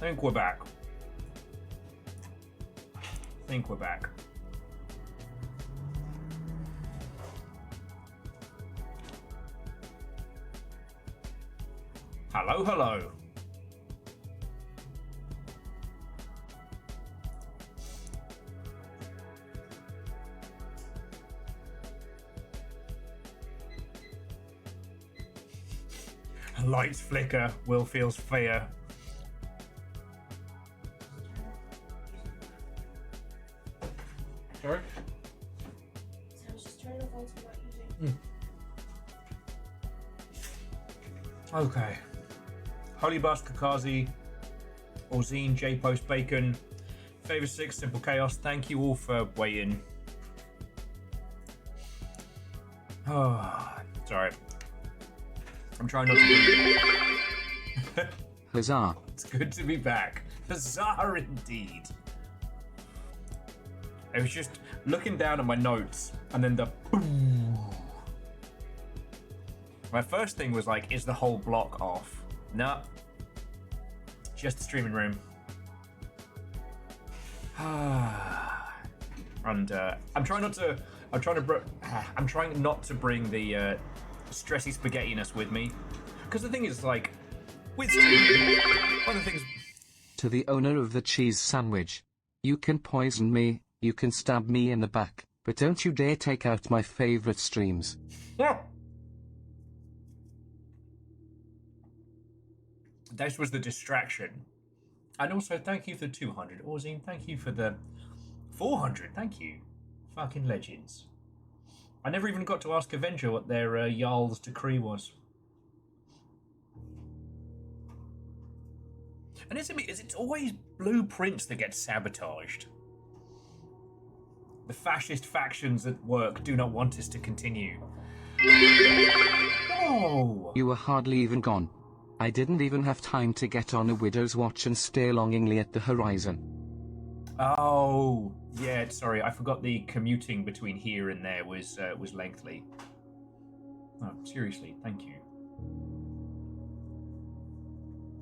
think we're back. Think we're back. Hello, hello. Lights flicker, Will feels fear. Sorry? I was just trying to avoid not using. Okay. Holy Bus, Kakazi, Orzine, J Post Bacon, Favor 6, Simple Chaos. Thank you all for waiting. Oh, sorry. I'm trying not to be. Huzzah. It's good to be back. Huzzah indeed. I was just looking down at my notes and then the boom. My first thing was like, is the whole block off? Nah. Just the streaming room. And I'm trying not to bring the stressy spaghettiness with me, because the thing is, like, with streaming, one of the things. To the owner of the cheese sandwich, you can poison me, you can stab me in the back, but don't you dare take out my favorite streams. Yeah. This was the distraction. And also, thank you for the 200. Orzine, thank you for the 400. Thank you. Fucking legends. I never even got to ask Avenger what their Jarl's decree was. And it's always blueprints that get sabotaged. The fascist factions at work do not want us to continue. No! You were hardly even gone. I didn't even have time to get on a widow's watch and stare longingly at the horizon. Oh, yeah, sorry, I forgot the commuting between here and there was lengthy. Oh, seriously, thank you.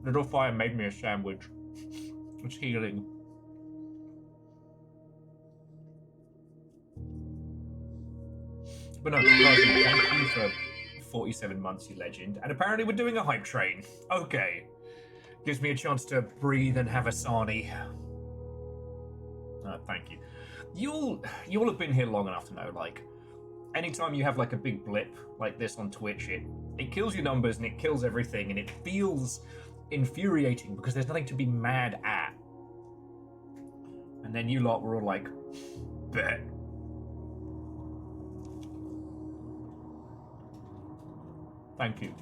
Little fire made me a sandwich. It's healing. But no, thank you for 47 months, you legend. And apparently we're doing a hype train. Okay. Gives me a chance to breathe and have a sarnie. Thank you. You'll have been here long enough to know, like, anytime you have like a big blip like this on Twitch, it kills your numbers and it kills everything, and it feels infuriating because there's nothing to be mad at. And then you lot were all like, bet. Thank you.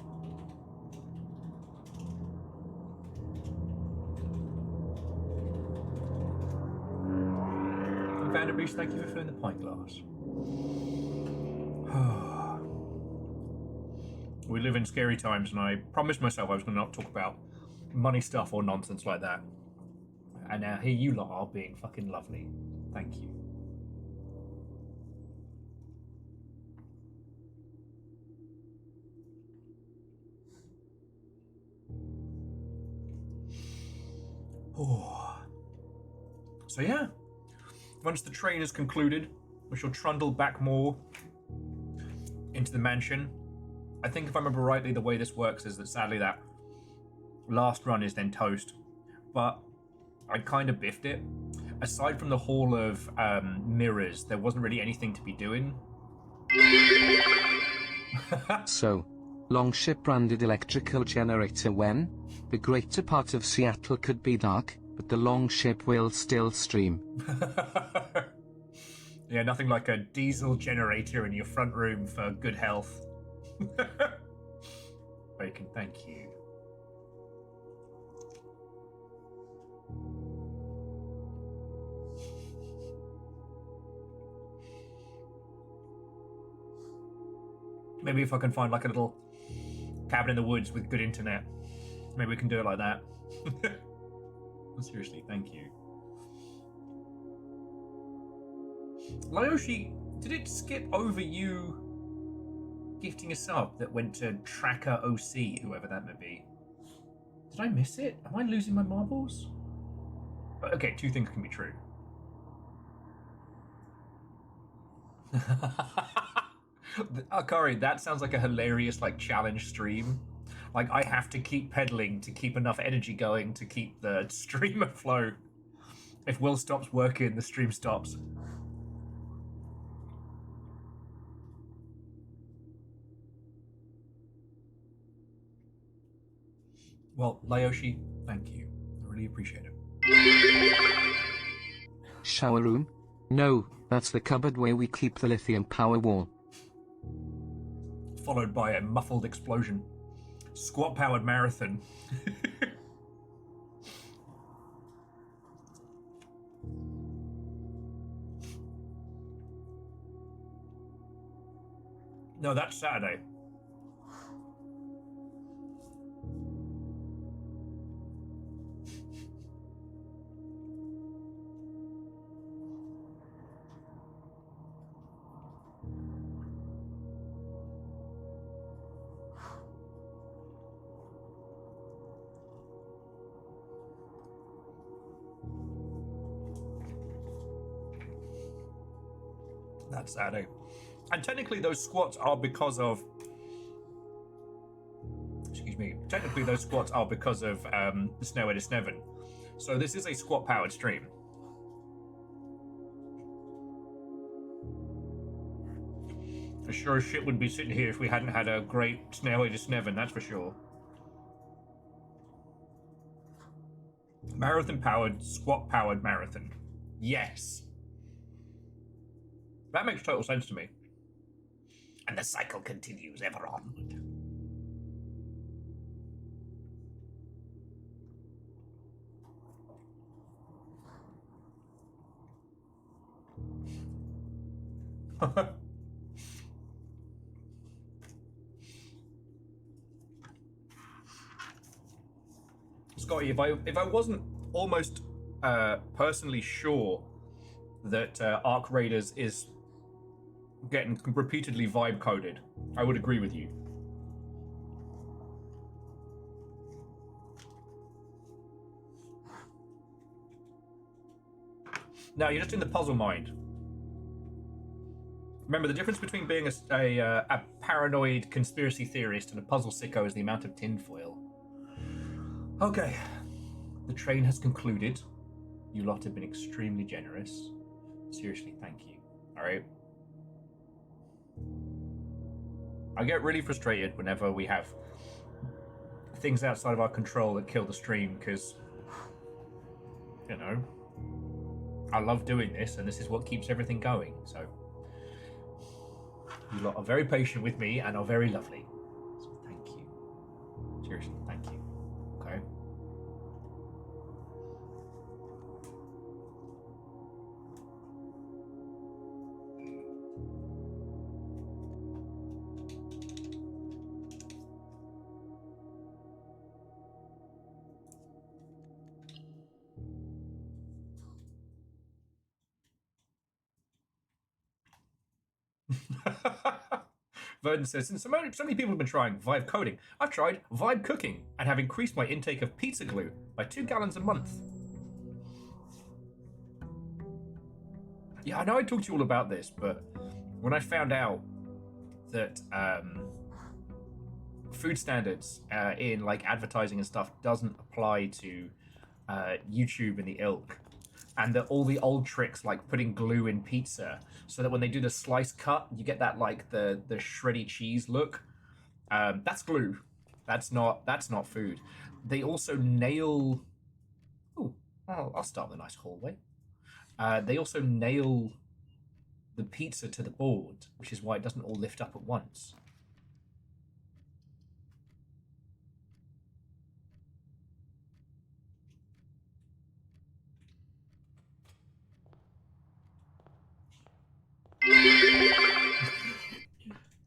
Vanderbeest, thank you for filling the pint glass. We live in scary times, and I promised myself I was going to not talk about money stuff or nonsense like that. And now here you lot are being fucking lovely. Thank you. Oh. So yeah, once the train is concluded, we shall trundle back more into the mansion. I think if I remember rightly, the way this works is that sadly that last run is then toast, but I kind of biffed it. Aside from the Hall of Mirrors, there wasn't really anything to be doing. So, Longship branded electrical generator when? The greater part of Seattle could be dark, but the Longship will still stream. Yeah, nothing like a diesel generator in your front room for good health. Bacon, thank you. Maybe if I can find like a little cabin in the woods with good internet, maybe we can do it like that. Seriously, thank you. Lyoshi, did it skip over you gifting a sub that went to Tracker OC, whoever that may be? Did I miss it? Am I losing my marbles? Okay, two things can be true. Akari, that sounds like a hilarious like challenge stream. Like I have to keep pedaling to keep enough energy going to keep the stream afloat. If Will stops working, the stream stops. Well, Layoshi, thank you. I really appreciate it. Shower room? No, that's the cupboard where we keep the lithium power wall. Followed by a muffled explosion. Squat-powered marathon. No, that's Saturday. That's Saturday. And technically those squats are because of... Excuse me. Technically those squats are because of Snow Edis Nevin. So this is a squat-powered stream. I sure as shit wouldn't be sitting here if we hadn't had a great Snow Edis Nevin, that's for sure. Marathon-powered, squat-powered marathon. Yes. That makes total sense to me. And the cycle continues ever onward. Scotty, if I wasn't almost personally sure that Arc Raiders is getting repeatedly vibe coded, I would agree with you. Now you're just in the puzzle mind. Remember, the difference between being a paranoid conspiracy theorist and a puzzle sicko is the amount of tinfoil. Okay, the train has concluded. You lot have been extremely generous. Seriously, thank you. All right. I get really frustrated whenever we have things outside of our control that kill the stream because, you know, I love doing this and this is what keeps everything going. So you lot are very patient with me and are very lovely. So thank you. Seriously, thank you. Okay. Vernon says, since so many people have been trying vibe coding, I've tried vibe cooking and have increased my intake of pizza glue by 2 gallons a month. Yeah, I know I talked to you all about this, but when I found out that food standards in like advertising and stuff doesn't apply to YouTube and the ilk, and that all the old tricks like putting glue in pizza so that when they do the slice cut you get that like the shreddy cheese look, that's glue. That's not food. They also nail... Oh, I'll start with a nice hallway. They also nail the pizza to the board, which is why it doesn't all lift up at once.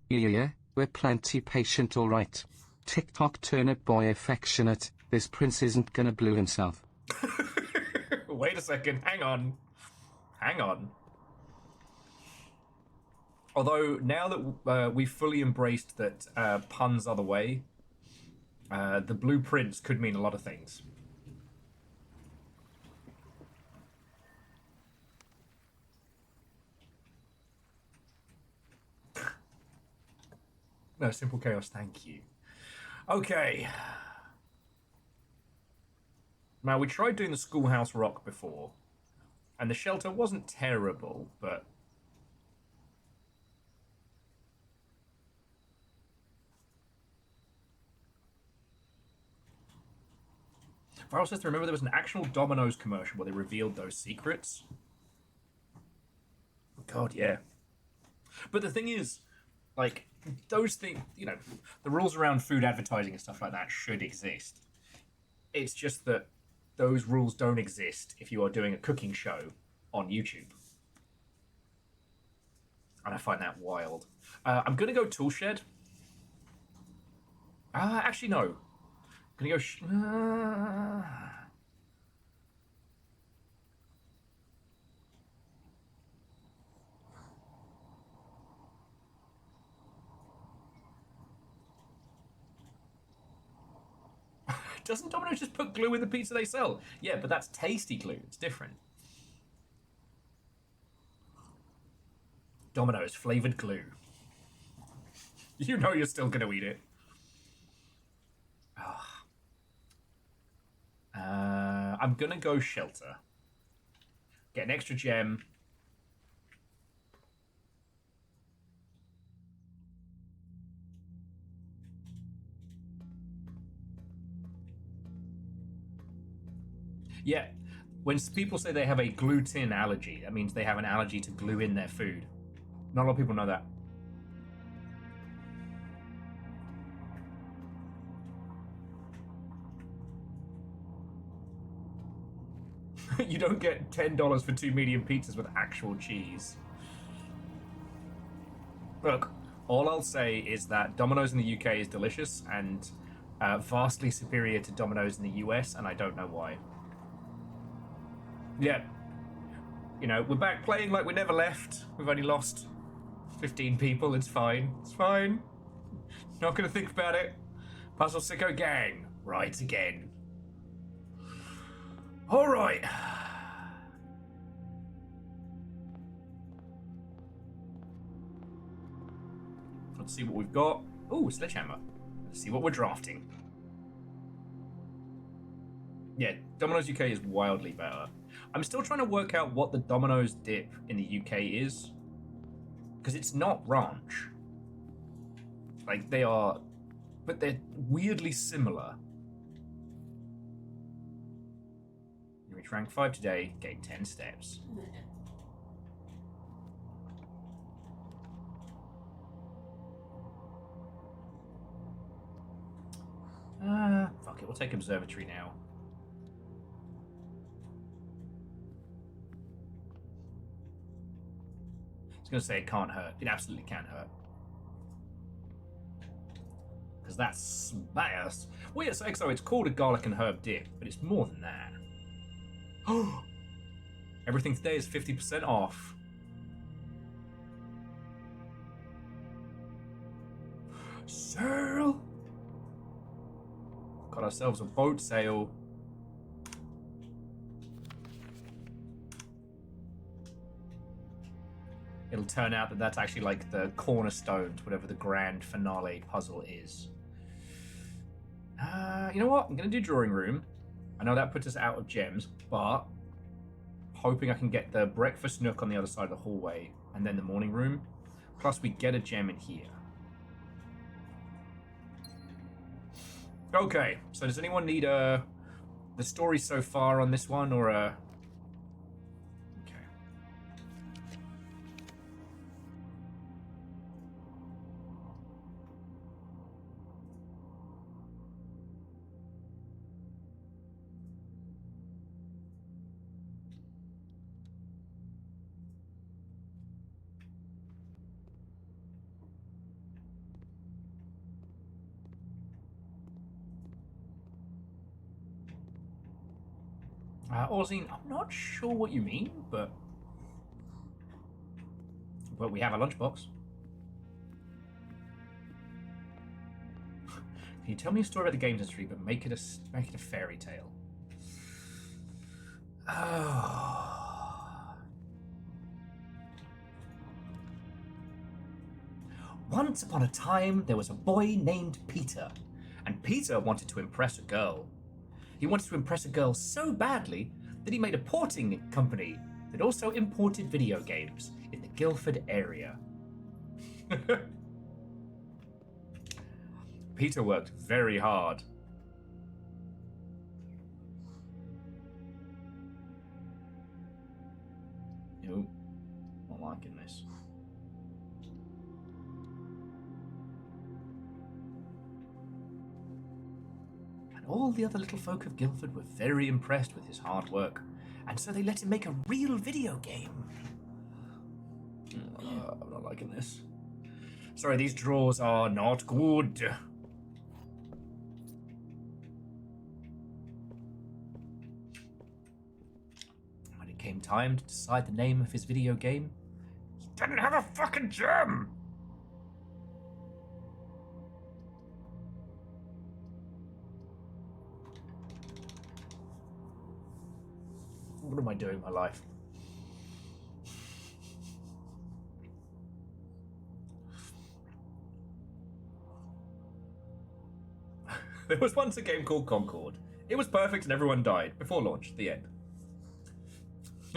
Yeah, we're plenty patient, alright. TikTok turnip boy affectionate, this prince isn't gonna blue himself. Wait a second, hang on. Hang on. Although, now that we've fully embraced that puns are the way, The blueprints could mean a lot of things. No, simple chaos, thank you. Okay. Now, we tried doing the Schoolhouse Rock before, and the shelter wasn't terrible, but... Viral says to remember there was an actual Domino's commercial where they revealed those secrets. God, yeah. But the thing is, like, those things, you know, the rules around food advertising and stuff like that should exist. It's just that those rules don't exist if you are doing a cooking show on YouTube. And I find that wild. I'm going to go tool shed. Actually, no. I'm going to go... Doesn't Domino's just put glue in the pizza they sell? Yeah, but that's tasty glue. It's different. Domino's flavored glue. You know you're still going to eat it. I'm going to go shelter. Get an extra gem. Yeah, when people say they have a gluten allergy, that means they have an allergy to glue in their food. Not a lot of people know that. You don't get $10 for 2 medium pizzas with actual cheese. Look, all I'll say is that Domino's in the UK is delicious and vastly superior to Domino's in the US, and I don't know why. Yeah. You know, we're back playing like we never left. We've only lost 15 people. It's fine. It's fine. Not gonna think about it. Puzzle Sicko Gang. Right again. Alright. Let's see what we've got. Ooh, sledgehammer. Let's see what we're drafting. Yeah, Domino's UK is wildly better. I'm still trying to work out what the Domino's dip in the UK is. Because it's not ranch. Like, they are... But they're weirdly similar. You reach rank 5 today, gain 10 steps. Fuck it, we'll take observatory now. I was going to say it can't hurt. It absolutely can hurt. Because that's smash. Well, yes, so it's called a garlic and herb dip, but it's more than that. Oh! Everything today is 50% off. Sail! Got ourselves a boat sail. It'll turn out that that's actually like the cornerstone to whatever the grand finale puzzle is. You know what? I'm going to do drawing room. I know that puts us out of gems, but hoping I can get the breakfast nook on the other side of the hallway and then the morning room. Plus we get a gem in here. Okay, so does anyone need the story so far on this one, or okay. Orzine, I'm not sure what you mean, but we have a lunchbox. Can you tell me a story about the games industry, but make it a fairy tale? Oh. Once upon a time, there was a boy named Peter, and Peter wanted to impress a girl. He wanted to impress a girl so badly that he made a porting company that also imported video games in the Guildford area. Peter worked very hard. Nope, not liking this. And all the other little folk of Guildford were very impressed with his hard work, and so they let him make a real video game. I'm not liking this. Sorry, these drawers are not good. When it came time to decide the name of his video game, he didn't have a fucking gem! What am I doing with my life? There was once a game called Concord. It was perfect and everyone died before launch. The end.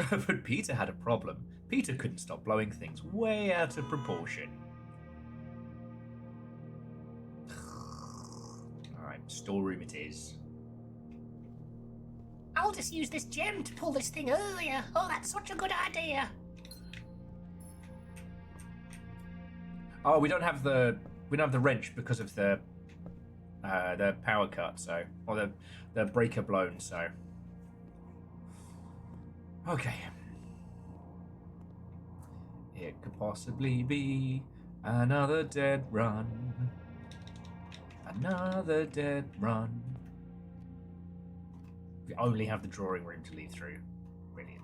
But Peter had a problem. Peter couldn't stop blowing things way out of proportion. Alright, storeroom it is. I'll just use this gem to pull this thing earlier. Oh, that's such a good idea. Oh, we don't have the wrench because of the power cut, so, or the breaker blown, so. Okay. It could possibly be another dead run. Another dead run. We only have the drawing room to lead through. Brilliant.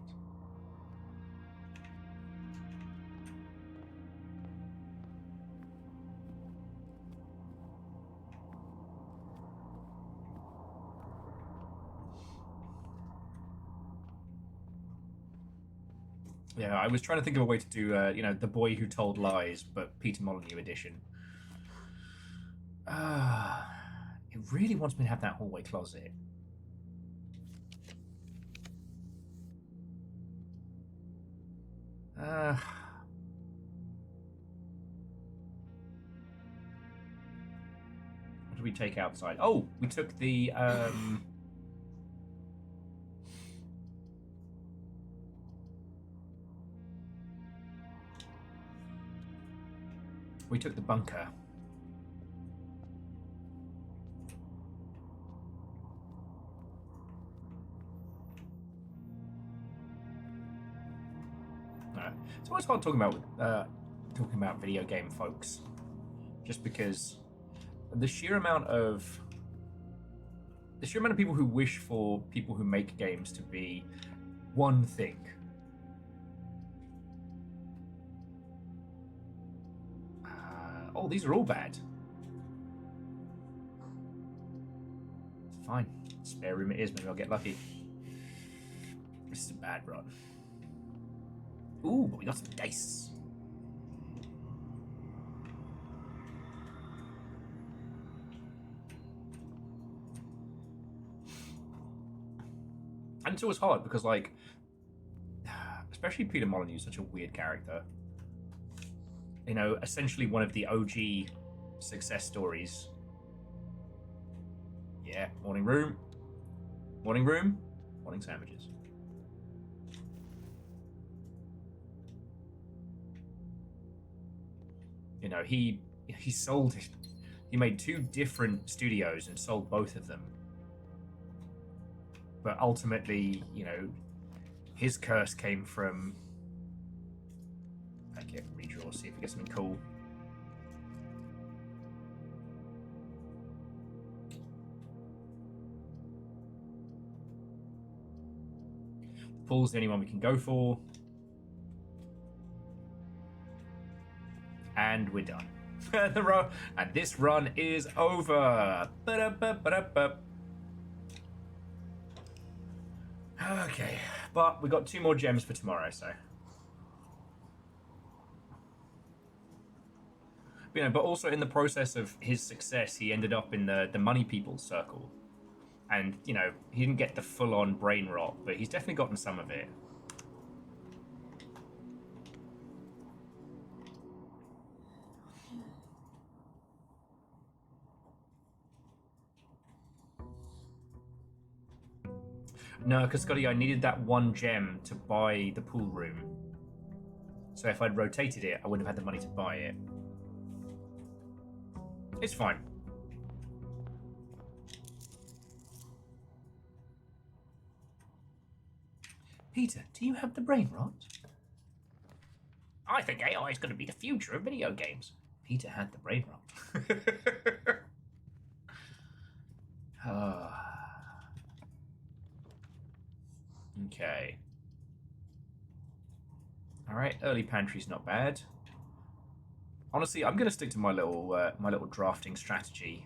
Yeah, I was trying to think of a way to do, The Boy Who Told Lies, but Peter Molyneux edition. It really wants me to have that hallway closet. What did we take outside? Oh, we took the, we took the bunker. It's always hard talking about video game folks, just because the sheer amount of people who wish for people who make games to be one thing. Oh, these are all bad. Fine. Spare room it is, maybe I'll get lucky. This is a bad run. Ooh, but we got some dice. And it's always hard because, like, especially Peter Molyneux is such a weird character. You know, essentially one of the OG success stories. Yeah, morning room. Morning room. Morning sandwiches. You know, he made 2 different studios and sold both of them. But ultimately, you know, his curse came from... Okay, redraw, see if we get something cool. The pool's the only one we can go for. And we're done. And this run is over. Ba-da-ba-ba-da-ba. Okay, but we got 2 more gems for tomorrow, so. You know, but also in the process of his success, he ended up in the money people circle. And, you know, he didn't get the full-on brain rot, but he's definitely gotten some of it. No, because Scotty, I needed that 1 gem to buy the pool room. So if I'd rotated it, I wouldn't have had the money to buy it. It's fine. Peter, do you have the brain rot? I think AI is going to be the future of video games. Peter had the brain rot. Okay. Alright, early pantry's not bad. Honestly, I'm going to stick to my little drafting strategy.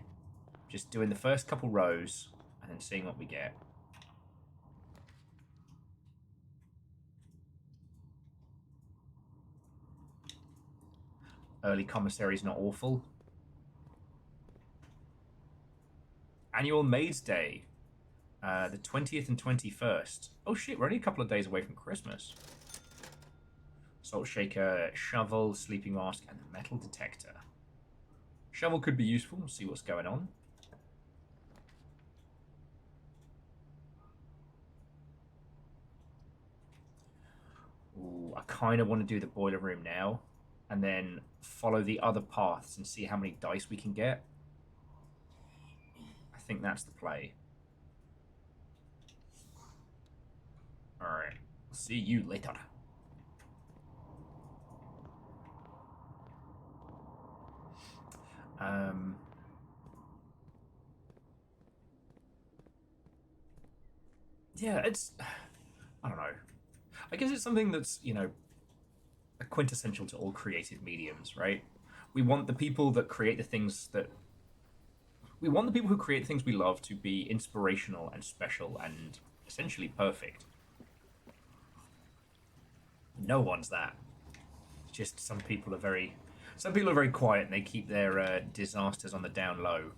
Just doing the first couple rows and then seeing what we get. Early commissary's not awful. Annual Maids Day. The 20th and 21st. Oh shit, we're only a couple of days away from Christmas. Salt shaker, shovel, sleeping mask, and the metal detector. Shovel could be useful. We'll see what's going on. Ooh, I kind of want to do the boiler room now. And then follow the other paths and see how many dice we can get. I think that's the play. Alright. See you later. Yeah, it's... I don't know. I guess it's something that's, you know, quintessential to all creative mediums, right? We want the people that create the things that... We want the people who create things we love to be inspirational and special and essentially perfect. No one's that. Just some people are very quiet and they keep their disasters on the down low.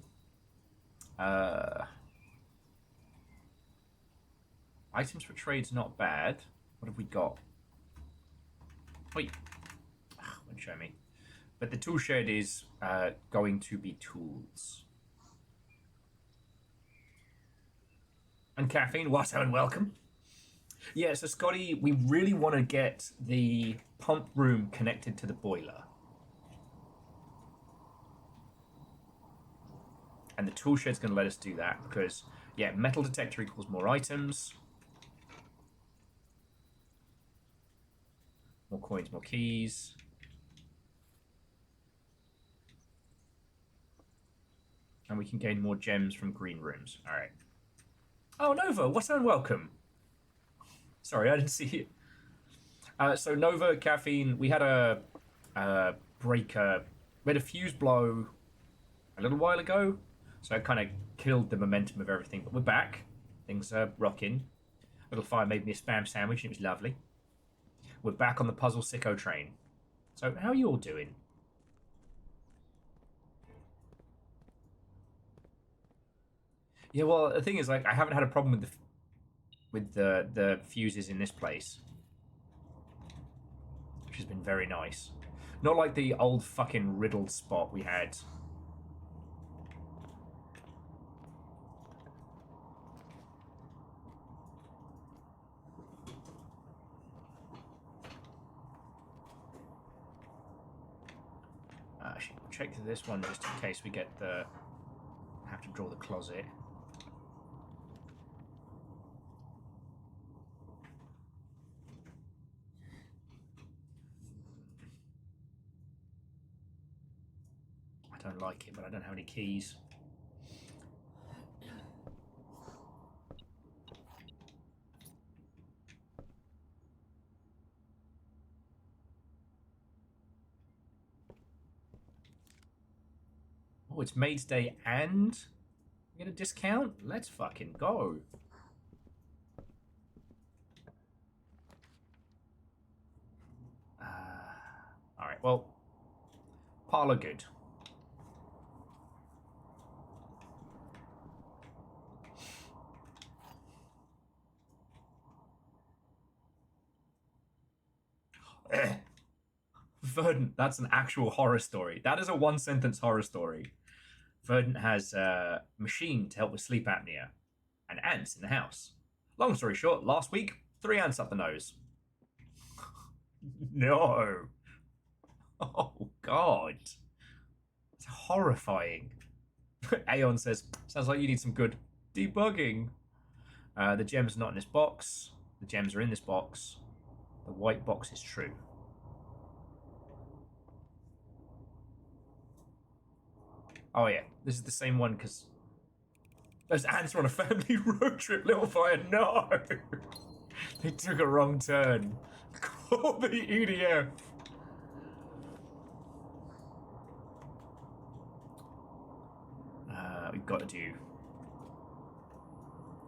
Items for trade's not bad. What have we got? Wait. Won't show me. But the tool shed is going to be tools. And caffeine, what and welcome. Yeah, so Scotty, we really want to get the pump room connected to the boiler. And the tool shed's going to let us do that because, yeah, metal detector equals more items. More coins, more keys. And we can gain more gems from green rooms. All right. Oh, Nova, what and welcome. Sorry, I didn't see you. So Nova, caffeine, we had a breaker. We had a fuse blow a little while ago. So it kind of killed the momentum of everything. But we're back. Things are rocking. Little fire made me a spam sandwich and it was lovely. We're back on the puzzle sicko train. So how are you all doing? Yeah, well, the thing is, like, I haven't had a problem with the fuses in this place, which has been very nice. Not like the old fucking riddled spot we had. Actually, we'll check this one just in case we get the... have to draw the closet. I don't like it, but I don't have any keys. Oh, it's Maid's Day and we get a discount? Let's fucking go. Alright, well, parlour good. Verdant, that's an actual horror story. That is a one-sentence horror story. Verdant has a machine to help with sleep apnea and ants in the house. Long story short, last week, 3 ants up the nose. No. Oh, God. It's horrifying. Aeon says, sounds like you need some good debugging. The gem's not in this box. The gems are in this box. The white box is true. Oh yeah, this is the same one because those ants were on a family road trip, Little Fire. No! They took a wrong turn. Call the EDF. We've got to do...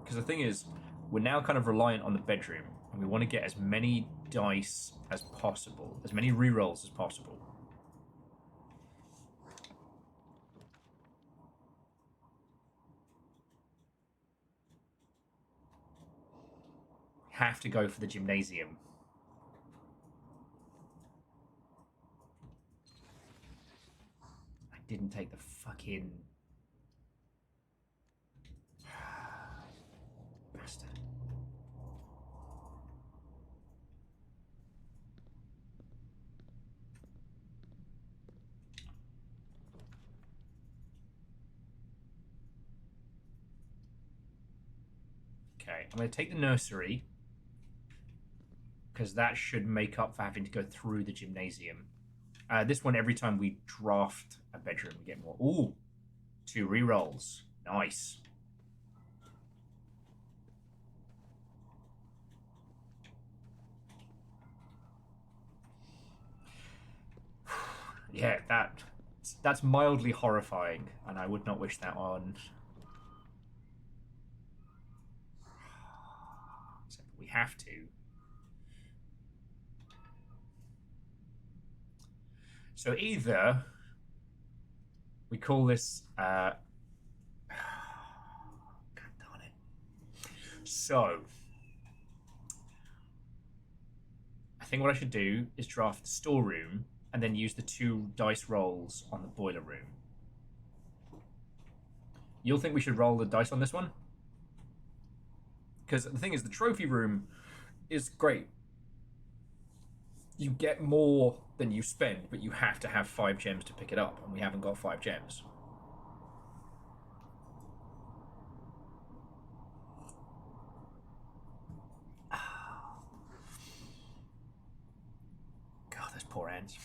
Because the thing is, we're now kind of reliant on the bedroom, and we want to get as many dice as possible, as many rerolls as possible. Have to go for the gymnasium. I didn't take the fucking... Bastard. Okay, I'm going to take the nursery, because that should make up for having to go through the gymnasium. This one, every time we draft a bedroom, we get more. Ooh, 2 rerolls. Nice. Yeah, that's mildly horrifying, and I would not wish that on. So we have to. So either we call this, God darn it. So, I think what I should do is draft the storeroom and then use the 2 dice rolls on the boiler room. You'll think we should roll the dice on this one? Because the thing is, the trophy room is great. You get more than you spend, but you have to have 5 gems to pick it up, and we haven't got 5 gems. God, those poor ants.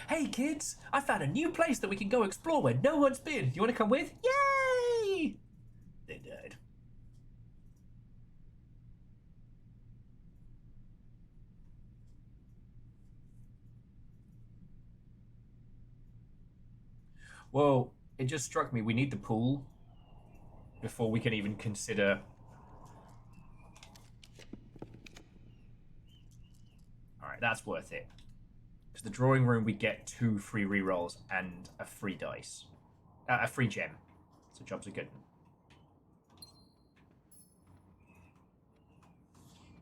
Hey kids, I found a new place that we can go explore where no one's been. Do you want to come with? Yay! They died. Well, it just struck me, we need the pool before we can even consider... Alright, that's worth it. Because the drawing room, we get 2 free rerolls and a free dice. A free gem. So jobs are good.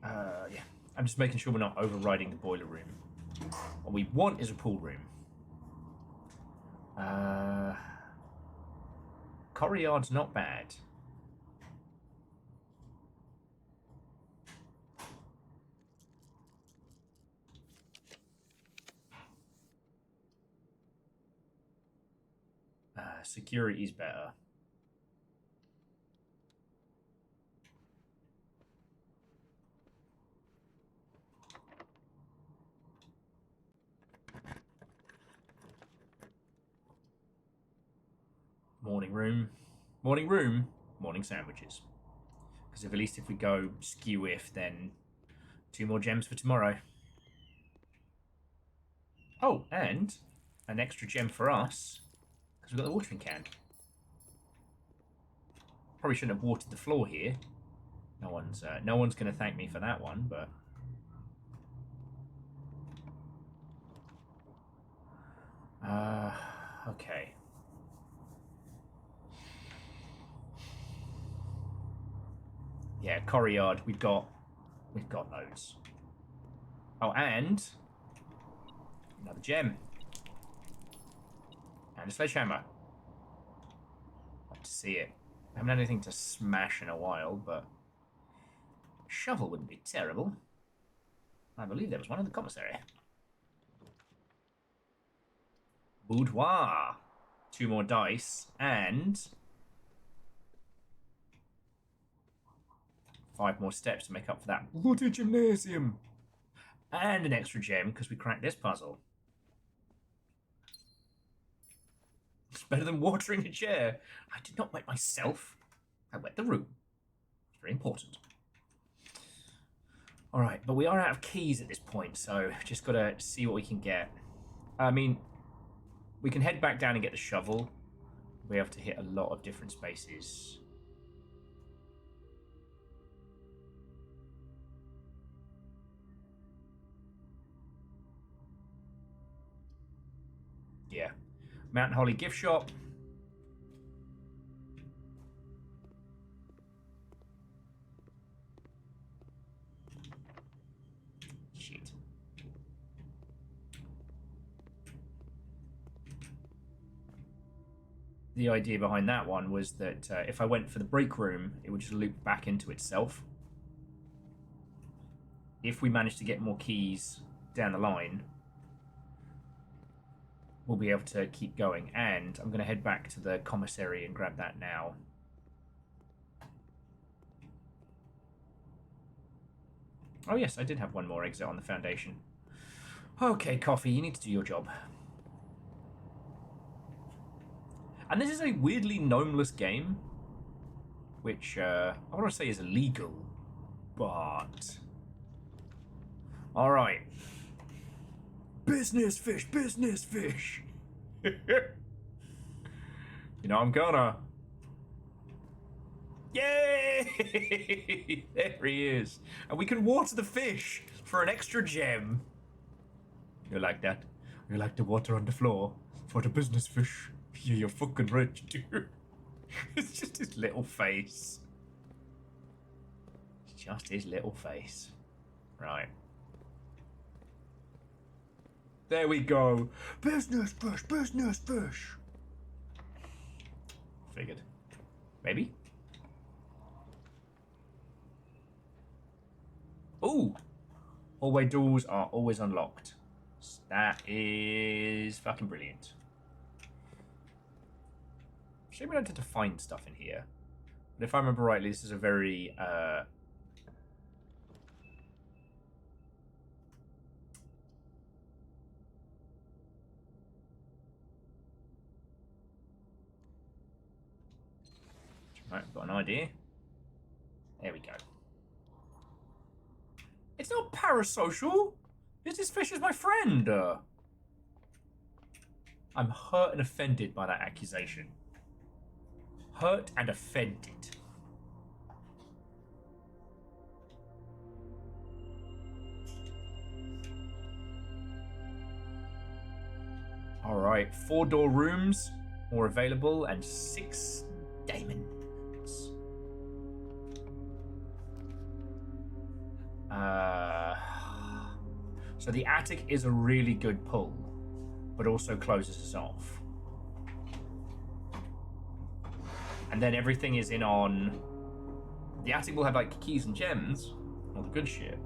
Yeah. I'm just making sure we're not overriding the boiler room. What we want is a pool room. Courtyard's not bad. Security's better. Morning room. Morning room. Morning sandwiches. Because at least if we go skew-if, then 2 more gems for tomorrow. Oh, and an extra gem for us. Because we've got the watering can. Probably shouldn't have watered the floor here. No one's going to thank me for that one, but... okay. Yeah, Corryard, we've got loads. Oh, and another gem. And a sledgehammer. Love to see it. I haven't had anything to smash in a while, but a shovel wouldn't be terrible. I believe there was one in the commissary. Boudoir. 2 more dice, and 5 more steps to make up for that bloody gymnasium. And an extra gem, because we cracked this puzzle. It's better than watering a chair. I did not wet myself. I wet the room. It's very important. Alright, but we are out of keys at this point, so just got to see what we can get. I mean, we can head back down and get the shovel. We have to hit a lot of different spaces. Yeah. Mountain Holly gift shop. Shit. The idea behind that one was that if I went for the break room, it would just loop back into itself. If we manage to get more keys down the line, we'll be able to keep going. And I'm going to head back to the commissary and grab that now. Oh yes, I did have one more exit on the Foundation. Okay, Coffee, you need to do your job. And this is a weirdly gnomeless game, which I want to say is illegal, but... Alright. Business fish, business fish. You know, I'm gonna. Yay! There he is. And we can water the fish for an extra gem. You like that? You like to water on the floor for the business fish? Yeah, you're fucking rich, dude. It's just his little face. It's just his little face. Right. There we go. Business fish, business fish. Figured. Maybe? Ooh. Hallway doors are always unlocked. That is fucking brilliant. Shame we don't get to find stuff in here. But if I remember rightly, this is a very... Right, got an idea. There we go. It's not parasocial. Business fish is my friend. I'm hurt and offended by that accusation. Hurt and offended. Alright, 4-door rooms, more available, and 6 diamonds. So the attic is a really good pull, but also closes us off. And then everything is in on... The attic will have like keys and gems, all the good shit.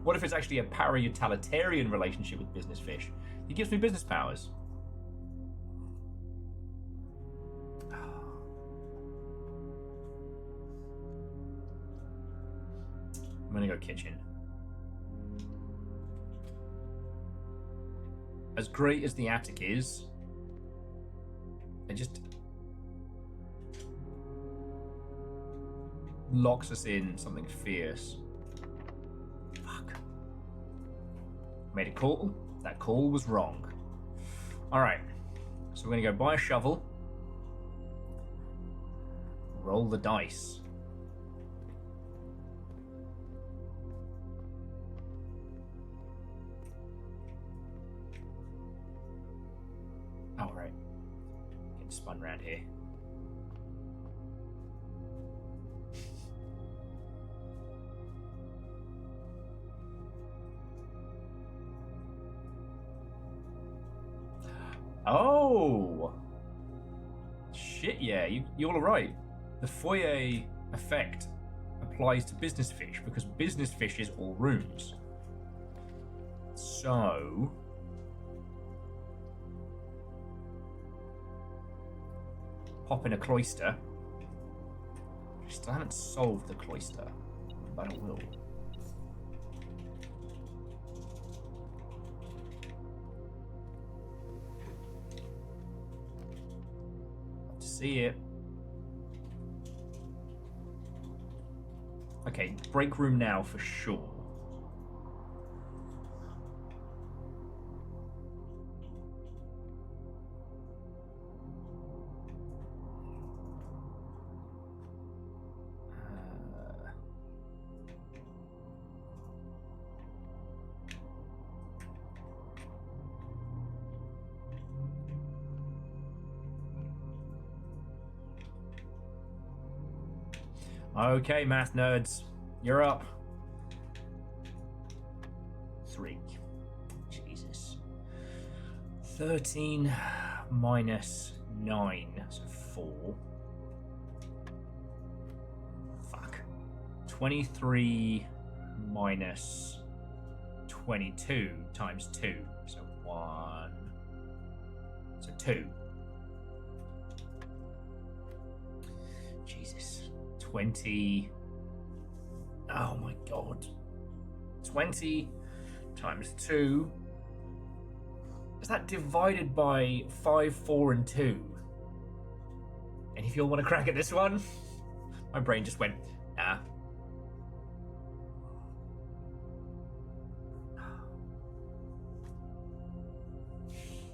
What if it's actually a para-utilitarian relationship with Business Fish? He gives me business powers. I'm gonna go kitchen. As great as the attic is, it just locks us in something fierce. Fuck. Made a call. That call was wrong. Alright. So we're going to go buy a shovel. Roll the dice. Oh, right. Getting spun around here. Oh! Shit, yeah, you're all right. The foyer effect applies to Buisness Fish because Buisness Fish is all rooms. So... pop in a cloister. I still haven't solved the cloister, but I will. Love to see it. Okay, break room now for sure. Okay, math nerds, you're up. 3. Jesus. 13 minus 9, so 4. Fuck. 23 minus 22 times 2, so 1. So 2. Jesus. 20. Oh my god. 20 times 2. Is that divided by 5, 4, and 2? Any of you all want to crack at this one? My brain just went, nah.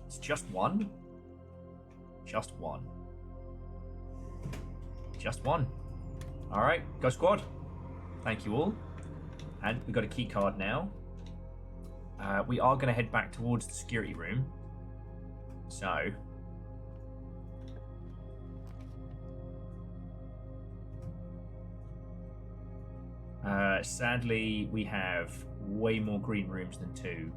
It's just 1? Just 1. Just 1. Alright, go squad. Thank you all. And we've got a key card now. We are going to head back towards the security room. So... sadly, we have way more green rooms than 2.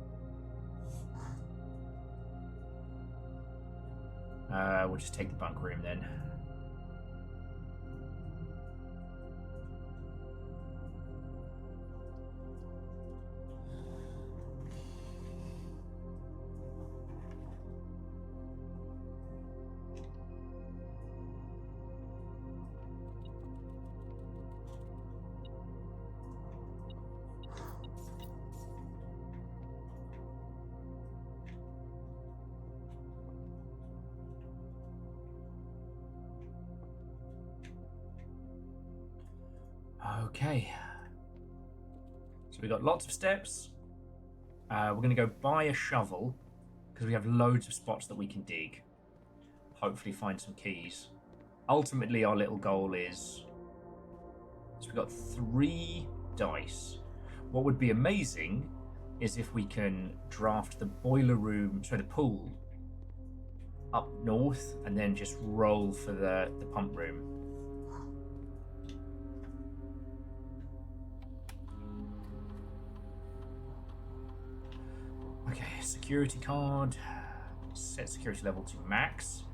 We'll just take the bunk room then. Okay. So we got lots of steps. We're going to go buy a shovel because we have loads of spots that we can dig. Hopefully find some keys. Ultimately, our little goal is... so we've got 3 dice. What would be amazing is if we can draft the boiler room, sorry, the pool, up north and then just roll for the pump room. Okay, security card. Set security level to max.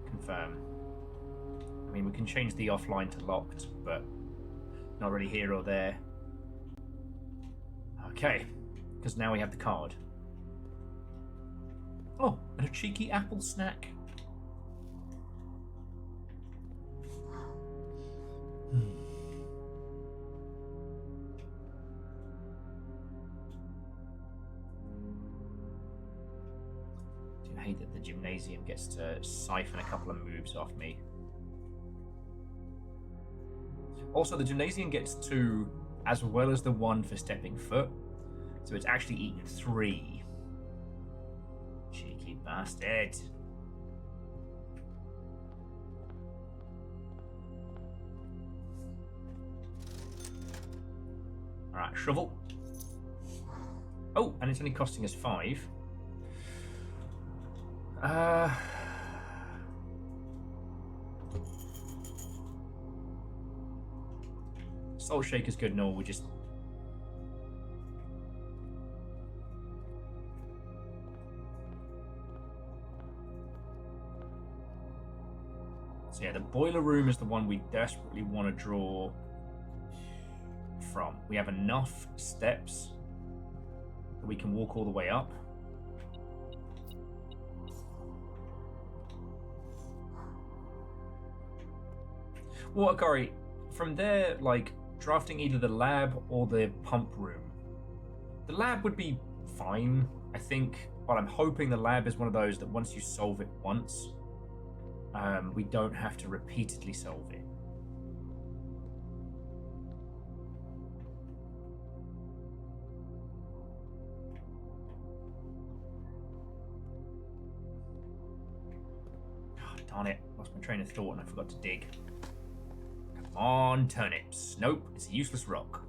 Confirm. I mean, we can change the offline to locked, but not really here or there. Okay, because now we have the card. Oh, and a cheeky apple snack. I hate that the gymnasium gets to siphon a couple of moves off me. Also, the gymnasium gets 2 as well as the 1 for stepping foot, so it's actually eaten 3 Bastard. Alright, shovel. Oh, and it's only costing us 5. Salt shaker's good and all, we just... So yeah, the boiler room is the one we desperately want to draw from. We have enough steps that we can walk all the way up. Well, Akari, from there, like, drafting either the lab or the pump room. The lab would be fine, I think, but I'm hoping the lab is one of those that once you solve it once, we don't have to repeatedly solve it. Oh, darn it, lost my train of thought and I forgot to dig. Come on, turnips. Nope, it's a useless rock.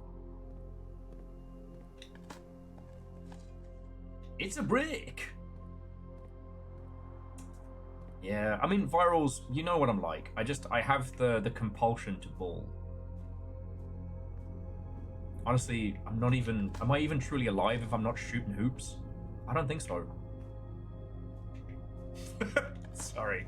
It's a brick! Yeah, I mean, virals, you know what I'm like. I have the compulsion to ball. Honestly, am I even truly alive if I'm not shooting hoops? I don't think so. Sorry.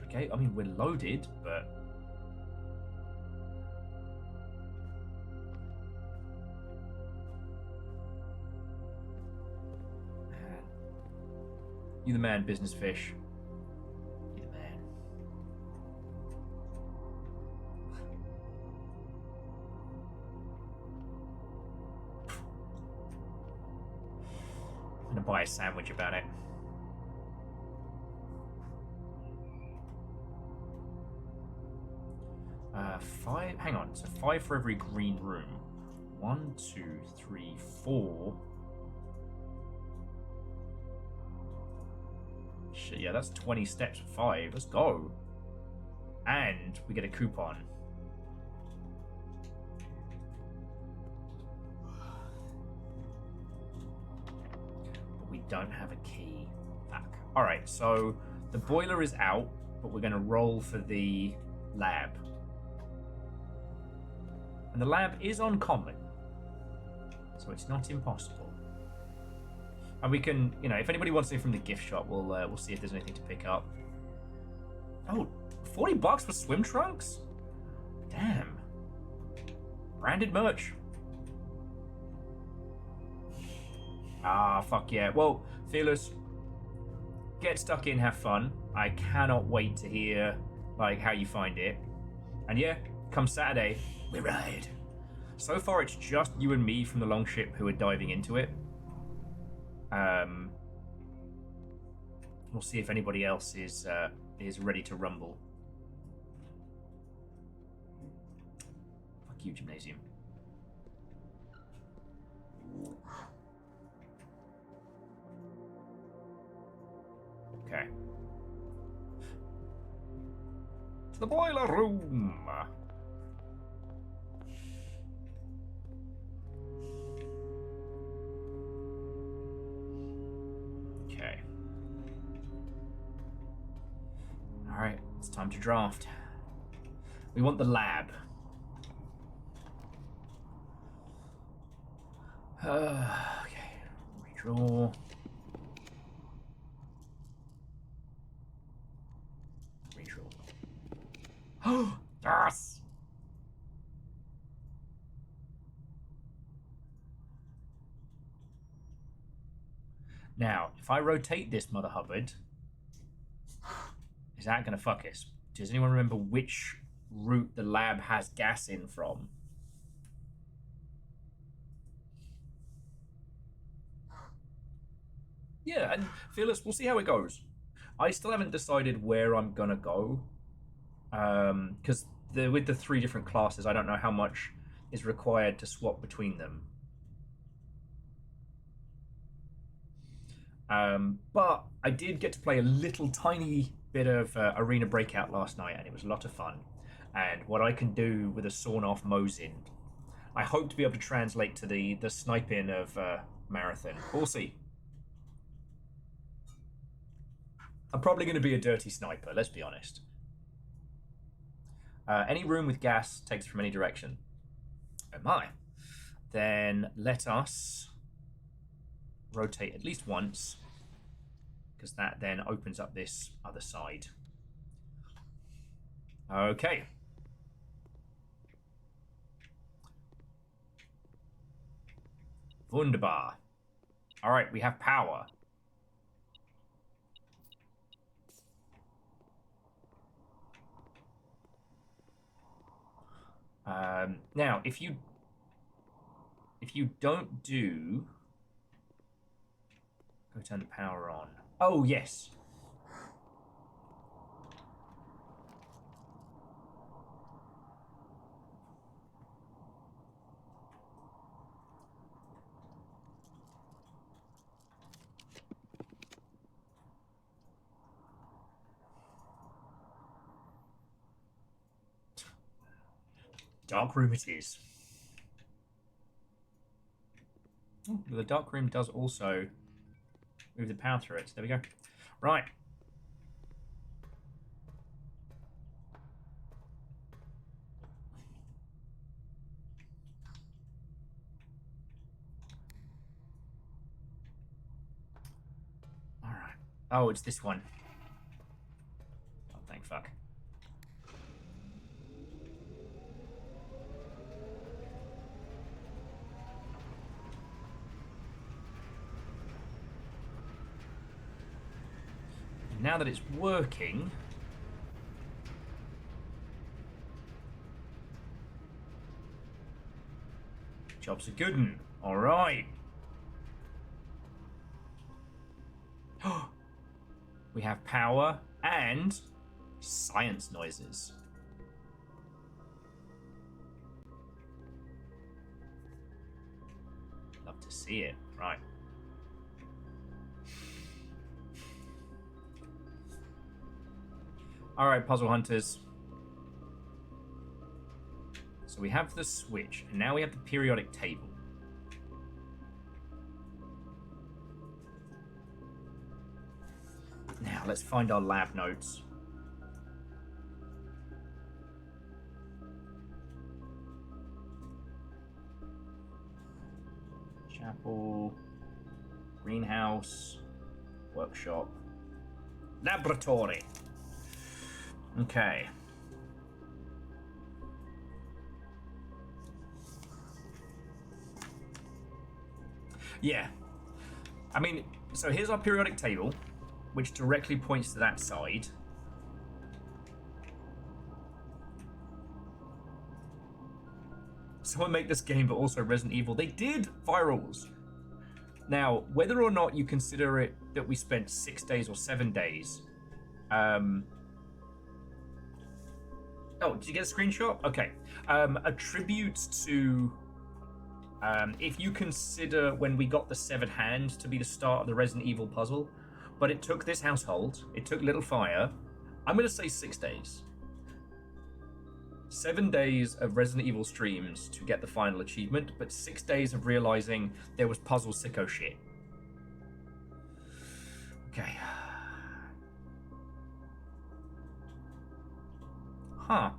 Okay, I mean, we're loaded, but... Man. You the man, Buisness Fish. You the man. I'm gonna buy a sandwich about it. Hang on, so 5 for every green room. 1, 2, 3, 4. Shit, yeah, that's 20 steps for 5. Let's go. And we get a coupon. But we don't have a key. Fuck. Alright, so the boiler is out, but we're going to roll for the lab. And the lab is uncommon, so it's not impossible. And we can, you know, if anybody wants anything from the gift shop, we'll see if there's anything to pick up. Oh, $40 for swim trunks? Damn. Branded merch. Ah, fuck yeah. Well, Fearless, get stuck in, have fun. I cannot wait to hear, like, how you find it. And yeah, come Saturday, we ride. So far, it's just you and me from the Longship who are diving into it. We'll see if anybody else is ready to rumble. Fuck you, Gymnasium. Okay. To the boiler room. Okay. Alright, it's time to draft. We want the lab. Okay, redraw. Redraw. Oh, yes! Now, if I rotate this Mother Hubbard, is that going to fuck us? Does anyone remember which route the lab has gas in from? Yeah, and Fearless, we'll see how it goes. I still haven't decided where I'm going to go. Because with the 3 different classes, I don't know how much is required to swap between them. But I did get to play a little tiny bit of Arena Breakout last night, and it was a lot of fun. And what I can do with a sawn-off Mosin, I hope to be able to translate to the sniping of Marathon. We'll see. I'm probably going to be a dirty sniper, let's be honest. Any room with gas takes it from any direction. Oh my. Then let us rotate at least once, because that then opens up this other side. Okay. Wunderbar. All right, we have power. Now, if you don't do, go turn the power on. Oh yes. Dark room it is. Oh, the dark room does also move the power through it. There we go. Right. All right. Oh, it's this one. Oh, thank fuck. Now that it's working, job's a good one. All right. We have power and science noises. Love to see it. Right. All right, puzzle hunters. So we have the switch, and now we have the periodic table. Now let's find our lab notes. Chapel, greenhouse, workshop, laboratory. Okay. Yeah. I mean, so here's our periodic table, which directly points to that side. Someone make this game, but also Resident Evil. They did virals. Now, whether or not you consider it that we spent 6 days or 7 days, oh, did you get a screenshot? Okay. Attributes to, if you consider when we got the severed hand to be the start of the Resident Evil puzzle, but it took this household, it took Little Fire, I'm going to say 6 days. 7 days of Resident Evil streams to get the final achievement, but 6 days of realizing there was puzzle sicko shit. Okay. Huh.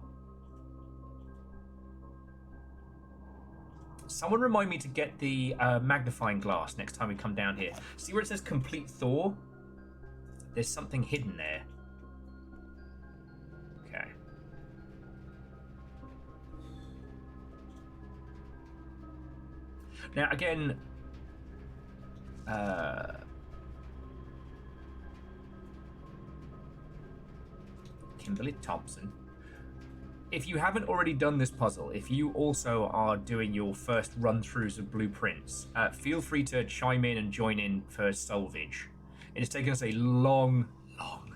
Someone remind me to get the magnifying glass next time we come down here. See where it says complete Thor? There's something hidden there. Okay. Now again, Kimberly Thompson. If you haven't already done this puzzle, if you also are doing your first run-throughs of blueprints, feel free to chime in and join in for salvage. It has taken us a long, long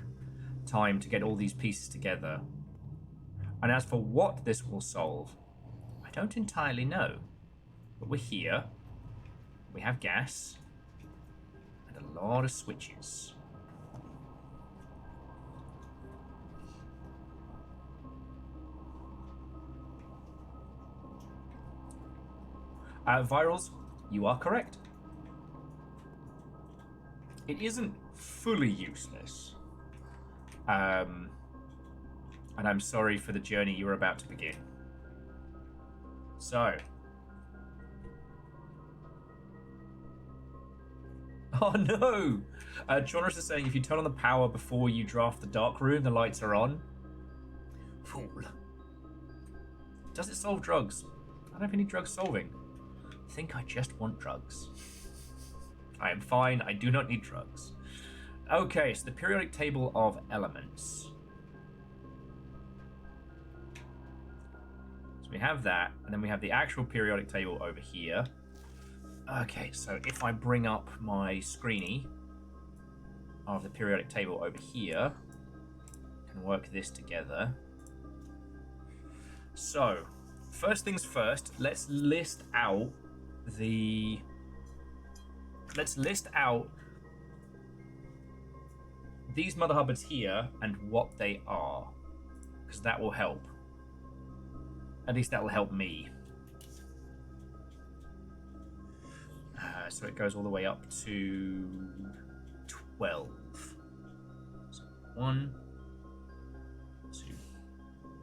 time to get all these pieces together. And as for what this will solve, I don't entirely know. But we're here. We have gas. And a lot of switches. Virals, you are correct. It isn't fully useless. And I'm sorry for the journey you're about to begin. So. Oh no! Jonas is saying if you turn on the power before you draft the dark room, the lights are on. Fool. Does it solve drugs? I don't know if you need drugs solving. I think I just want drugs. I am fine, I do not need drugs. Okay, so the periodic table of elements. So we have that, and then we have the actual periodic table over here. Okay, so if I bring up my screeny of the periodic table over here, I can work this together. So, first things first, let's list out these mother hubbards here and what they are, because that will help. At least that will help me. So it goes all the way up to 12. So 1, 2,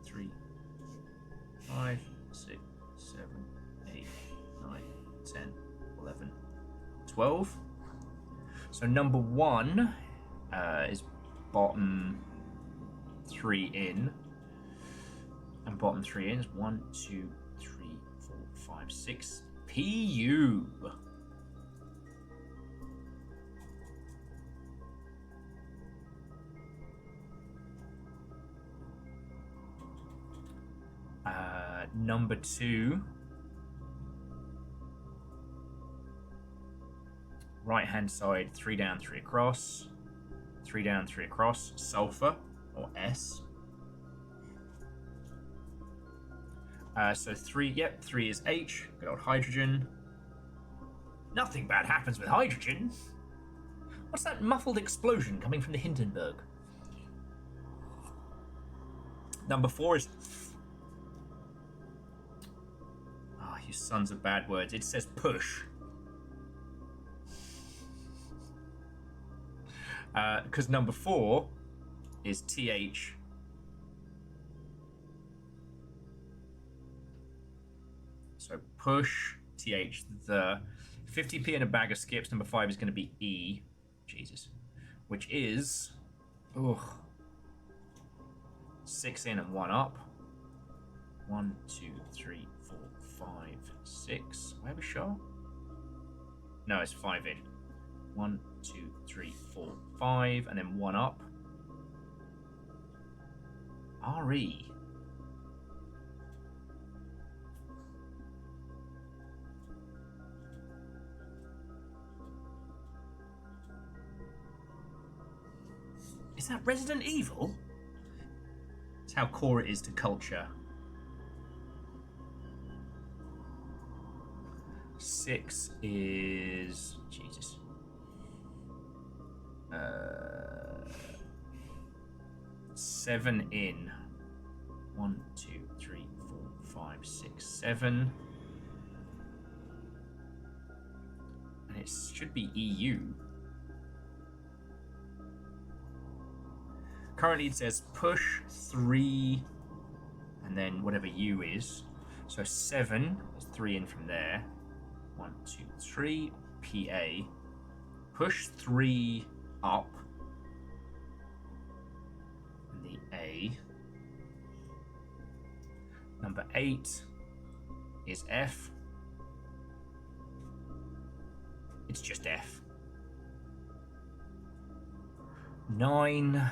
3, 5, 6, 7, 8, 9, 10, 11, 12. So number 1 is bottom 3 in. And bottom 3 in is 1, 2, 3, 4, 5, 6. PU. Number 2. Right hand side, 3 down, 3 across. 3 down, 3 across. Sulfur, or S. So 3, yep, 3 is H. Good old hydrogen. Nothing bad happens with hydrogen. What's that muffled explosion coming from the Hindenburg? Number 4 is... Oh, you sons of bad words. It says push. Because number 4 is TH. So push, TH, the 50p in a bag of skips. Number 5 is going to be E. Jesus. Which is... Ugh. 6 in and 1 up. 1, 2, 3, 4, 5, 6. Where was Shaw? No, it's 5 in. 1, 2, 3, 4, 5, and then 1 up. RE. Is that Resident Evil? It's how core it is to culture. 6 is... Jesus. 7 in. 1, 2, 3, 4, 5, 6, 7. And it should be EU. Currently it says push 3 and then whatever U is. So 7 is 3 in from there. 1, 2, 3. PA. Push 3 up. And the A. Number 8 is F. It's just F. 9.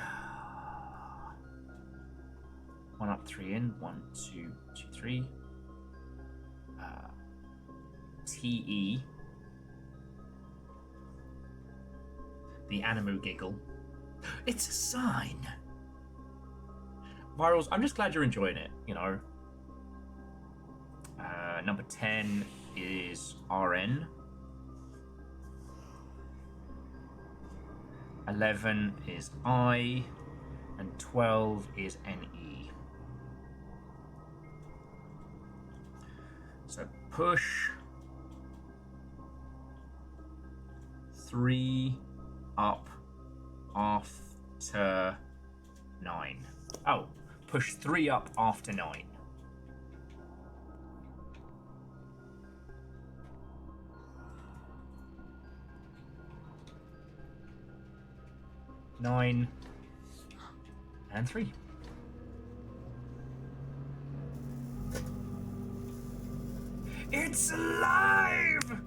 1 up, 3 in. 1, 2, 2, 3. TE. The Animu giggle. It's a sign. Virals, I'm just glad you're enjoying it, you know. Number 10 is RN. 11 is I. And 12 is NE. So push 3 up after 9. Oh, push 3 up after 9. Nine and 3. It's alive!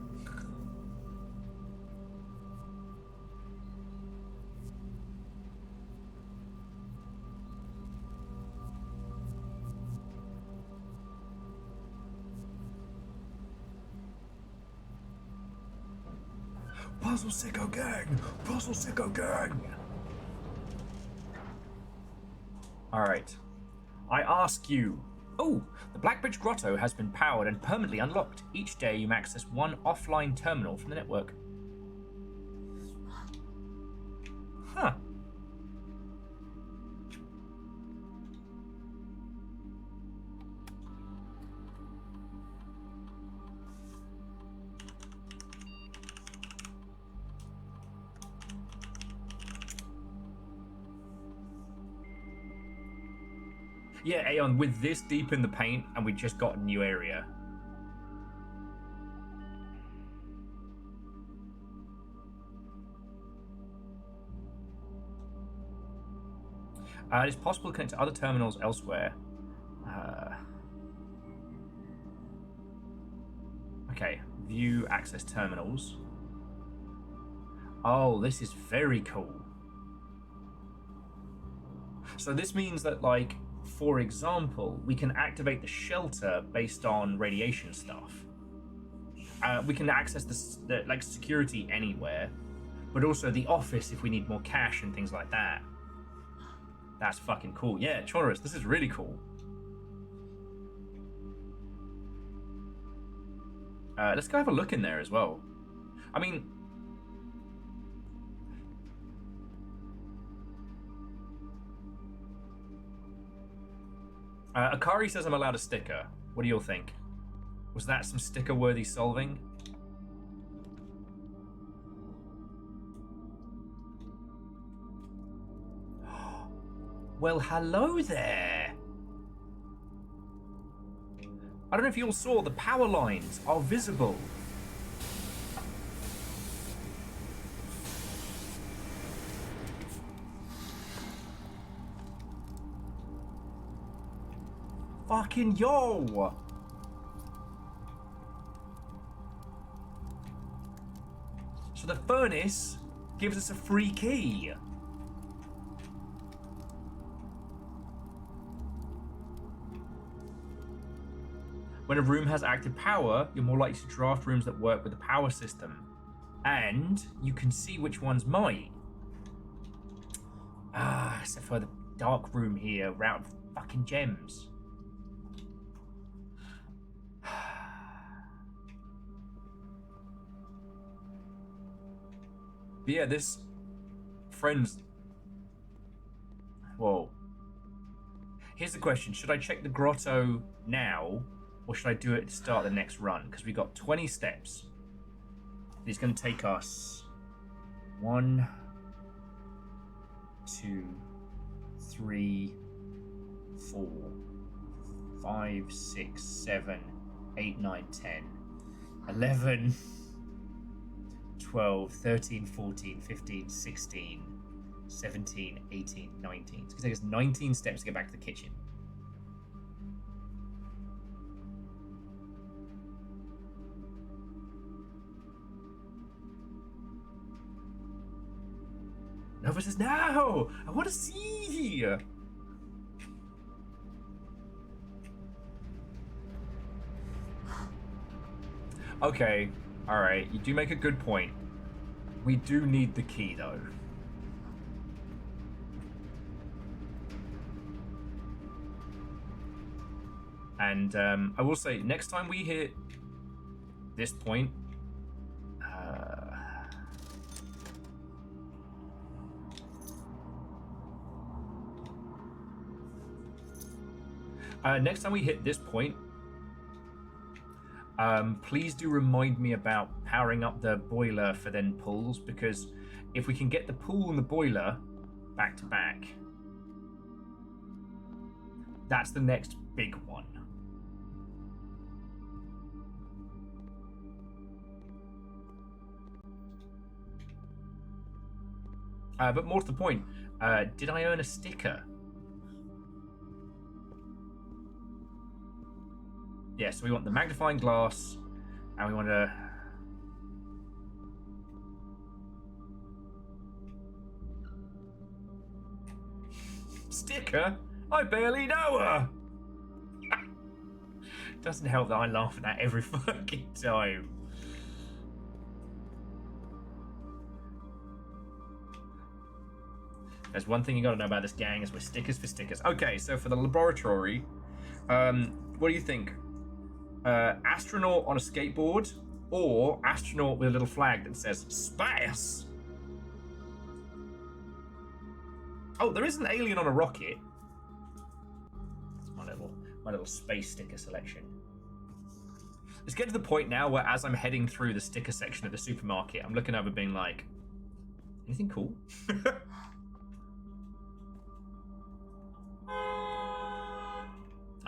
Puzzle Sicko Gang! Puzzle Sicko Gang! Alright. I ask you. Oh, the Blackbridge Grotto has been powered and permanently unlocked. Each day you may access one offline terminal from the network. Huh. Yeah, Aeon, with this deep in the paint, and we just got a new area. It is possible to connect to other terminals elsewhere. Okay, view access terminals. Oh, this is very cool. So this means that, like, for example, we can activate the shelter based on radiation stuff. We can access the like security anywhere, but also the office if we need more cash and things like that. That's fucking cool. Yeah, Chorus, this is really cool. Let's go have a look in there as well. I mean, Akari says I'm allowed a sticker. What do you all think? Was that some sticker-worthy solving? Well, hello there. I don't know if you all saw, the power lines are visible. Fucking yo! So the furnace gives us a free key. When a room has active power, you're more likely to draft rooms that work with the power system. And you can see which ones might. Except for the dark room here, round fucking gems. But yeah, this friends. Whoa. Here's the question: should I check the grotto now, or should I do it to start the next run? Because we got 20 steps. It's going to take us 1, 2, 3, 4, 5, 6, 7, 8, 9, 10, 11. 12, 13, 14, 15, 16, 17, 18, 19. It's going to take us 19 steps to get back to the kitchen. Nova says, no! I want to see! Okay. Alright, you do make a good point. We do need the key, though. And I will say, next time we hit this point, next time we hit this point, please do remind me about powering up the boiler for then pulls, because if we can get the pool and the boiler back to back, that's the next big one. But more to the point, did I earn a sticker? Yeah, so we want the magnifying glass, and we want to... Sticker? I barely know her! Doesn't help that I laugh at that every fucking time. There's one thing you gotta know about this gang is we're stickers for stickers. Okay, so for the laboratory, what do you think? Astronaut on a skateboard, or astronaut with a little flag that says space? Oh, there is an alien on a rocket. That's my little space sticker selection. Let's get to the point now where, as I'm heading through the sticker section of the supermarket, I'm looking over being like, anything cool?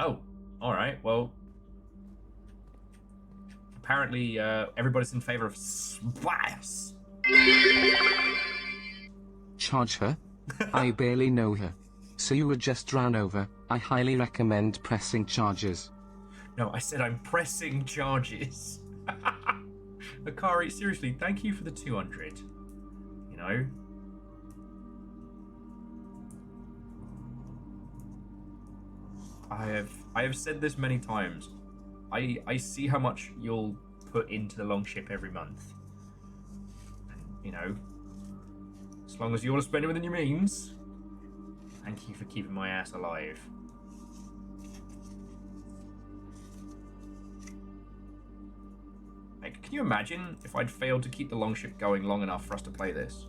Oh, all right, well, apparently everybody's in favor of spice. Charge her? I barely know her. So you were just ran over. I highly recommend pressing charges. No, I said I'm pressing charges. Akari, seriously, thank you for the 200. You know? I have said this many times. I see how much you'll put into the Longship every month. And, you know, as long as you want to spend it within your means, thank you for keeping my ass alive. Like, can you imagine if I'd failed to keep the Longship going long enough for us to play this?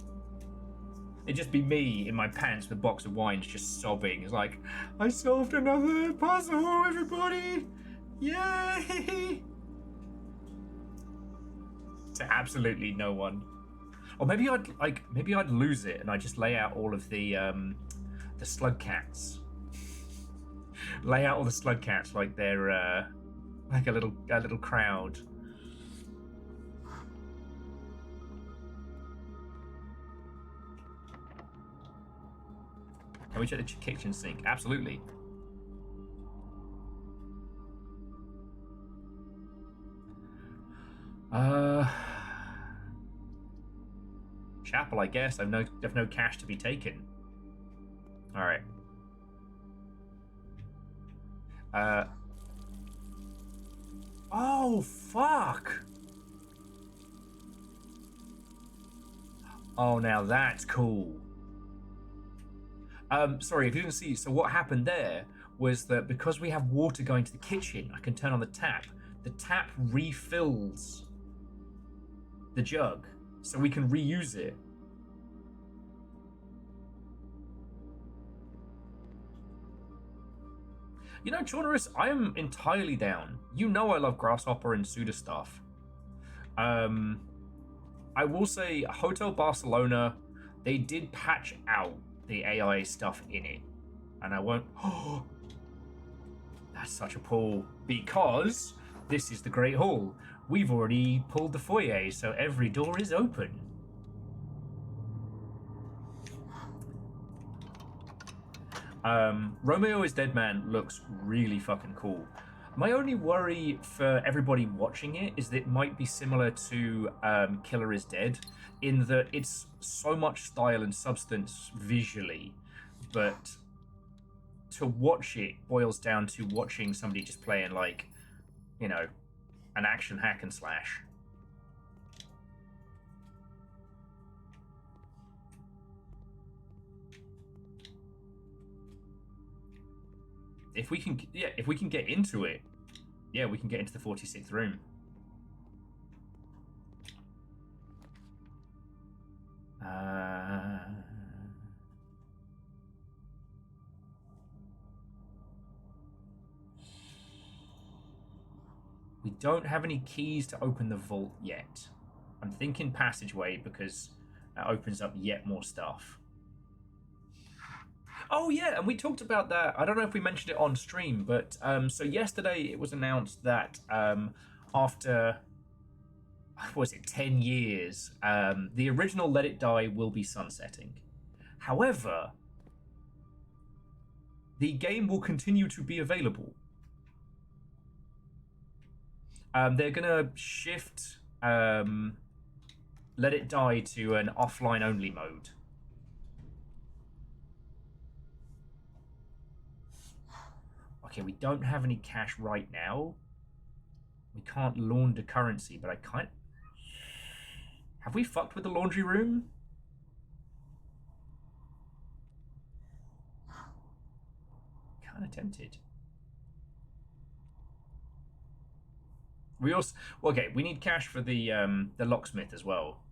It'd just be me in my pants with a box of wines just sobbing. It's like, I solved another puzzle, everybody! Yay! To absolutely no one. Or maybe I'd lose it and I just lay out all of the slug cats. Lay out all the slug cats like they're like a little crowd. Can we check the kitchen sink? Absolutely. Chapel, I guess. I've no cash to be taken. All right. Oh fuck! Oh, now that's cool. Sorry, if you didn't see, so what happened there was that because we have water going to the kitchen, I can turn on the tap. The tap refills the jug, so we can reuse it. You know, Chaunerus, I am entirely down. You know I love Grasshopper and Suda stuff. I will say, Hotel Barcelona, they did patch out the AI stuff in it. And I won't... Oh, that's such a pull. Because this is the Great Hall. We've already pulled the foyer, so every door is open. Romeo is Dead Man looks really fucking cool. My only worry for everybody watching it is that it might be similar to Killer is Dead, in that it's so much style and substance visually, but to watch it boils down to watching somebody just playing, like, you know, an action hack and slash. If we can, yeah, if we can get into it, yeah, we can get into the 46th room. We don't have any keys to open the vault yet. I'm thinking passageway because that opens up yet more stuff. Oh yeah, and we talked about that. I don't know if we mentioned it on stream, but so yesterday it was announced that after, what was it, 10 years, the original Let It Die will be sunsetting. However, the game will continue to be available. They're gonna shift Let It Die to an offline only mode. Okay, we don't have any cash right now. We can't launder currency, but I can't. Have we fucked with the laundry room? Kind of tempted. We also, okay, we need cash for the locksmith as well.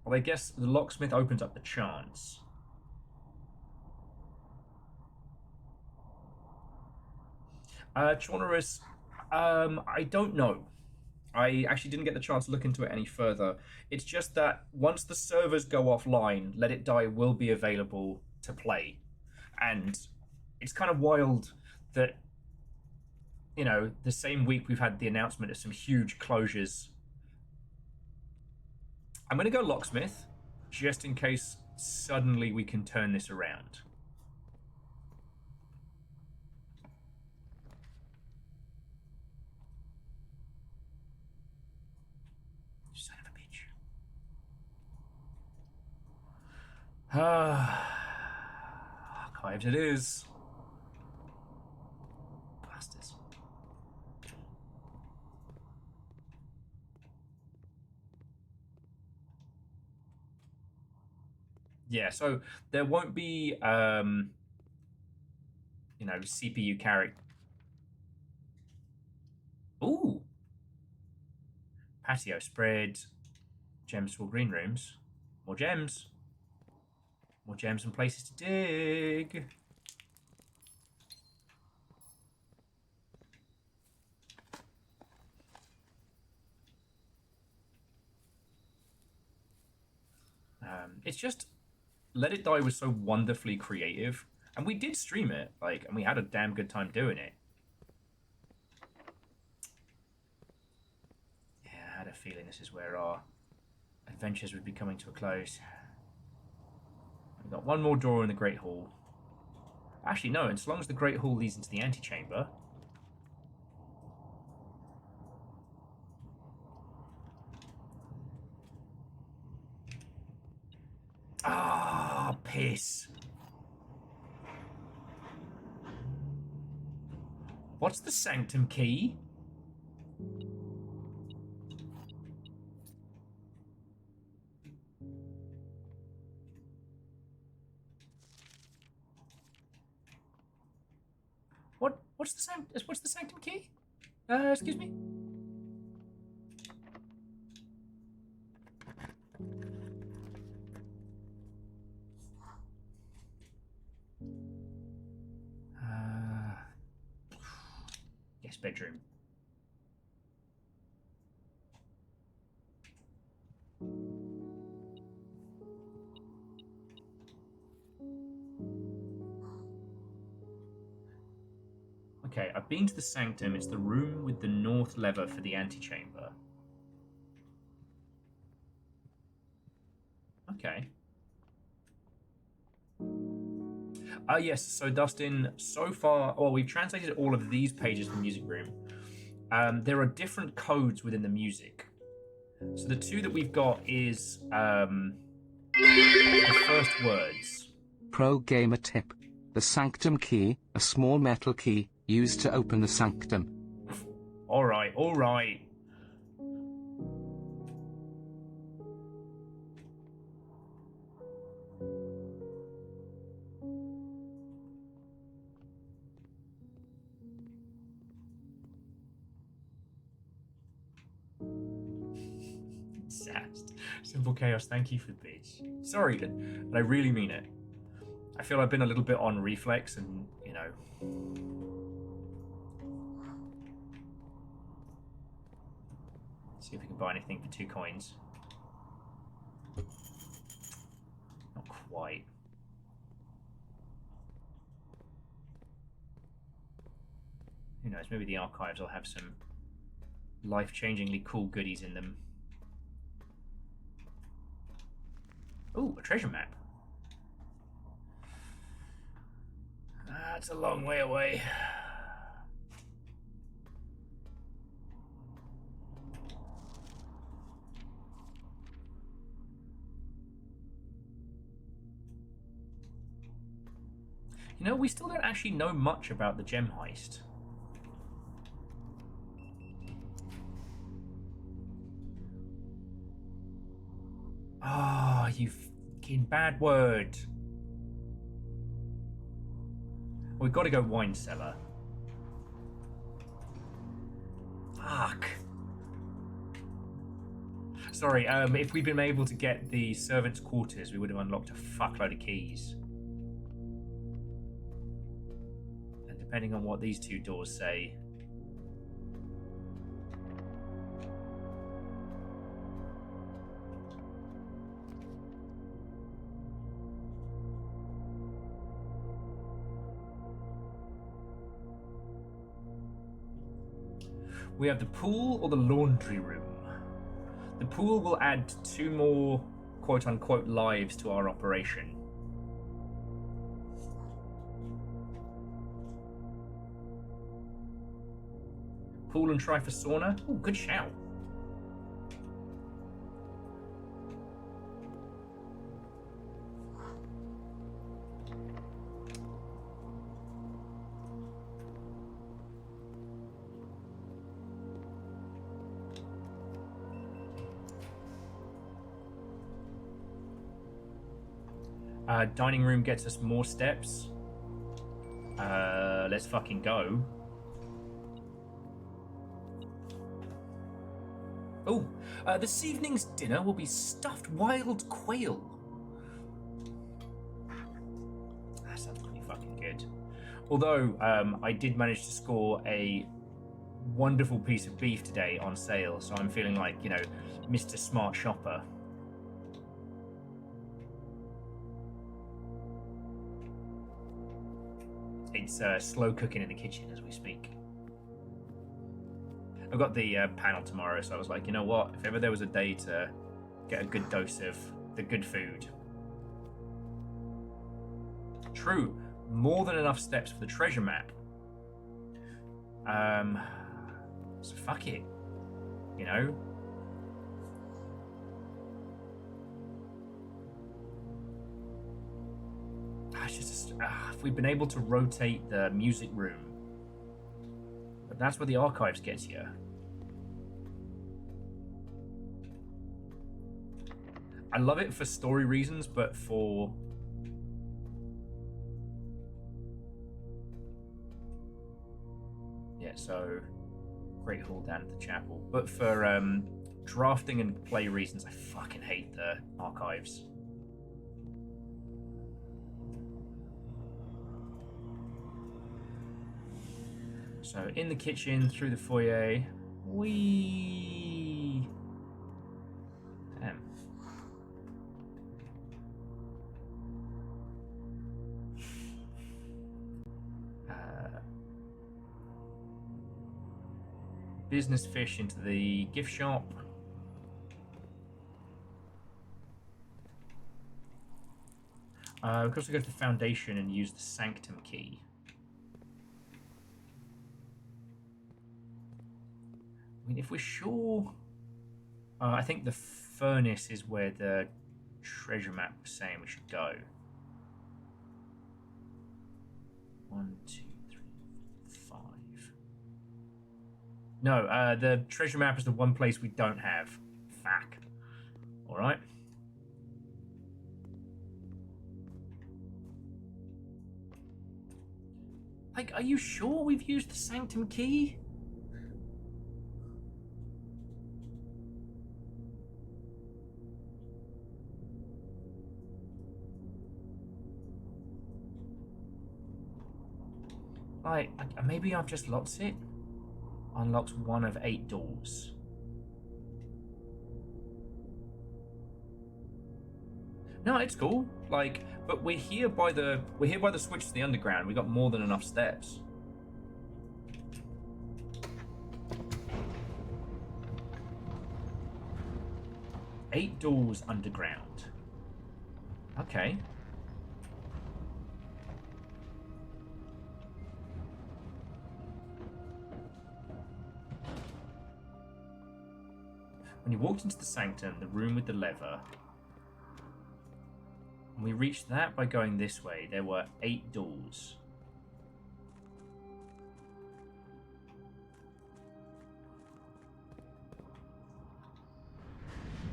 Well, I guess the locksmith opens up the chance. Chaunerus, I don't know. I actually didn't get the chance to look into it any further. It's just that once the servers go offline, Let It Die will be available to play. And it's kind of wild that, you know, the same week we've had the announcement of some huge closures. I'm going to go locksmith, just in case suddenly we can turn this around. Son of a bitch. Archives it is. Bastards. Yeah, so there won't be, you know, CPU character. Ooh. Patio spread. Gems for green rooms. More gems. More gems and places to dig. It's just, Let It Die was so wonderfully creative, and we did stream it, like, and we had a damn good time doing it. Yeah, I had a feeling this is where our adventures would be coming to a close. We've got one more door in the Great Hall. Actually, no, and so long as the Great Hall leads into the antechamber. Ah, piss. What's the sanctum key? What's the sanctum key? Excuse me? Yes, bedroom. Okay, I've been to the sanctum. It's the room with the north lever for the antechamber. Okay. Yes, so Dustin, so far, well, we've translated all of these pages from the music room. There are different codes within the music. So the two that we've got is the first words. Pro gamer tip. The sanctum key, a small metal key, used to open the sanctum. Alright, alright. Simple chaos, thank you for the bitch. Sorry, but I really mean it. I feel I've been a little bit on reflex and, you know. See if we can buy anything for 2 coins. Not quite. Who knows, maybe the archives will have some life-changingly cool goodies in them. Ooh, a treasure map. That's a long way away. You know, we still don't actually know much about the gem heist. Ah, you fucking bad word. We've got to go wine cellar. Fuck. Sorry, if we'd been able to get the servants' quarters, we would have unlocked a fuckload of keys. And depending on what these 2 doors say... We have the pool or the laundry room. The pool will add 2 more quote-unquote lives to our operation. Pool and try for sauna? Ooh, good shout. Dining room gets us more steps. Let's fucking go. Oh, this evening's dinner will be stuffed wild quail. That sounds pretty fucking good. Although, I did manage to score a wonderful piece of beef today on sale, so I'm feeling like, you know, Mr. Smart Shopper. It's slow cooking in the kitchen as we speak. I've got the panel tomorrow, so I was like, you know what? If ever there was a day to get a good dose of the good food. True, more than enough steps for the treasure map. So fuck it, you know? It's just, if we've been able to rotate the music room, but that's where the archives gets you. I love it for story reasons, but for so Great Hall down at the chapel. But for drafting and play reasons, I fucking hate the archives. So in the kitchen, through the foyer, whee! Damn. Buisness Fish into the gift shop. We can also go to the foundation and use the sanctum key. I mean, if we're sure... I think the furnace is where the treasure map was saying we should go. 1, 2, 3, 5. No, the treasure map is the one place we don't have. Fuck. Alright. Like, are you sure we've used the sanctum key? Like, maybe I've just locked it. Unlocked one of 8 doors. No, it's cool. Like, but we're here by the switch to the underground. We got more than enough steps. Eight doors underground. Okay. When you walked into the sanctum, the room with the lever, and we reached that by going this way, there were 8 doors.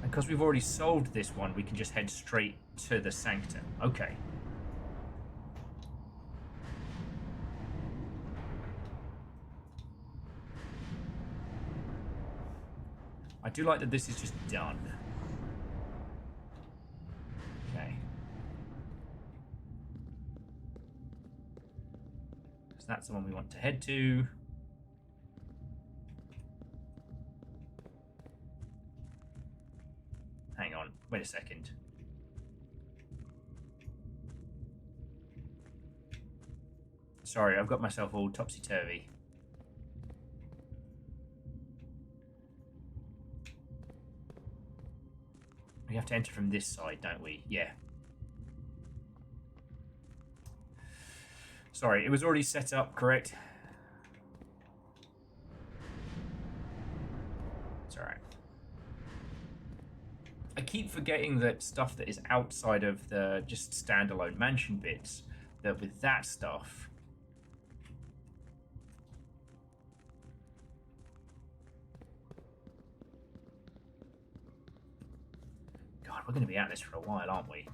And because we've already solved this one, we can just head straight to the sanctum. Okay. I do like that this is just done. Okay. So that's the one we want to head to. Hang on, wait a second. Sorry, I've got myself all topsy-turvy. We have to enter from this side, don't we? Yeah. Sorry, it was already set up, correct? It's alright. I keep forgetting that stuff that is outside of the just standalone mansion bits, that with that stuff... We're going to be at this for a while, aren't we?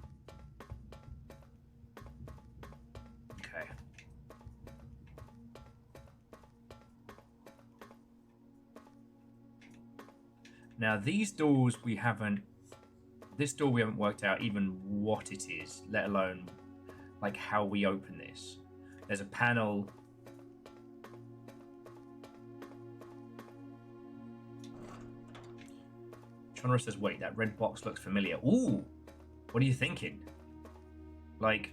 Okay. Now, these doors we haven't... This door we haven't worked out even what it is, let alone, like, how we open this. There's a panel... Chandra says, wait, that red box looks familiar. Ooh, what are you thinking? Like,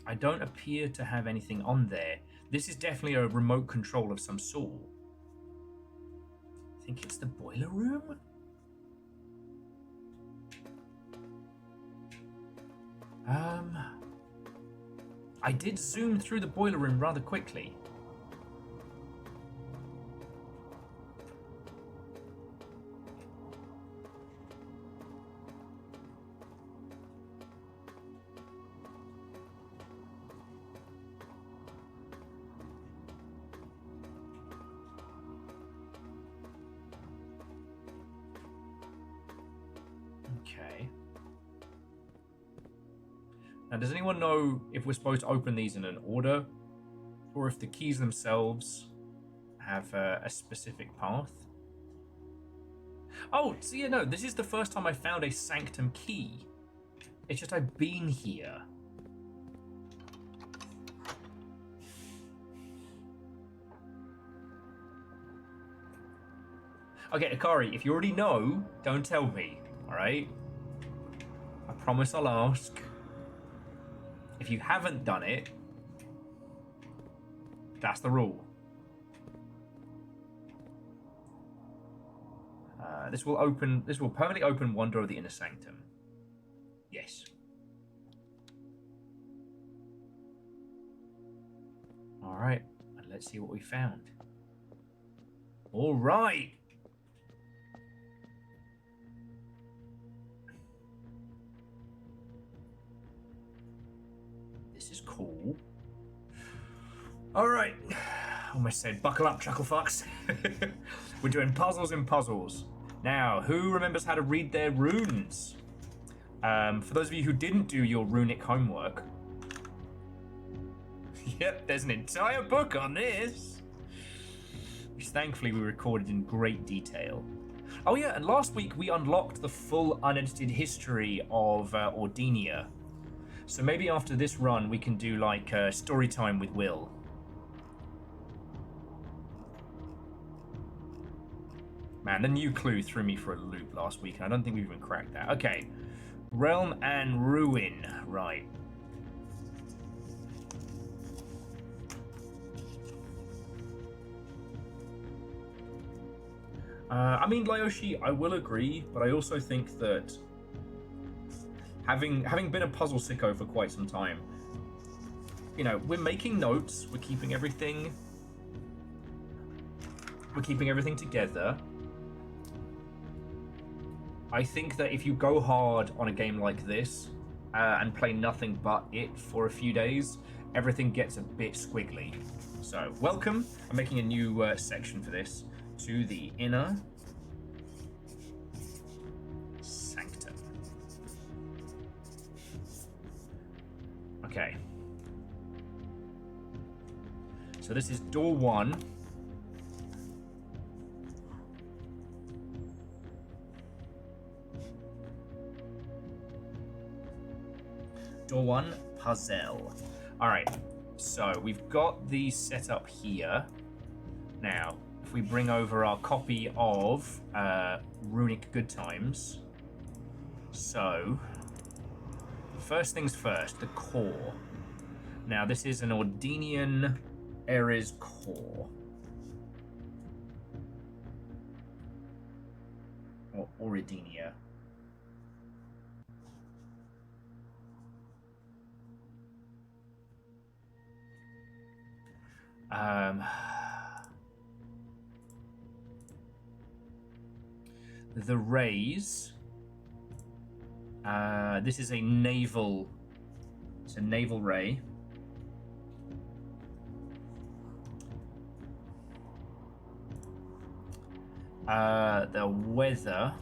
I don't appear to have anything on there. This is definitely a remote control of some sort. I think it's the boiler room? I did zoom through the boiler room rather quickly. Okay. Now, does anyone know if we're supposed to open these in an order, or if the keys themselves have a specific path? Oh, so yeah, no, this is the first time I found a sanctum key. It's just I've been here. Okay, Akari, if you already know, don't tell me, alright? I promise I'll ask. If you haven't done it, that's the rule. This will permanently open one door of the inner sanctum. Yes. Alright, and let's see what we found. Alright! This is cool. Alright. Almost said buckle up, chuckle fucks. We're doing puzzles in puzzles. Now, who remembers how to read their runes? For those of you who didn't do your runic homework. Yep, there's an entire book on this. Which thankfully we recorded in great detail. Oh yeah, and last week we unlocked the full unedited history of Ordinia. So maybe after this run we can do like story time with Will. Man, the new clue threw me for a loop last week, and I don't think we've even cracked that. Okay. Realm and Ruin. Right. I mean, Lyoshi, I will agree, but I also think that having been a puzzle sicko for quite some time, you know, we're making notes, we're keeping everything together. I think that if you go hard on a game like this and play nothing but it for a few days, everything gets a bit squiggly. So, welcome. I'm making a new section for this. To the inner sanctum. Okay. So this is door 1. Door 1, puzzle. Alright, so we've got these set up here. Now, if we bring over our copy of Runic Good Times. So, first things first, the core. Now, this is an Ordinian Ares core. Or Oridinia. The rays. This is a naval. It's a naval ray. The weather.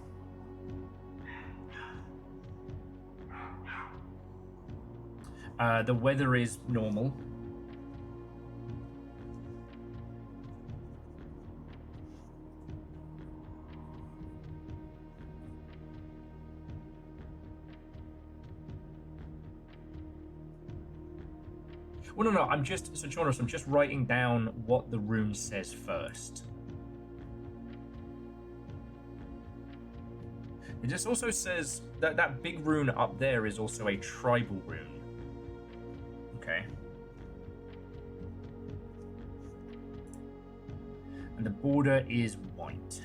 The weather is normal. Well, no, I'm just, so Jonas, I'm just writing down what the rune says first. It just also says that that big rune up there is also a tribal rune. Okay. And the border is white.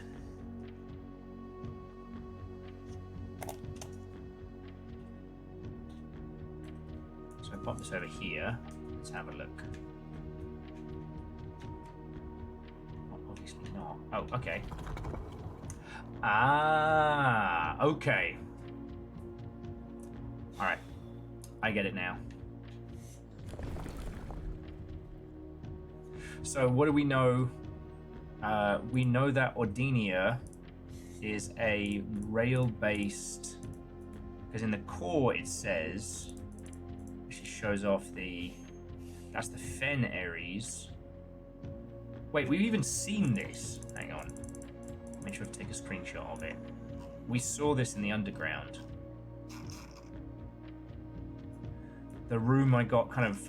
So I pop this over here. Let's have a look. Oh, obviously not. Oh, okay. Ah, okay. Alright. I get it now. So what do we know? We know that Ordinia is a rail-based... Because in the core it says... She shows off the... That's the Fen Ares. Wait, we've even seen this. Hang on. Make sure to take a screenshot of it. We saw this in the underground. The room I got kind of...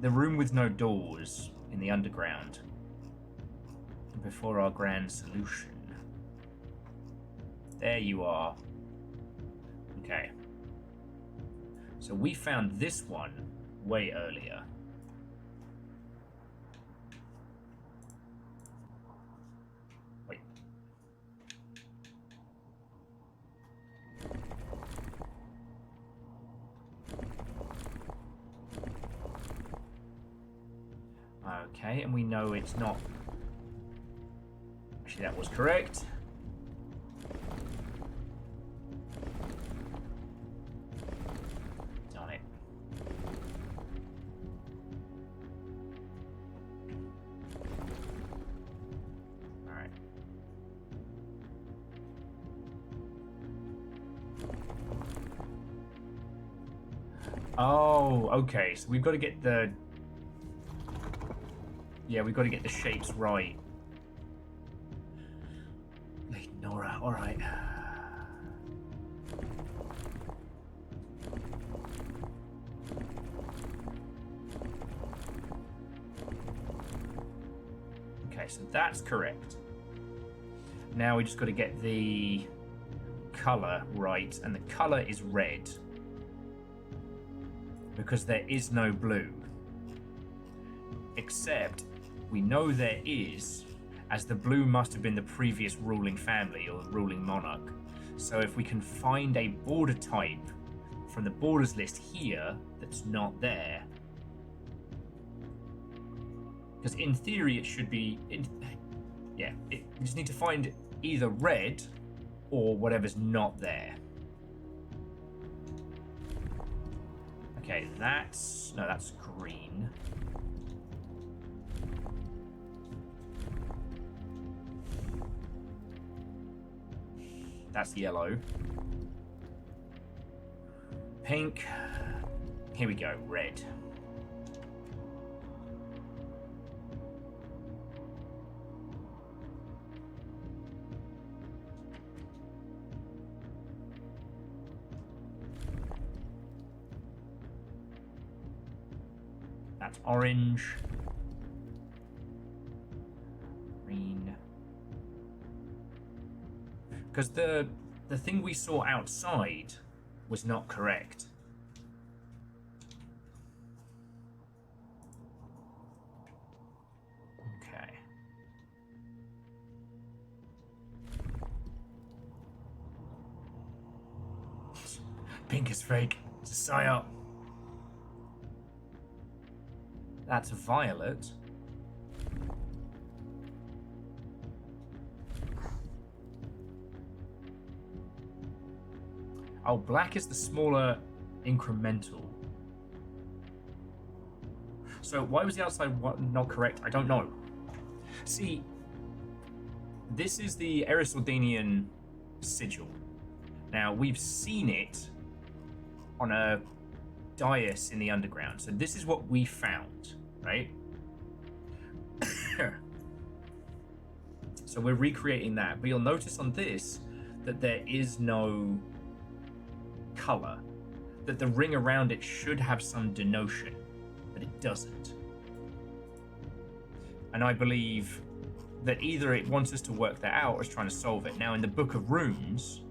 the room with no doors in the underground. Before our grand solution. There you are. Okay. So we found this one way earlier. Wait. Okay, and we know it's not... Actually, that was correct. Darn it. Alright. Oh, okay. So we've got to get the... Yeah, we've got to get the shapes right. Nora, alright. Okay, so that's correct. Now we just got to get the color right, and the color is red because there is no blue. Except we know there is, as the blue must have been the previous ruling family or the ruling monarch. So if we can find a border type from the borders list here that's not there, because in theory it should be, we just need to find either red or whatever's not there. Okay, that's green. That's yellow. Pink. Here we go, red. That's orange. Green. Because the thing we saw outside was not correct. Okay. Pink is fake. It's a psyop. That's violet. Oh, black is the smaller incremental. So why was the outside not correct? I don't know. See, this is the Erisaldanian sigil. Now, we've seen it on a dais in the underground. So this is what we found, right? So we're recreating that. But you'll notice on this that there is no color, that the ring around it should have some denotion, but it doesn't. And I believe that either it wants us to work that out or is trying to solve it. Now in the Book of Runes,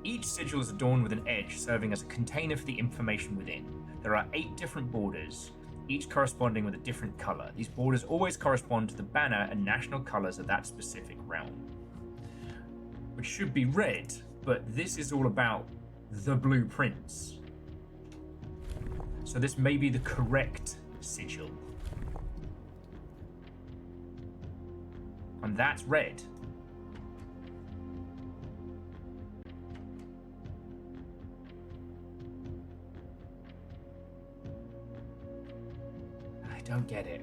each sigil is adorned with an edge serving as a container for the information within. There are 8 different borders, each corresponding with a different color. These borders always correspond to the banner and national colors of that specific realm, which should be red, but this is all about the blueprints. So this may be the correct sigil. And that's red. I don't get it.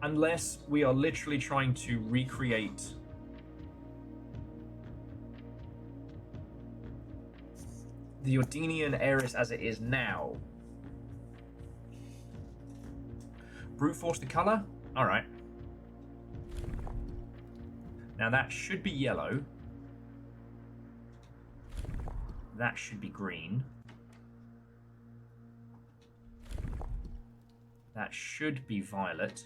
Unless we are literally trying to recreate the Ordinian Eris as it is now. Brute force the color? Alright. Now that should be yellow. That should be green. That should be violet.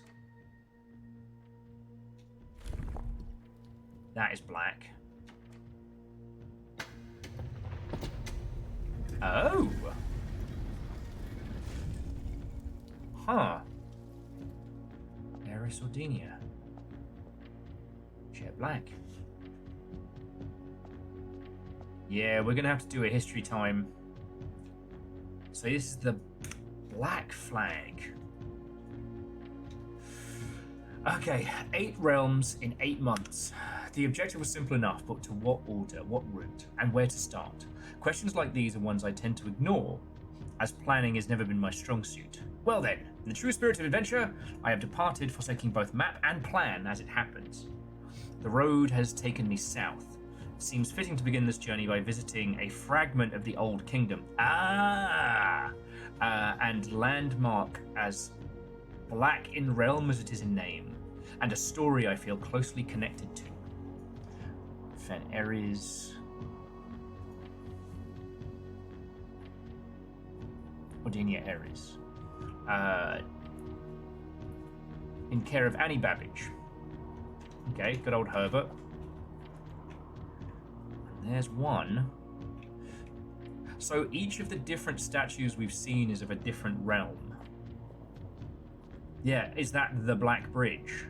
That is black. Oh! Huh. Erisaldania. Jet black. Yeah, we're gonna have to do a history time. So this is the black flag. Okay, 8 realms in 8 months. The objective was simple enough, but to what order, what route, and where to start? Questions like these are ones I tend to ignore, as planning has never been my strong suit. Well then, in the true spirit of adventure, I have departed, forsaking both map and plan as it happens. The road has taken me south. It seems fitting to begin this journey by visiting a fragment of the Old Kingdom. And landmark as black in realm as it is in name, and a story I feel closely connected to. Fen Eris. Ordinia Ares. In care of Annie Babbage. Okay, good old Herbert. And there's one. So each of the different statues we've seen is of a different realm. Yeah, is that the Black Bridge?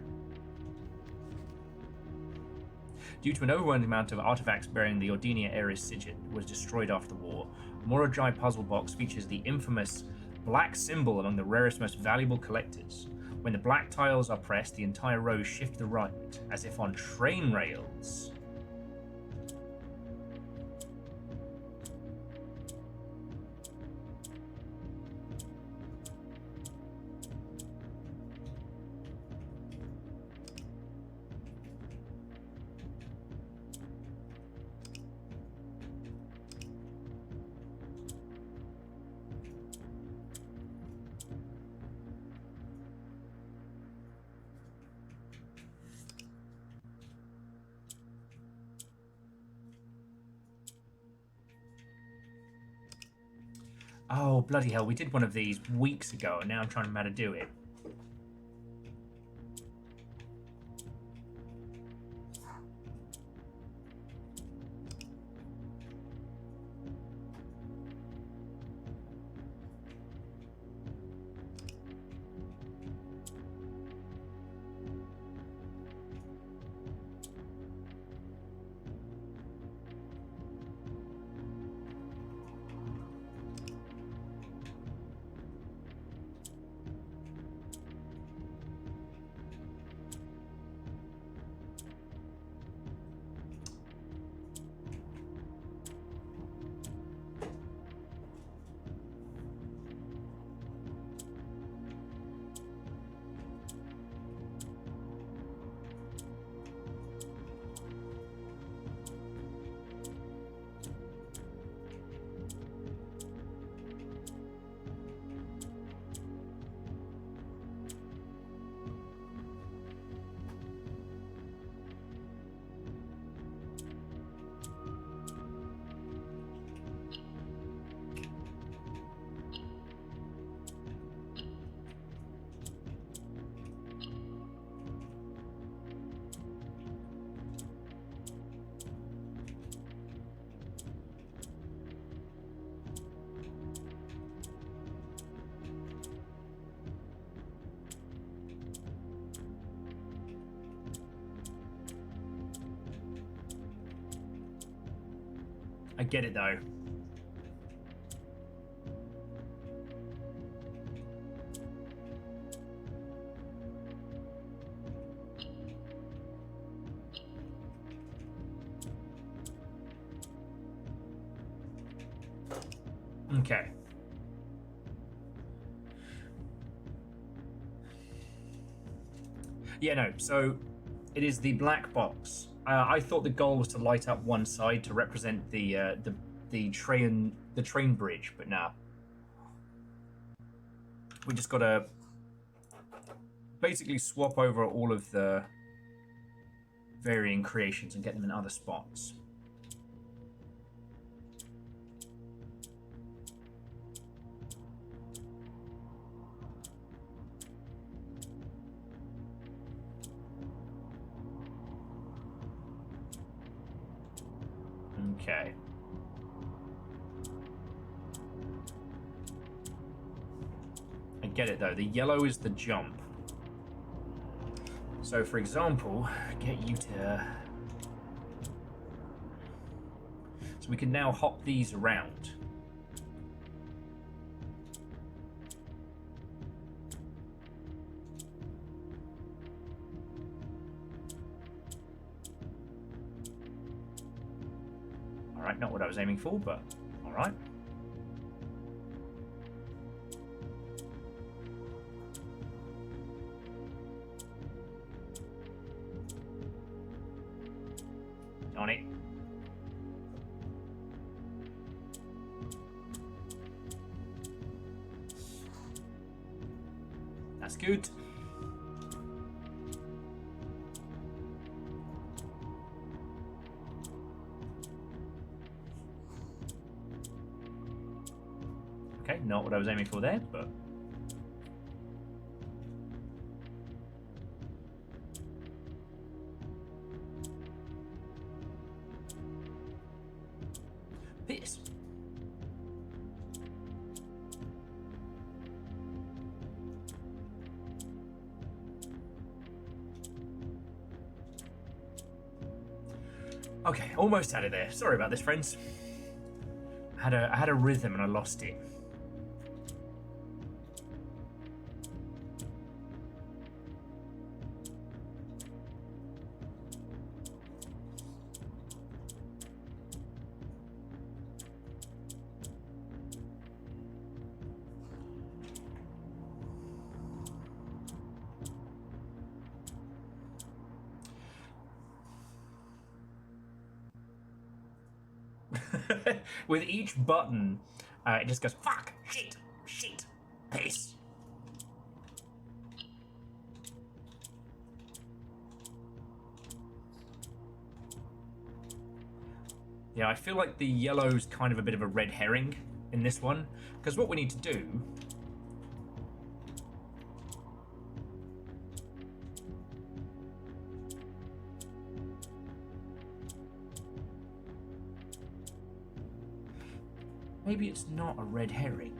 Due to an overwhelming amount of artifacts bearing the Ordinia Ares sigil was destroyed after the war, Morojai Puzzle Box features the infamous black symbol among the rarest, most valuable collectors. When the black tiles are pressed, the entire row shift to the right, as if on train rails. Oh, bloody hell, we did one of these weeks ago, and now I'm trying to remember how to do it. I get it though. Okay. Yeah, no, so it is the black box. I thought the goal was to light up one side to represent the train bridge, but nah. We just gotta basically swap over all of the varying creations and get them in other spots. Okay. I get it though. The yellow is the jump. So for example, get you to... So we can now hop these around. Alright, not what I was aiming for, but alright. On it. That's good. Okay, Not what I was aiming for there, but... This. Okay, almost had it there. Sorry about this, friends. I had a rhythm and I lost it. With each button, it just goes, fuck, shit, shit, piss. Yeah, I feel like the yellow's kind of a bit of a red herring in this one, because what we need to do... Maybe it's not a red herring.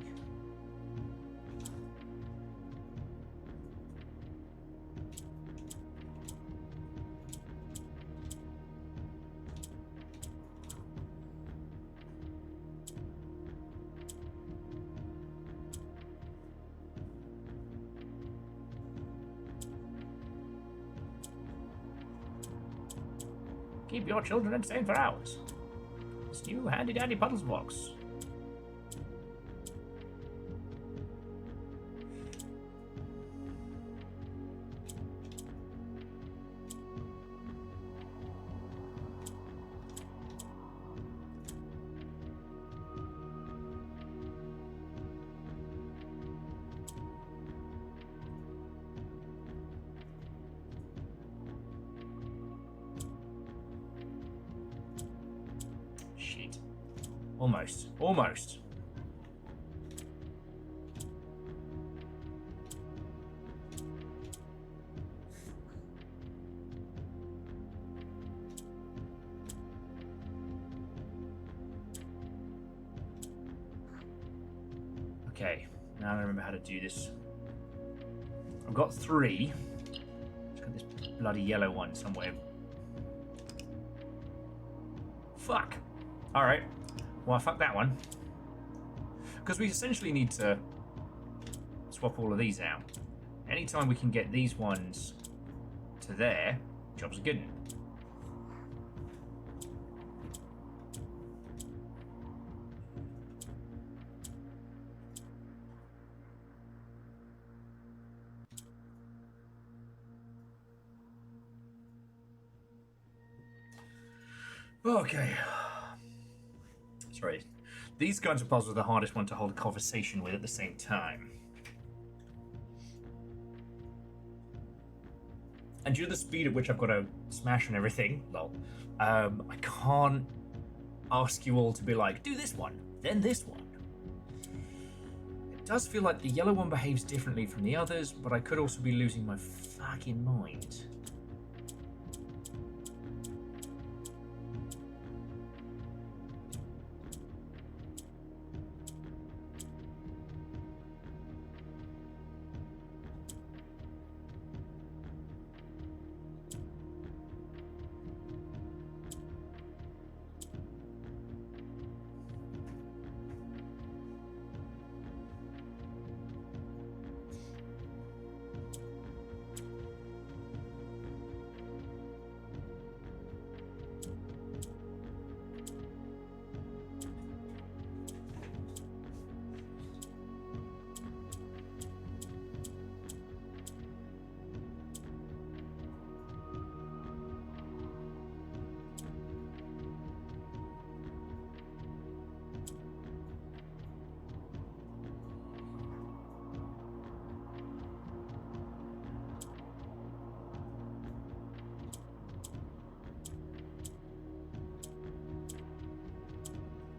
Keep your children entertained for hours. This new handy-dandy puddles box. Almost. Almost. Okay, now I remember how to do this. I've got 3. Just got this bloody yellow one somewhere. Fuck. Alright. Well, fuck that one. Because we essentially need to swap all of these out. Anytime we can get these ones to there, job's good. Okay. Sorry. These kinds of puzzles are the hardest one to hold a conversation with at the same time. And due to the speed at which I've got to smash and everything, lol, I can't ask you all to be like, do this one, then this one. It does feel like the yellow one behaves differently from the others, but I could also be losing my fucking mind.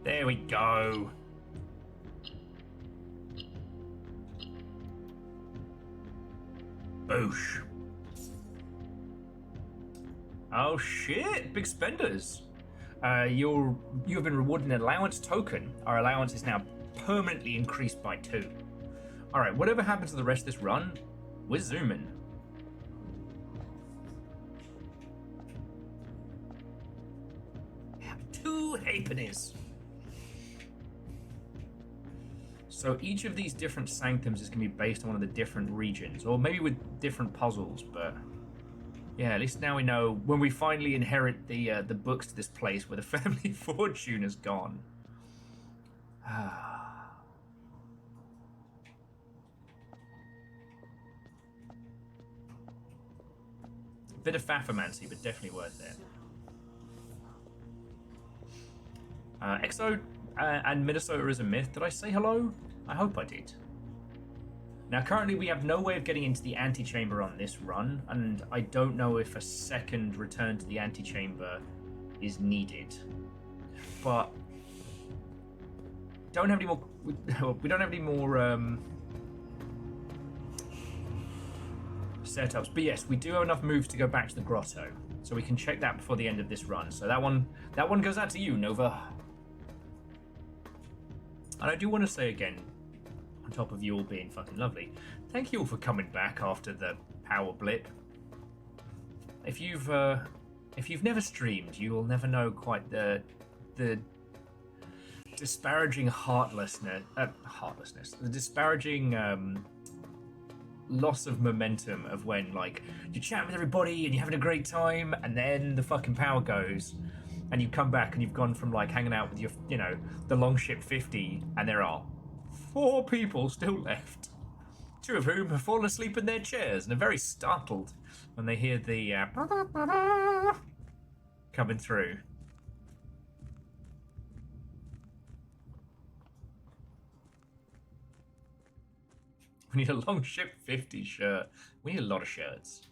There we go. Boosh. Oh shit! Big spenders. You have been rewarded an allowance token. Our allowance is now permanently increased by 2. All right. Whatever happens to the rest of this run, we're zooming. Have 2 halfpennies. So each of these different sanctums is going to be based on one of the different regions, or maybe with different puzzles, but yeah, at least now we know when we finally inherit the books to this place where the family fortune has gone. Bit of faffomancy, but definitely worth it. Exo and Minnesota is a myth. Did I say hello? I hope I did. Now, currently, we have no way of getting into the antechamber on this run, and I don't know if a second return to the antechamber is needed. But don't have any more. We don't have any more setups. But yes, we do have enough moves to go back to the grotto, so we can check that before the end of this run. So that one goes out to you, Nova. And I do want to say again, on top of you all being fucking lovely, thank you all for coming back after the power blip. If you've never streamed, you will never know quite the disparaging heartlessness, the disparaging loss of momentum of when like you're chatting with everybody and you're having a great time, and then the fucking power goes. And you come back and you've gone from like hanging out with your, the Longship 50, and there are 4 people still left. 2 of whom have fallen asleep in their chairs and are very startled when they hear the coming through. We need a Longship 50 shirt. We need a lot of shirts.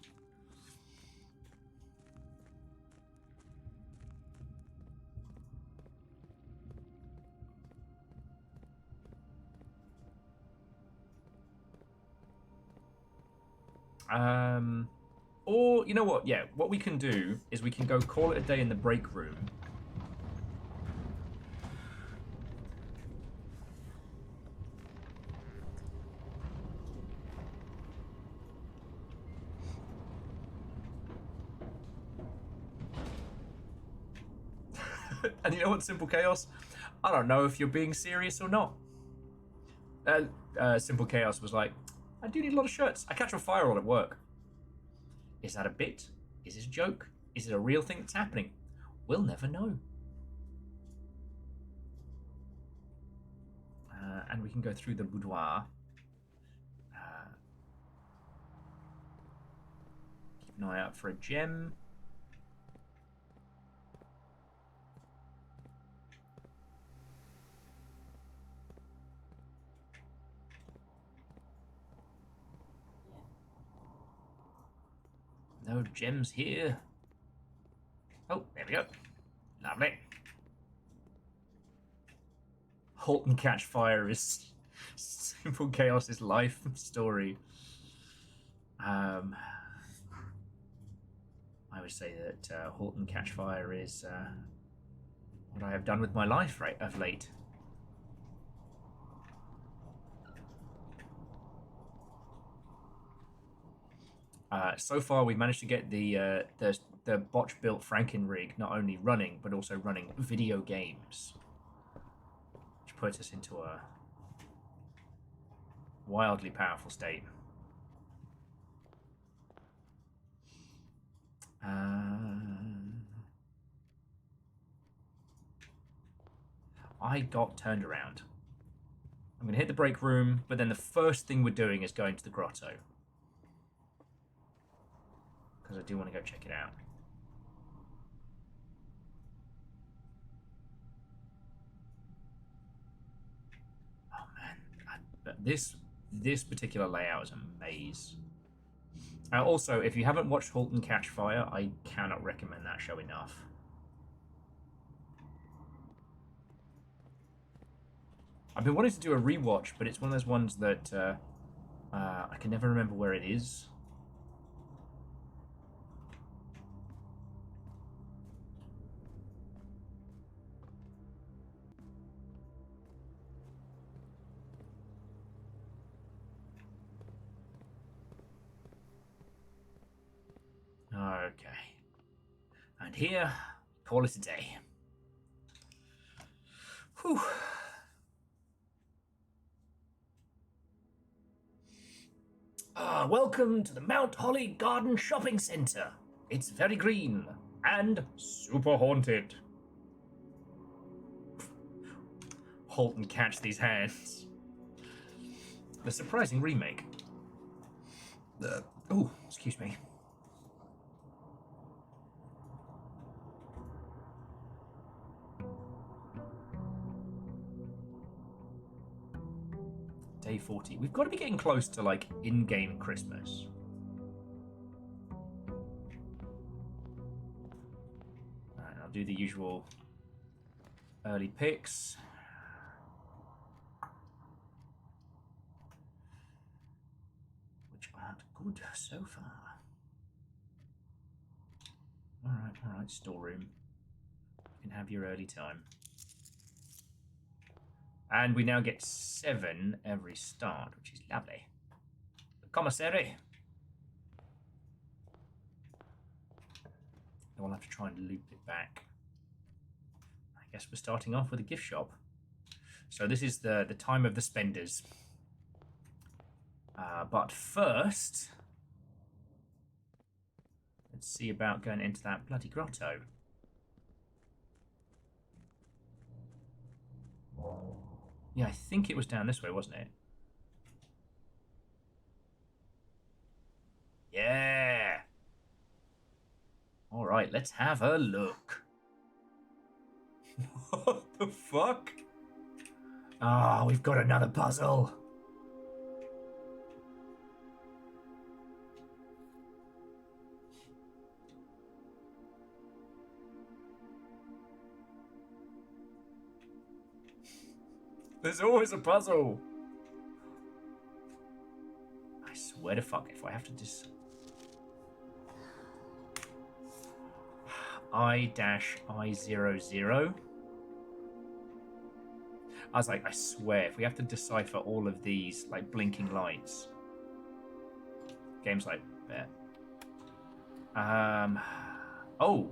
Or, you know what? Yeah, what we can do is we can go call it a day in the break room. And you know what, Simple Chaos? I don't know if you're being serious or not. Simple Chaos was like, I do need a lot of shirts. I catch on fire all at work. Is that a bit? Is it a joke? Is it a real thing that's happening? We'll never know. And we can go through the boudoir. Keep an eye out for a gem. No gems here. Oh, there we go. Lovely. Halt and Catch Fire is Simple Chaos's life story. I would say that Halt and Catch Fire is what I have done with my life of late. So far, we've managed to get the botch-built Franken rig not only running, but also running video games, which puts us into a wildly powerful state. I got turned around. I'm going to hit the break room, but then the first thing we're doing is going to the grotto. Because I do want to go check it out. Oh man, this particular layout is a maze. Also, if you haven't watched Halt and Catch Fire, I cannot recommend that show enough. I've been wanting to do a rewatch, but it's one of those ones that I can never remember where it is. Okay. And here, call it a day. Whew. Welcome to the Mount Holly Garden Shopping Centre. It's very green and super haunted. Halt and catch these hands. The surprising remake. Oh, excuse me. Day 40. We've got to be getting close to, like, in-game Christmas. Alright, I'll do the usual early picks. Which aren't good so far. Alright, storeroom. You can have your early time. And we now get 7 every start, which is lovely. The commissary. Then we'll have to try and loop it back. I guess we're starting off with a gift shop. So this is the time of the spenders. But first, let's see about going into that bloody grotto. Yeah, I think it was down this way, wasn't it? Yeah. All right, let's have a look. What the fuck? Ah, we've got another puzzle. There's always a puzzle. I swear to fuck, if I have to just... I-I00. I was like, I swear, if we have to decipher all of these, like, blinking lights. Game's like, bet. Oh.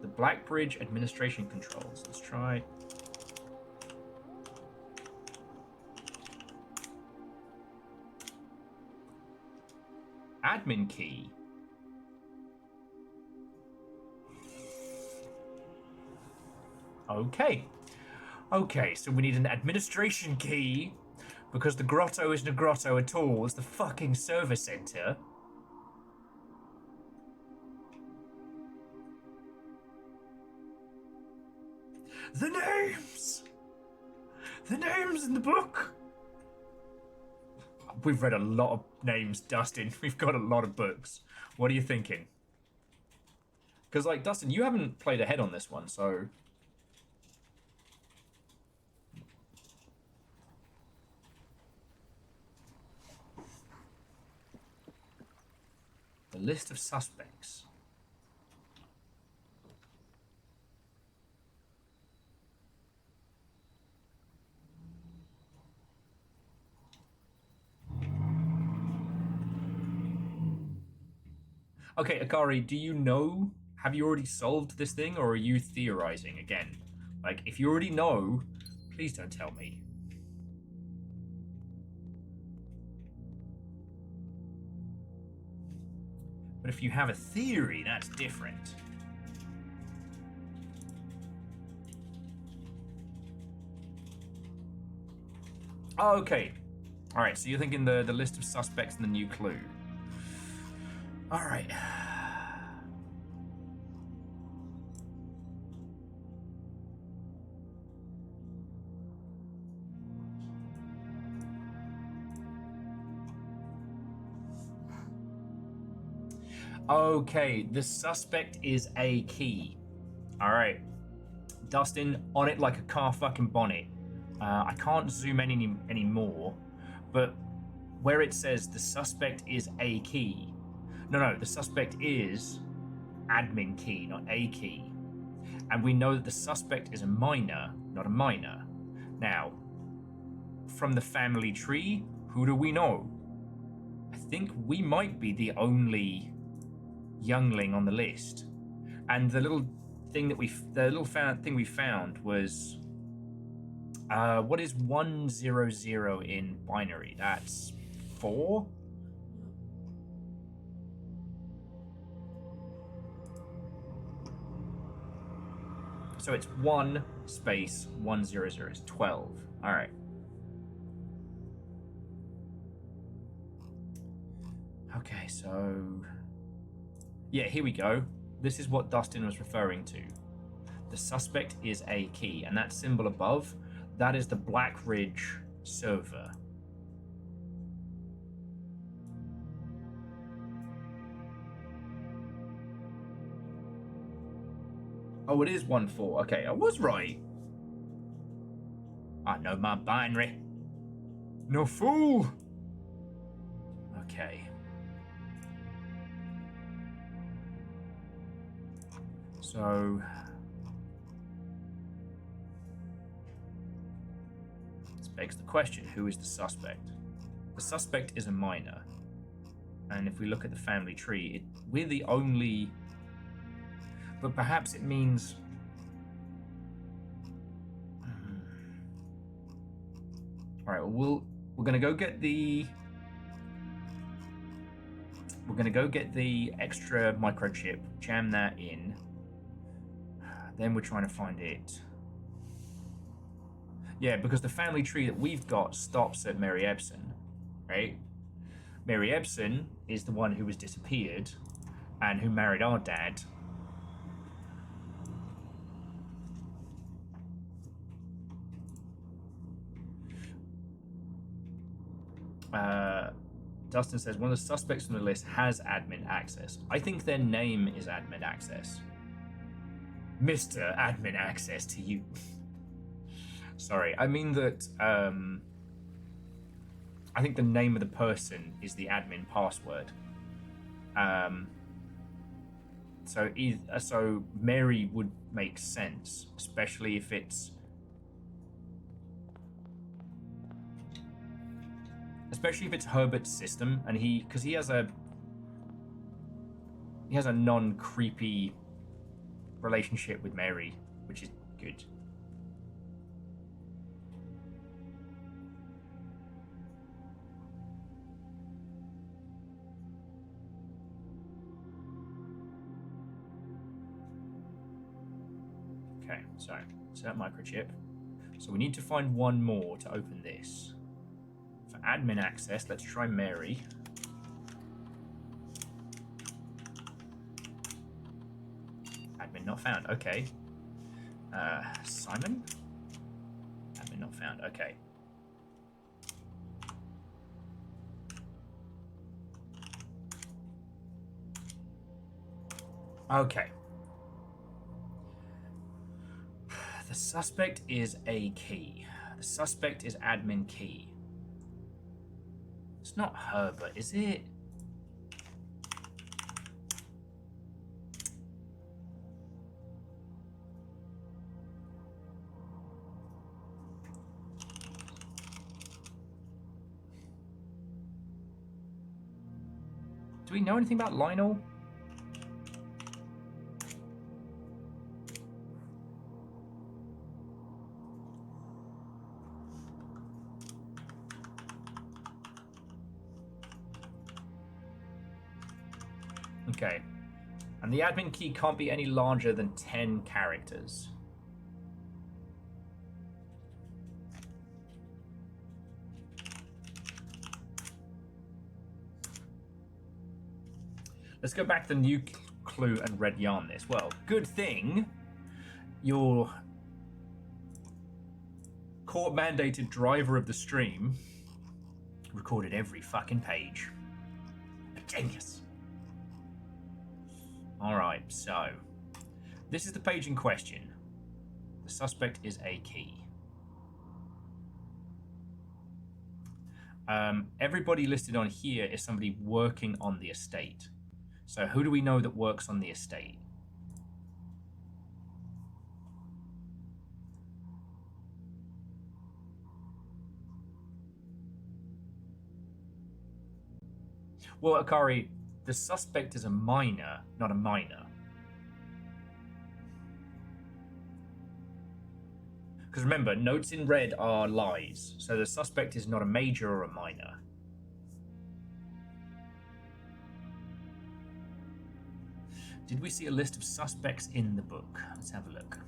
The Blackbridge administration controls. Let's try... Admin key. Okay. Okay, so we need an administration key because the grotto isn't a grotto at all. It's the fucking service center. The names! The names in the book! We've read a lot of names, Dustin. We've got a lot of books. What are you thinking? Because, like, Dustin, you haven't played ahead on this one, so... The list of suspects. Okay, Akari, do you know? Have you already solved this thing, or are you theorizing again? Like, if you already know, please don't tell me. But if you have a theory, that's different. Oh, okay. All right, so you're thinking the list of suspects and the new clue. All right. Okay, the suspect is a key. All right. Dustin, on it like a car fucking bonnet. I can't zoom in any more, but where it says the suspect is a key. No, the suspect is admin key, not a key. And we know that the suspect is a minor, not a minor. Now, from the family tree, who do we know? I think we might be the only youngling on the list, and the little thing that we found was what is 100 in binary? That's 4. So it's 1 space 100 is 12. All right. Okay, so yeah, here we go. This is what Dustin was referring to. The suspect is a key, and that symbol above, that is the Black Ridge server. Oh, it is 1-4. Okay, I was right. I know my binary. No fool. Okay. So this begs the question, who is the suspect? The suspect is a minor. And if we look at the family tree, we're the only... But perhaps it means... Alright, well, we're going to go get the... We're going to go get the extra microchip, jam that in. Then we're trying to find it. Yeah, because the family tree that we've got stops at Mary Ebsen, right? Mary Ebsen is the one who was disappeared and who married our dad. Dustin says one of the suspects on the list has admin access. I think their name is admin access. Mr. Admin access to you. Sorry, I mean that I think the name of the person is the admin password. So Mary would make sense, especially if it's Herbert's system, and because he has a non-creepy relationship with Mary, which is good. Okay, so insert microchip. So we need to find one more to open this. For admin access, let's try Mary. Admin not found. Okay. Simon? Admin not found. Okay. Okay. The suspect is a key. The suspect is admin key. It's not Herbert, is it? Do we know anything about Lionel? Okay. And the admin key can't be any larger than 10 characters. Let's go back to the new clue and red yarn this. Well, good thing your court-mandated driver of the stream recorded every fucking page. Genius. Alright, so this is the page in question. The suspect is a key. Everybody listed on here is somebody working on the estate. So who do we know that works on the estate? Well, Akari, the suspect is a minor, not a minor. Because remember, notes in red are lies, so the suspect is not a major or a minor. Did we see a list of suspects in the book? Let's have a look.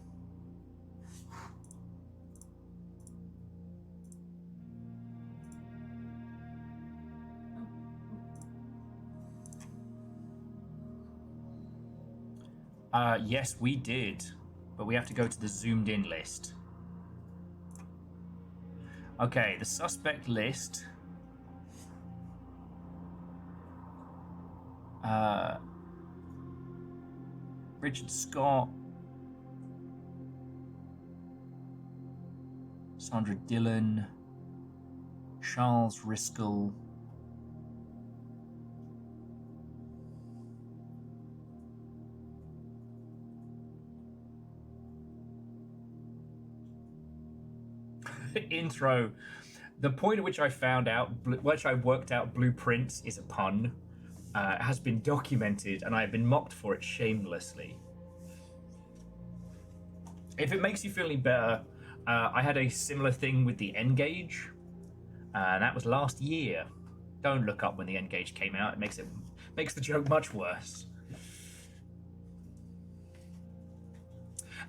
Yes, we did, but we have to go to the zoomed in list. Okay, the suspect list. Richard Scott, Sandra Dillon, Charles Riskel, intro. The point at which I worked out blueprints is a pun. Has been documented, and I have been mocked for it shamelessly. If it makes you feel any better, I had a similar thing with the N-Gauge, and that was last year. Don't look up when the N-Gauge came out; it makes the joke much worse.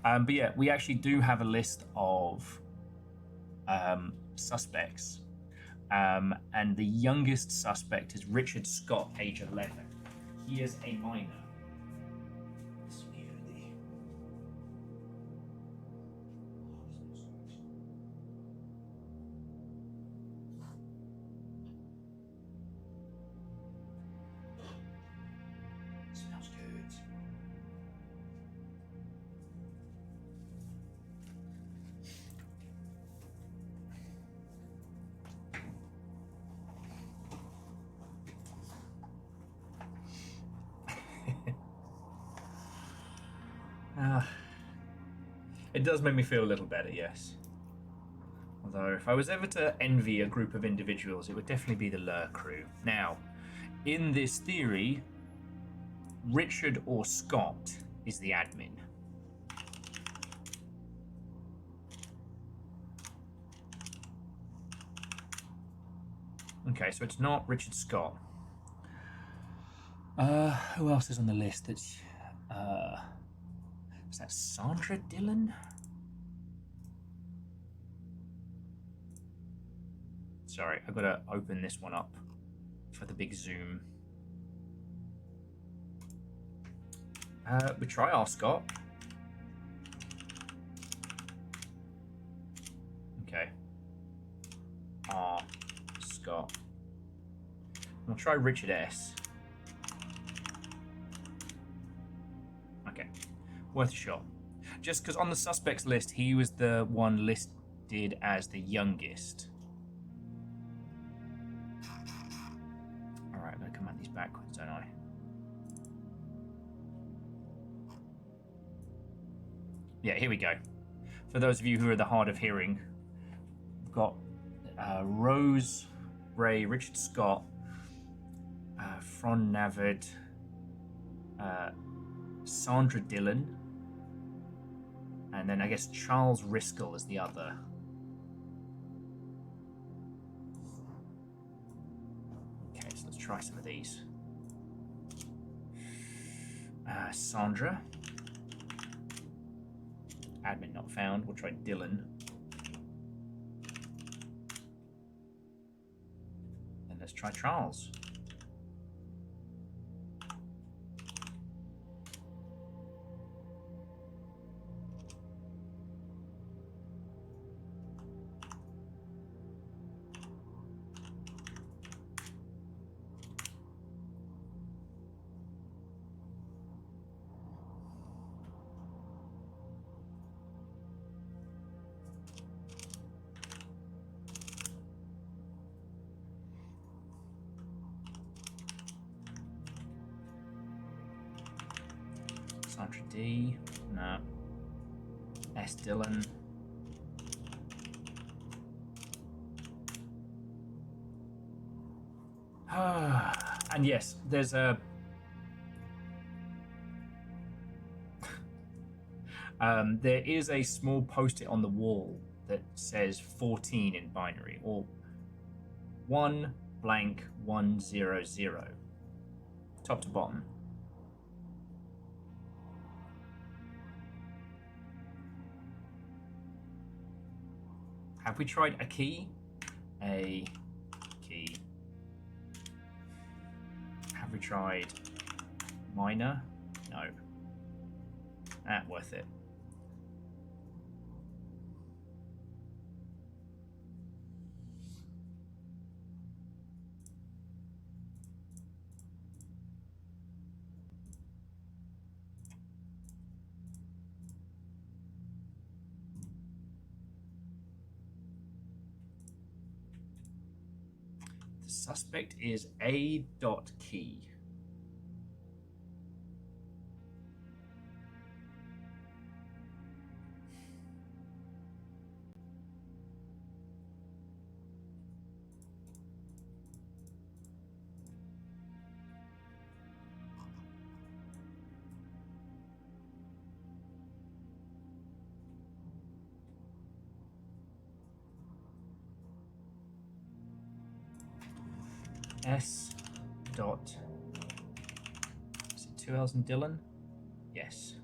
But yeah, we actually do have a list of suspects. And the youngest suspect is Richard Scott, age 11. He is a minor. Smells good. It does make me feel a little better, yes. Although, if I was ever to envy a group of individuals, it would definitely be the Lur crew. Now, in this theory, Richard or Scott is the admin. Okay, so it's not Richard Scott. Who else is on the list? That's is that Sandra Dillon? Sorry, I've got to open this one up for the big zoom. We try R. Scott. Okay. R. Scott. We'll try Richard S. Okay. Worth a shot. Just because on the suspects list, he was the one listed as the youngest. Alright, I'm going to come at these backwards, don't I? Yeah, here we go. For those of you who are the hard of hearing, we've got Rose, Ray, Richard Scott, Fron Navid, Sandra Dillon, and then I guess Charles Riskel is the other. Okay, so let's try some of these. Sandra. Admin not found. We'll try Dillon. And let's try Charles. Sandra D. No. S. Dillon. And yes, there's a There is a small post-it on the wall that says 14 in binary, or 1 blank 100, top to bottom. Have we tried a key? A key. Have we tried minor? No. Worth it. The suspect is A. Key. S. Dot. Is it 2 L's in Dylan? Yes.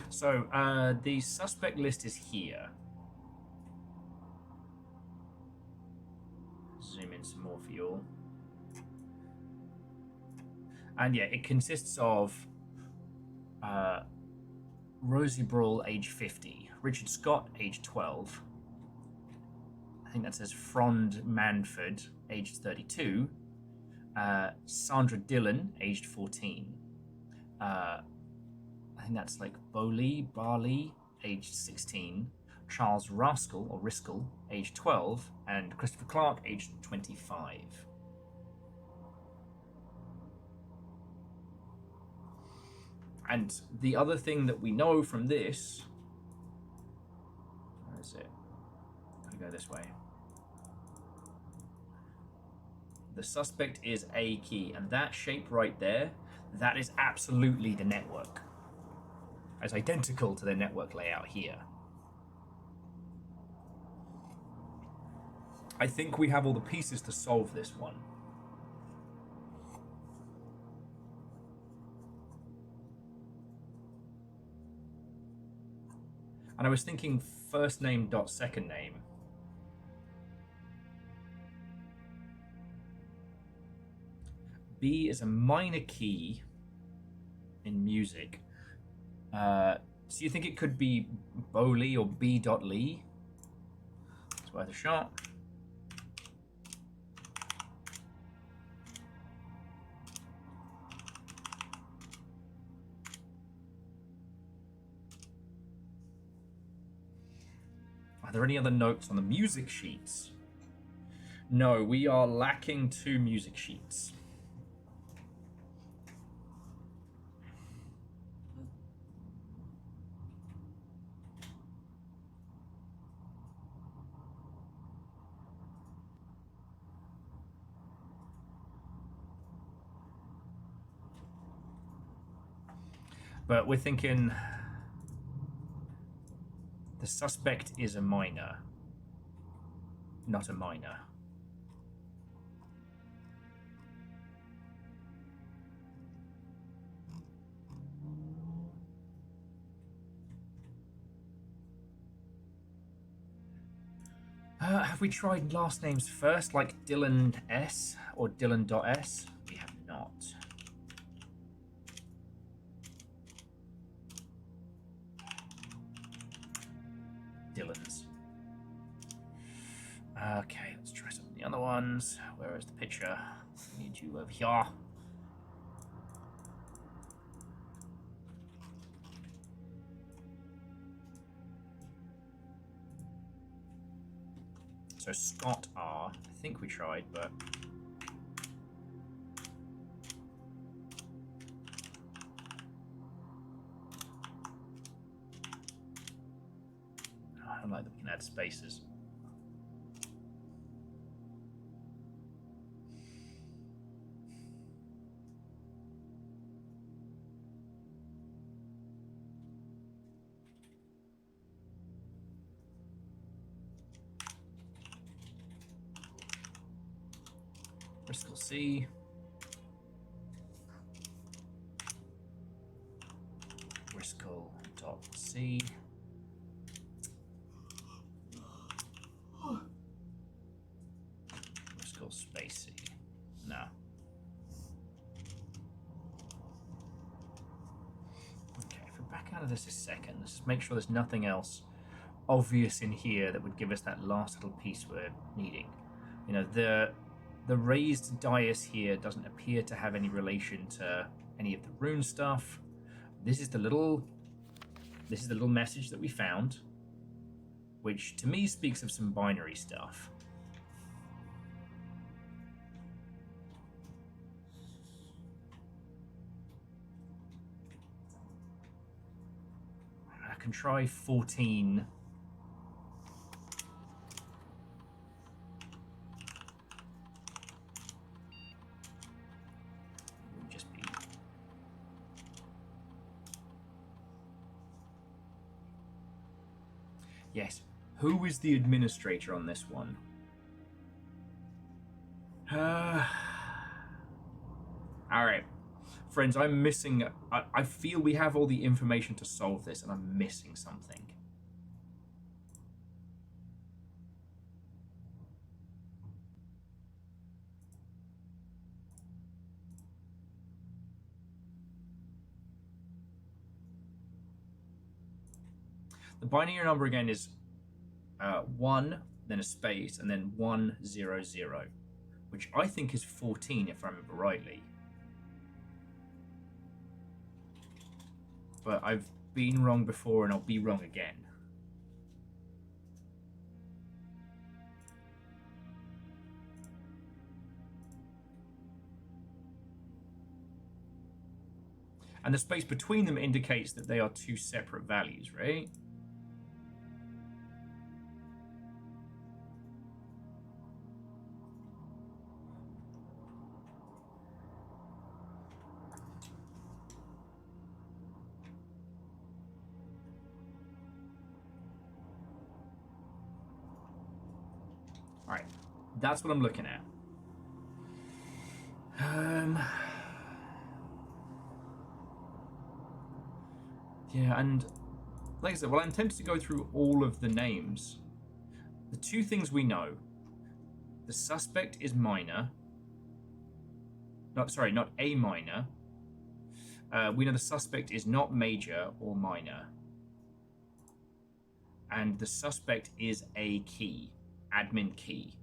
So the suspect list is here. Zoom in some more for you all. And yeah, it consists of Rosie Brawl, age 50. Richard Scott, age 12. I think that says Frond Manford, aged 32. Sandra Dillon, aged 14. I think that's like Barley, aged 16. Charles Rascal, or Riscal, aged 12. And Christopher Clark, aged 25. And the other thing that we know from this... Where is it? I'm gonna go this way. The suspect is A key, and that shape right there, that is absolutely the network. It's identical to the network layout here. I think we have all the pieces to solve this one. And I was thinking first name dot second name. B is a minor key in music. So you think it could be Bowley or B. Lee? It's worth a shot. Are there any other notes on the music sheets? No, we are lacking 2 music sheets. But we're thinking the suspect is a minor, not a minor. Have we tried last names first, like Dylan S or Dylan.S? We have not. Dylan's. Okay, let's try some of the other ones. Where is the picture? I need you over here. So Scott R. I think we tried, but I don't like that we can add spaces. Bristol C. Bristol.C. Bristol space C. No. Okay, if we're back out of this a second, let's just make sure there's nothing else obvious in here that would give us that last little piece we're needing. You know, the raised dais here doesn't appear to have any relation to any of the rune stuff. This is the little message that we found, which to me speaks of some binary stuff. I can try 14. Yes. Who is the administrator on this one? Alright. Friends, I'm missing... I feel we have all the information to solve this, and I'm missing something. The binary number again is 1, then a space, and then 1, 0, 0, which I think is 14 if I remember rightly. But I've been wrong before and I'll be wrong again. And the space between them indicates that they are two separate values, right? Alright, that's what I'm looking at. Yeah, and like I said, well, I'm tempted to go through all of the names. The two things we know. The suspect is minor. Not A minor. We know the suspect is not major or minor. And the suspect is a key. Admin key.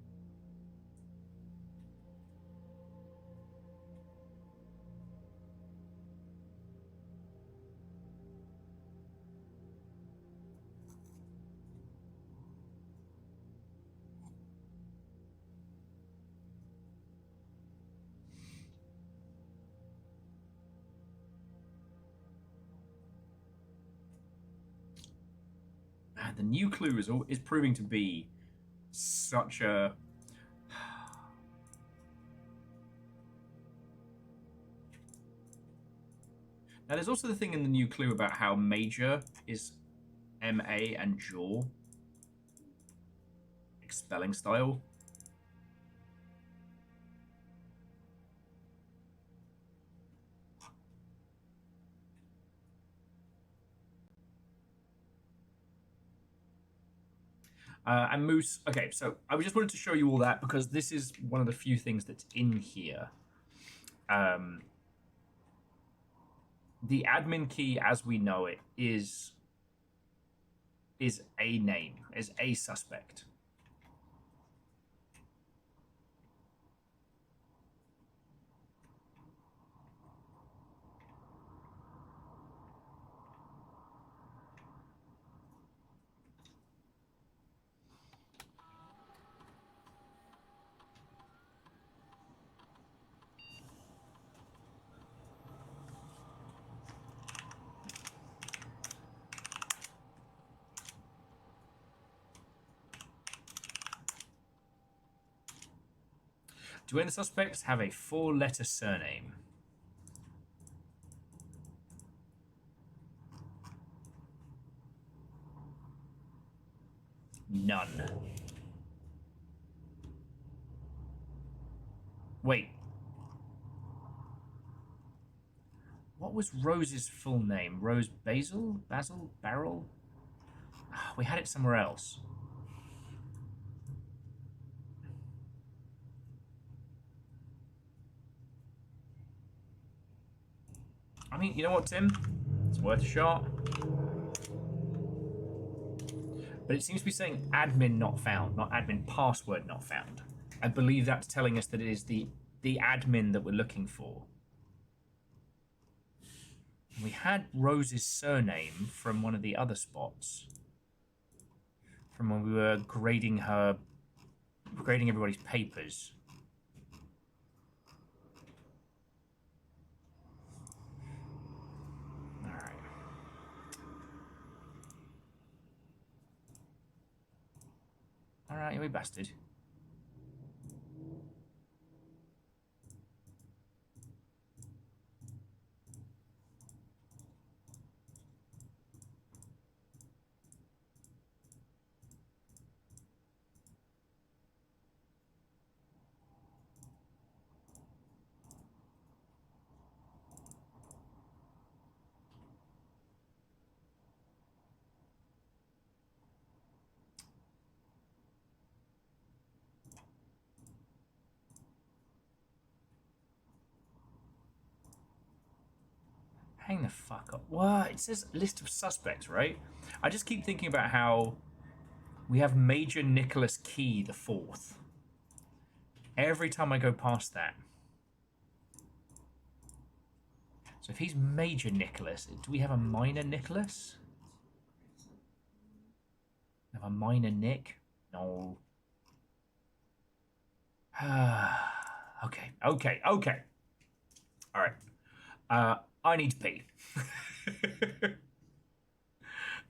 And the new clue is proving to be such a... Now, there's also the thing in the new clue about how major is MA and jaw. Expelling style. And Moose, okay, so I just wanted to show you all that because this is one of the few things that's in here. The admin key, as we know it, is a name, is a suspect. Do any of the suspects have a 4-letter surname? None. Wait. What was Rose's full name? Rose Basil? Basil? Barrel? We had it somewhere else. I mean, you know what, Tim? It's worth a shot. But it seems to be saying admin not found, not admin password not found. I believe that's telling us that it is the admin that we're looking for. We had Rose's surname from one of the other spots. From when we were grading everybody's papers. Alright. Alright, we bastard. Hang the fuck up. What? It says list of suspects, right? I just keep thinking about how we have Major Nicholas Key the Fourth. Every time I go past that. So if he's Major Nicholas, do we have a Minor Nicholas? Have a Minor Nick? No. Okay. All right. I need to pee.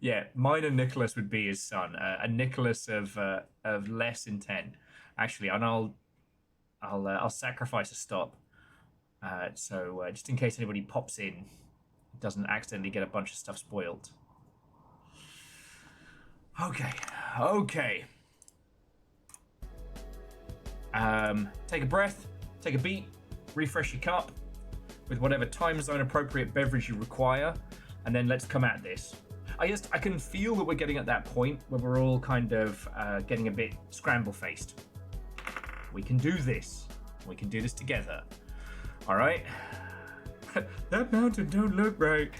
Yeah, Minor Nicholas would be his son, a Nicholas of less intent, actually, and I'll sacrifice a stop, so just in case anybody pops in, doesn't accidentally get a bunch of stuff spoiled. Okay. Take a breath, take a beat, refresh your cup with whatever time zone appropriate beverage you require, and then let's come at this. I can feel that we're getting at that point where we're all kind of getting a bit scramble-faced. We can do this. We can do this together. All right? That mountain don't look right.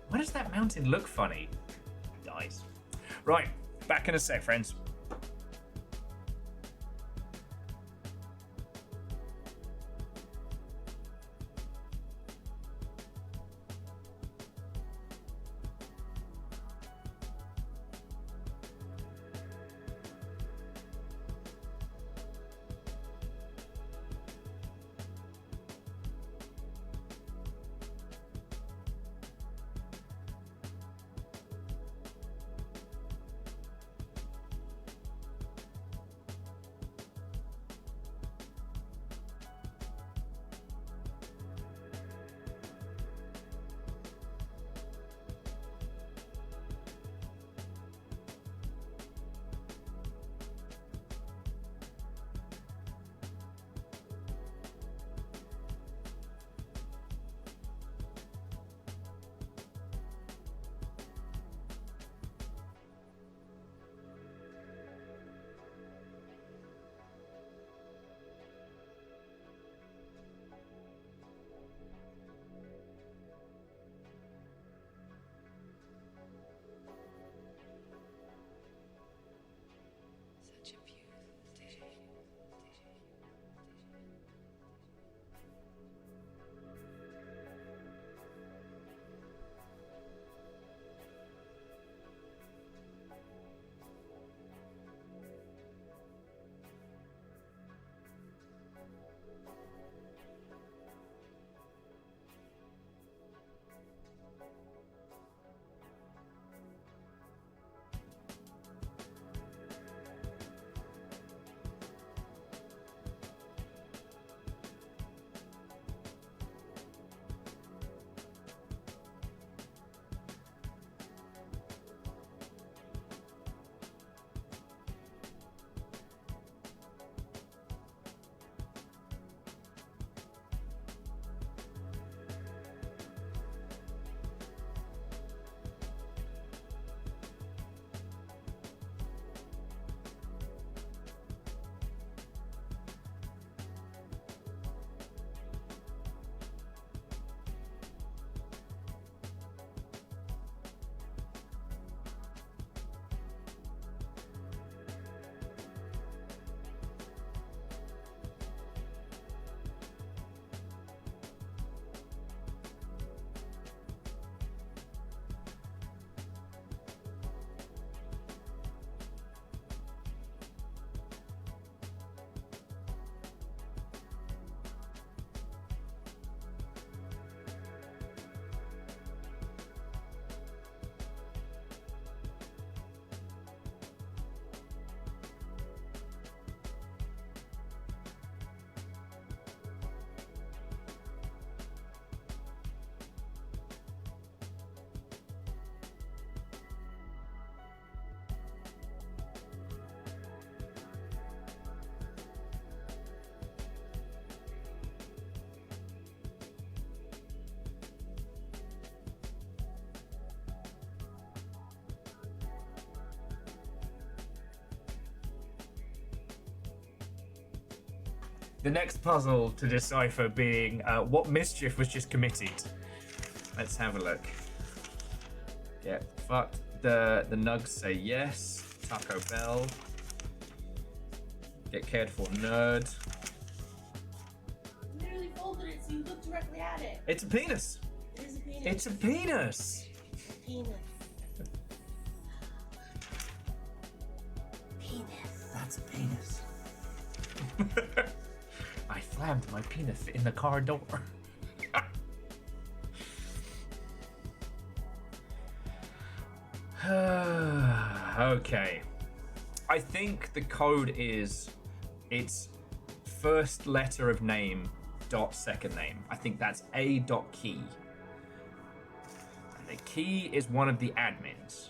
Why does that mountain look funny? Dies. Right, back in a sec, friends. The next puzzle to decipher being what mischief was just committed. Let's have a look. Yeah, fuck. The nugs say yes. Taco Bell. Get cared for, nerd. You literally folded it so you look directly at it. It's a penis. It is a penis. It's a penis. Penis. Penis. That's a penis. I slammed my penis in the car door. Okay. I think the code is its first letter of name dot second name. I think that's a dot key. And the key is one of the admins.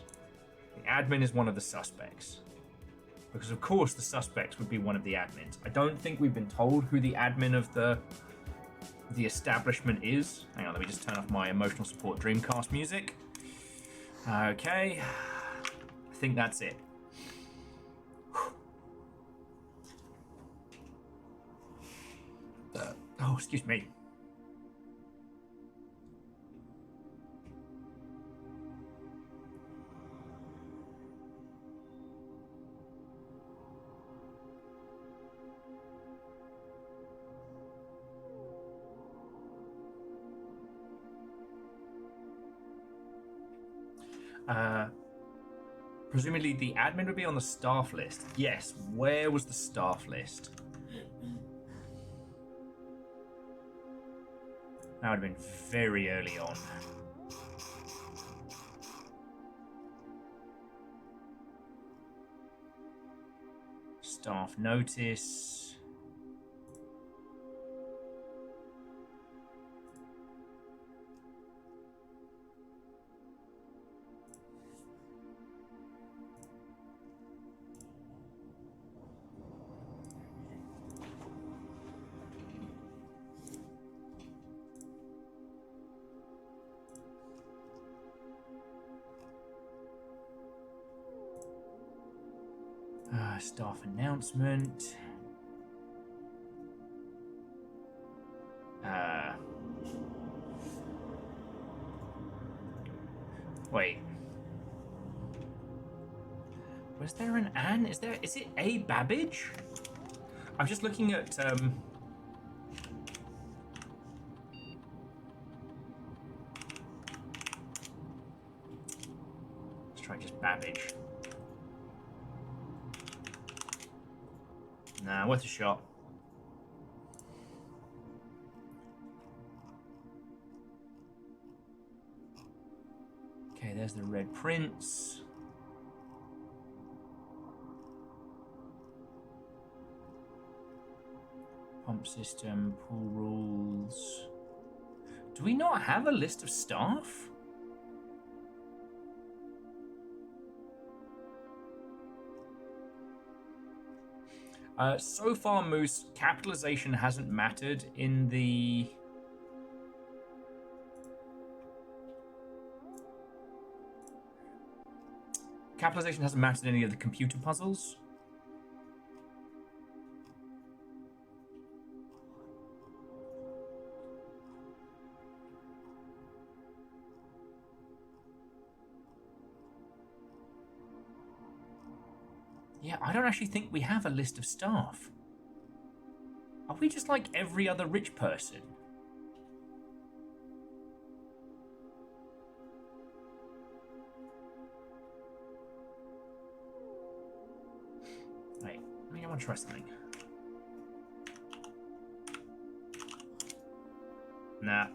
The admin is one of the suspects. Because of course the suspects would be one of the admins. I don't think we've been told who the admin of the establishment is. Hang on, let me just turn off my emotional support Dreamcast music. Okay. I think that's it. Oh, excuse me. Presumably the admin would be on the staff list. Yes, where was the staff list? That would have been very early on. Staff notice. Staff announcement. Wait. Was there an Anne? Is it a Babbage? I'm just looking at let's try just Babbage. Nah, worth a shot. Okay, there's the Red Prince. Pump system, pool rules. Do we not have a list of staff? So far, Moose, capitalization hasn't mattered in the... Capitalization hasn't mattered in any of the computer puzzles. Yeah, I don't actually think we have a list of staff. Are we just like every other rich person? Wait, I want to try something. Nah.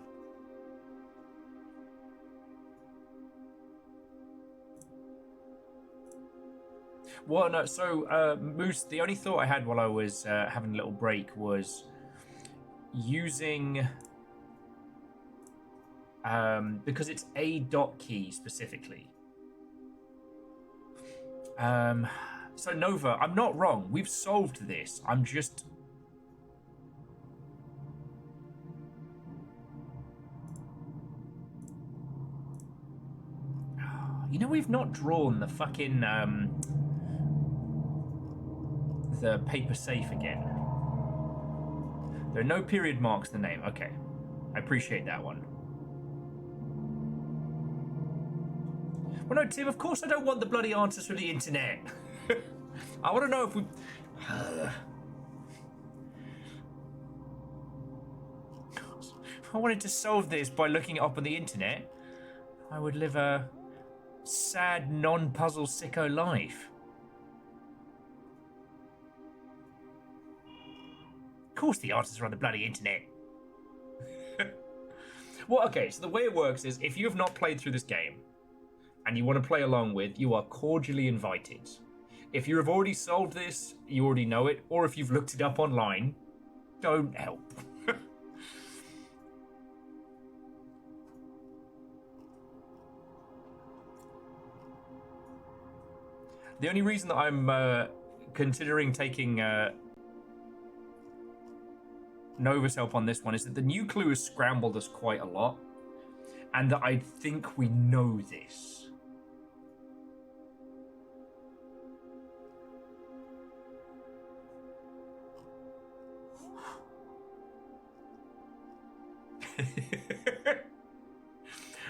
Well, no, so, Moose, the only thought I had while I was having a little break was using, because it's a dot key specifically. So, Nova, I'm not wrong. We've solved this. I'm just... You know, we've not drawn the fucking, the paper safe again. There are no period marks in the name. Okay. I appreciate that one. Well, no, Tim, of course I don't want the bloody answers from the internet. I want to know if we... If I wanted to solve this by looking it up on the internet, I would live a sad, non-puzzle sicko life. Of course the answers are on the bloody internet. Well, okay, so the way it works is if you have not played through this game and you want to play along with, you are cordially invited. If you have already solved this, you already know it, or if you've looked it up online, don't help. The only reason that I'm considering taking Nova's help on this one is that the new clue has scrambled us quite a lot, and that I think we know this.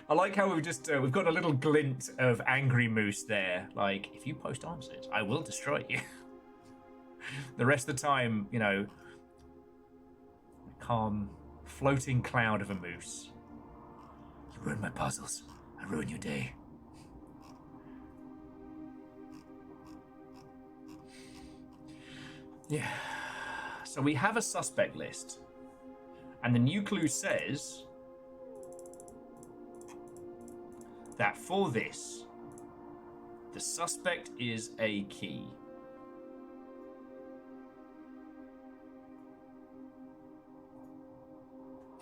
I like how we've just we've got a little glint of Angry Moose there. Like, if you post answers, I will destroy you. The rest of the time, you know, calm, floating cloud of a moose. You ruin my puzzles. I ruin your day. Yeah. So we have a suspect list. And the new clue says that for this, the suspect is a key.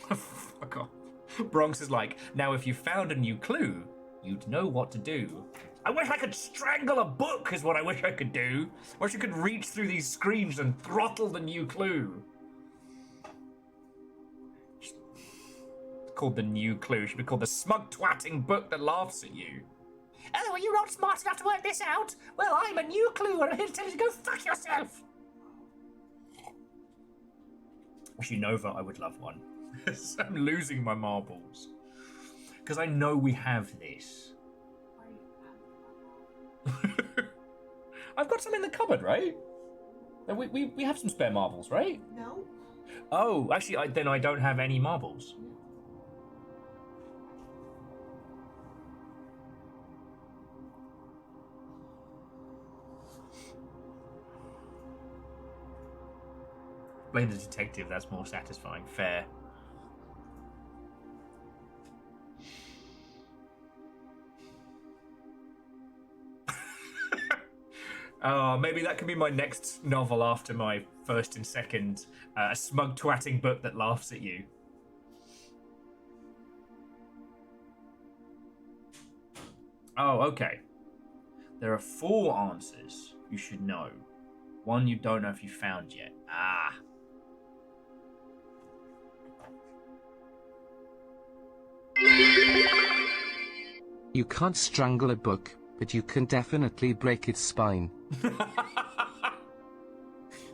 Fuck off. Bronx is like, now if you found a new clue, you'd know what to do. I wish I could strangle a book is what I wish I could do. I wish I could reach through these screens and throttle the new clue. It's called the new clue. It should be called the smug twatting book that laughs at you. Oh, are you not smart enough to work this out? Well, I'm a new clue and I'm here to tell you to go fuck yourself. Actually, Nova, I would love one. I'm losing my marbles. Because I know we have this. I've got some in the cupboard, right? We have some spare marbles, right? No. Oh, actually, then I don't have any marbles. Blame the detective, that's more satisfying. Fair. Maybe that can be my next novel after my first and second. A smug twatting book that laughs at you. Oh, okay. There are 4 answers you should know. One you don't know if you found yet. Ah. You can't strangle a book, but you can definitely break its spine.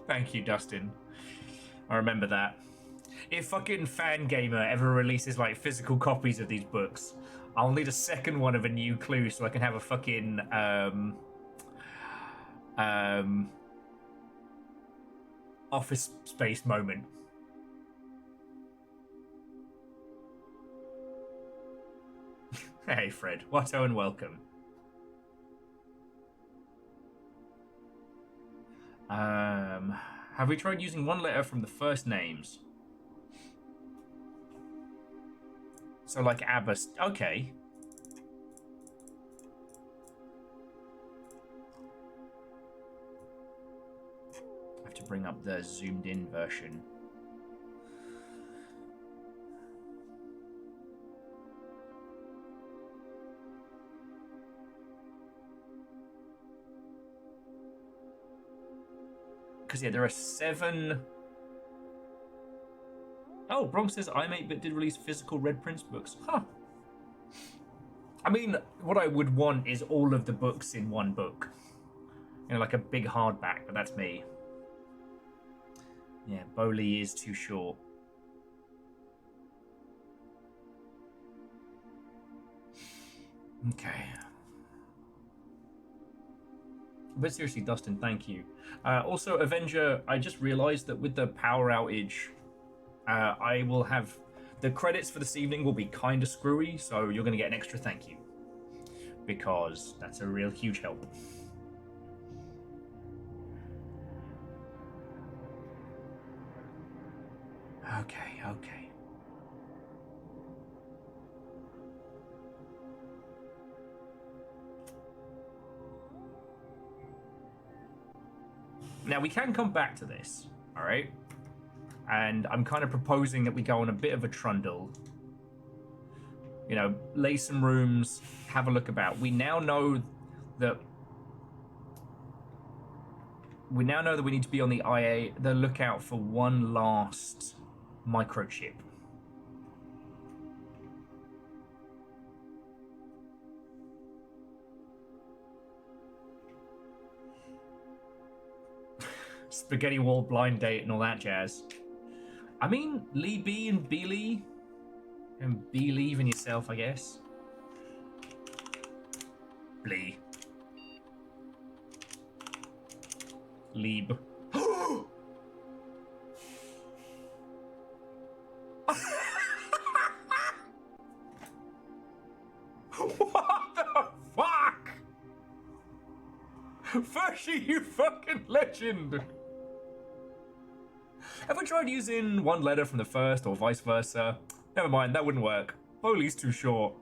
Thank you, Dustin. I remember that. If fucking Fangamer ever releases like physical copies of these books, I'll need a second one of a new clue so I can have a fucking Office Space moment. Hey Fred, Watto and welcome. Have we tried using one letter from the first names? So like Abbas, okay. I have to bring up the zoomed in version. Because, yeah, there are 7... Oh, Bronx says I'm 8-bit did release physical Red Prince books. Huh. I mean, what I would want is all of the books in one book. You know, like a big hardback, but that's me. Yeah, Bowley is too short. Okay. But seriously, Dustin, thank you. Also, Avenger, I just realized that with the power outage, I will have... The credits for this evening will be kind of screwy, so you're going to get an extra thank you. Because that's a real huge help. Okay, okay. Now, we can come back to this, all right? And I'm kind of proposing that we go on a bit of a trundle. You know, lay some rooms, have a look about. We now know that we need to be on the the lookout for one last microchip. Spaghetti wall blind date and all that jazz. I mean, Lee B and Beely. And believe in yourself, I guess. Blee. Lieb. What the fuck? Fershi, you fucking legend! Ever tried using one letter from the first or vice versa? Never mind, that wouldn't work. Bowley's too short.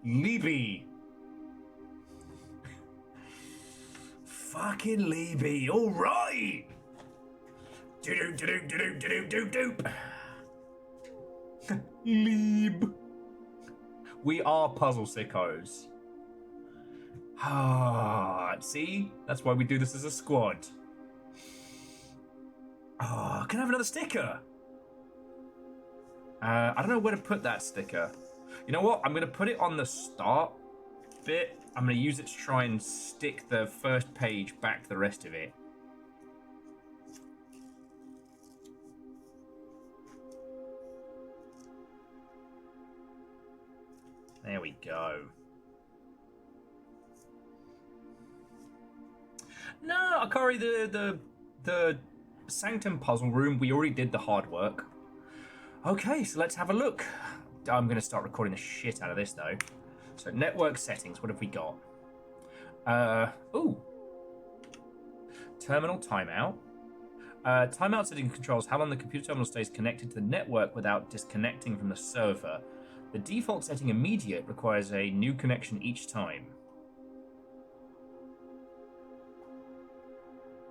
Libby. Fucking Libby, alright! Doop. Lieb. We are puzzle sickos. Ah, see? That's why we do this as a squad. Oh, can I have another sticker? I don't know where to put that sticker. You know what? I'm going to put it on the start bit. I'm going to use it to try and stick the first page back to the rest of it. There we go. No, Akari, the Sanctum puzzle room, we already did the hard work. Okay, so let's have a look. I'm going to start recording the shit out of this, though. So, network settings, what have we got? Ooh. Terminal timeout. Timeout setting controls how long the computer terminal stays connected to the network without disconnecting from the server. The default setting immediate requires a new connection each time.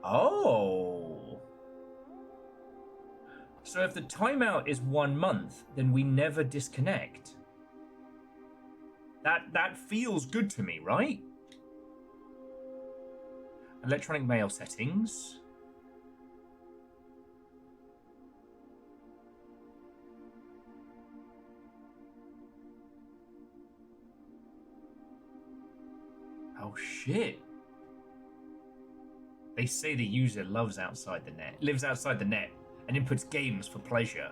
Oh. So if the timeout is 1 month, then we never disconnect. That feels good to me, right? Electronic mail settings. Oh shit. They say the user lives outside the net and inputs games for pleasure.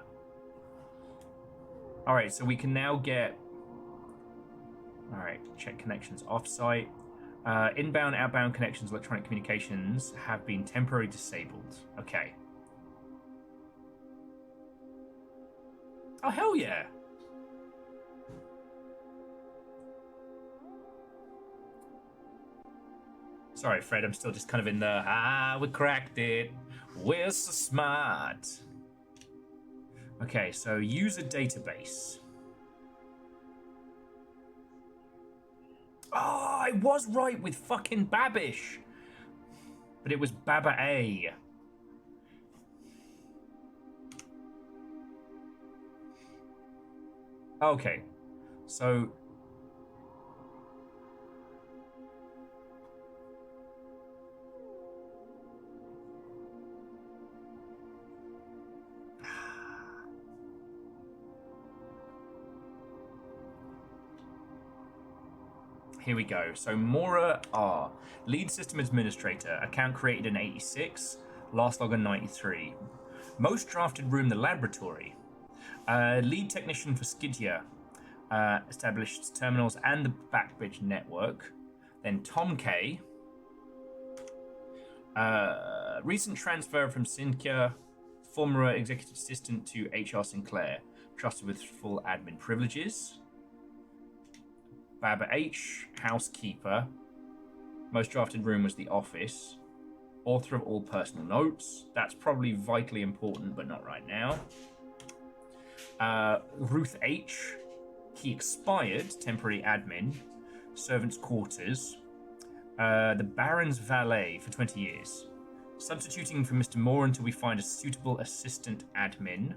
Alright, so we can now get... Alright, check connections off-site. Inbound, outbound connections, electronic communications have been temporarily disabled. Okay. Oh, hell yeah! Sorry, Fred, I'm still just kind of in the, we cracked it. We're so smart. Okay, so user database. Oh, I was right with fucking Babish. But it was Baba A. Okay, so... here we go. So Mora R, lead system administrator, account created in 86, last log in 93. Most drafted room, the laboratory. Lead technician for Skidia, established terminals and the backbridge network. Then Tom K. Recent transfer from Cynthia, former executive assistant to HR Sinclair, trusted with full admin privileges. Baba H, housekeeper. Most drafted room was the office. Author of all personal notes. That's probably vitally important, but not right now. Ruth H, he expired, temporary admin. Servants' quarters. The Baron's valet for 20 years. Substituting for Mr. Moore until we find a suitable assistant admin.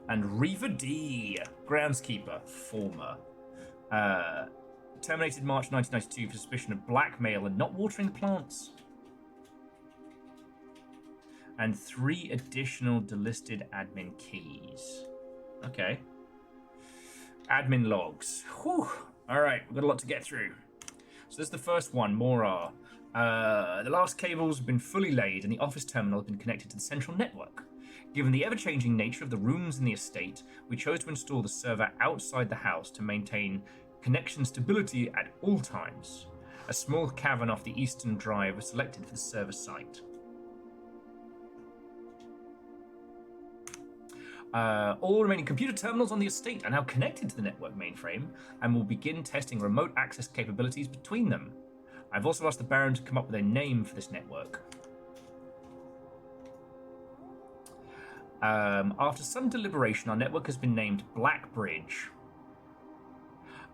And Reva D, groundskeeper, former. Terminated March 1992 for suspicion of blackmail and not watering the plants. And 3 additional delisted admin keys. Okay. Admin logs. Whew. All right, we've got a lot to get through. So this is the first one, Mora. The last cables have been fully laid and the office terminal has been connected to the central network. Given the ever-changing nature of the rooms in the estate, we chose to install the server outside the house to maintain connection stability at all times. A small cavern off the eastern drive was selected for the server site. All remaining computer terminals on the estate are now connected to the network mainframe and will begin testing remote access capabilities between them. I've also asked the Baron to come up with a name for this network. After some deliberation, our network has been named Blackbridge.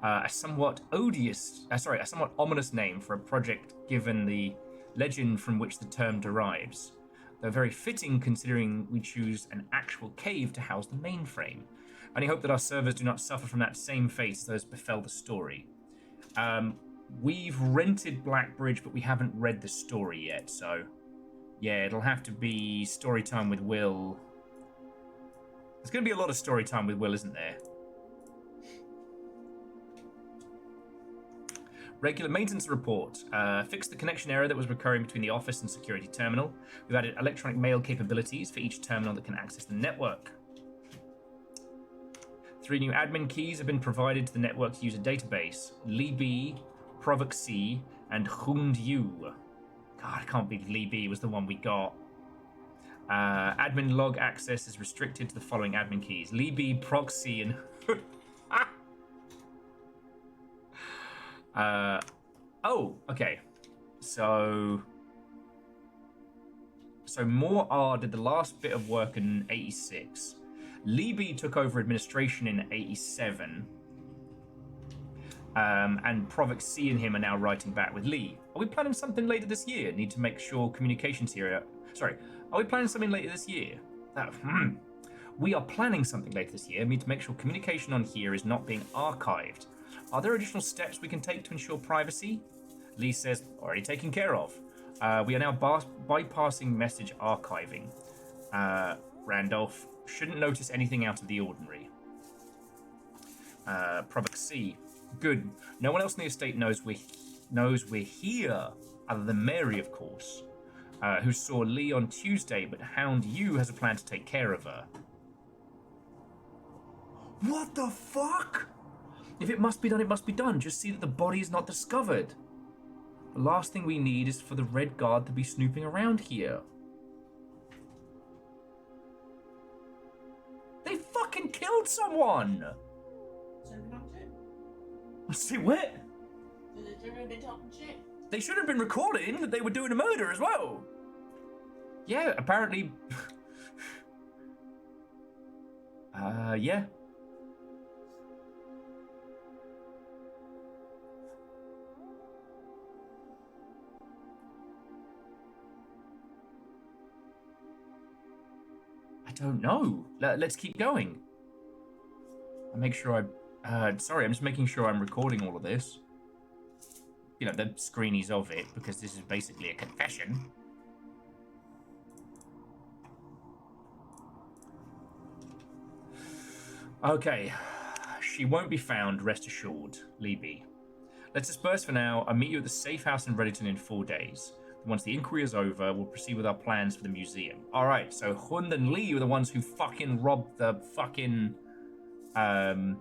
A somewhat ominous name for a project given the legend from which the term derives. Though very fitting considering we choose an actual cave to house the mainframe. I only hope that our servers do not suffer from that same fate as those befell the story. We've rented Blackbridge, but we haven't read the story yet, so yeah, it'll have to be story time with Will. There's going to be a lot of story time with Will, isn't there? Regular maintenance report. Fixed the connection error that was recurring between the office and security terminal. We've added electronic mail capabilities for each terminal that can access the network. 3 new admin keys have been provided to the network's user database. Lee B, Provoc C, and Hund Yu. God, I can't believe Lee B was the one we got. Admin log access is restricted to the following admin keys. Lee B, Proxy, and... oh, okay. So Moore R did the last bit of work in 86. Lee B took over administration in 87. And Provoc C and him are now writing back with Lee. Are we planning something later this year? Need to make sure communications here are we planning something later this year? We are planning something later this year. Need to make sure communication on here is not being archived. Are there additional steps we can take to ensure privacy? Lee says, already taken care of. We are now bypassing message archiving. Randolph, shouldn't notice anything out of the ordinary. Provoc C, good. No one else in the estate knows we're here, other than Mary, of course, who saw Lee on Tuesday, but Hound Yu has a plan to take care of her. What the fuck? If it must be done, it must be done. Just see that the body is not discovered. The last thing we need is for the Red Guard to be snooping around here. They fucking killed someone! So we're not it? Say what? So they shouldn't have been talking shit. They should have been recording that they were doing a murder as well. Yeah, apparently. Yeah. I don't know. Let's keep going. I'll make sure sorry, I'm just making sure I'm recording all of this. You know, the screenies of it, because this is basically a confession. Okay. She won't be found, rest assured, Libby. Let's disperse for now. I'll meet you at the safe house in Reddington in 4 days. Once the inquiry is over, we'll proceed with our plans for the museum. Alright, so Hund and Lee were the ones who fucking robbed the fucking... the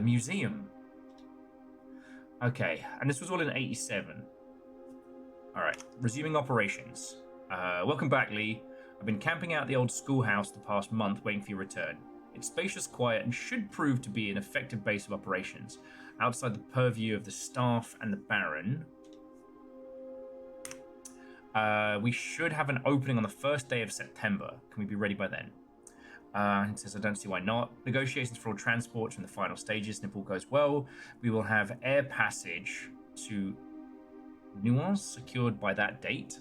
museum. Okay, and this was all in 87. Alright, resuming operations. Welcome back, Lee. I've been camping out at the old schoolhouse the past month waiting for your return. It's spacious, quiet, and should prove to be an effective base of operations. Outside the purview of the staff and the Baron. We should have an opening on the first day of September. Can we be ready by then? It says, I don't see why not. Negotiations for all transports in the final stages, and if all goes well, we will have air passage to Nuance secured by that date.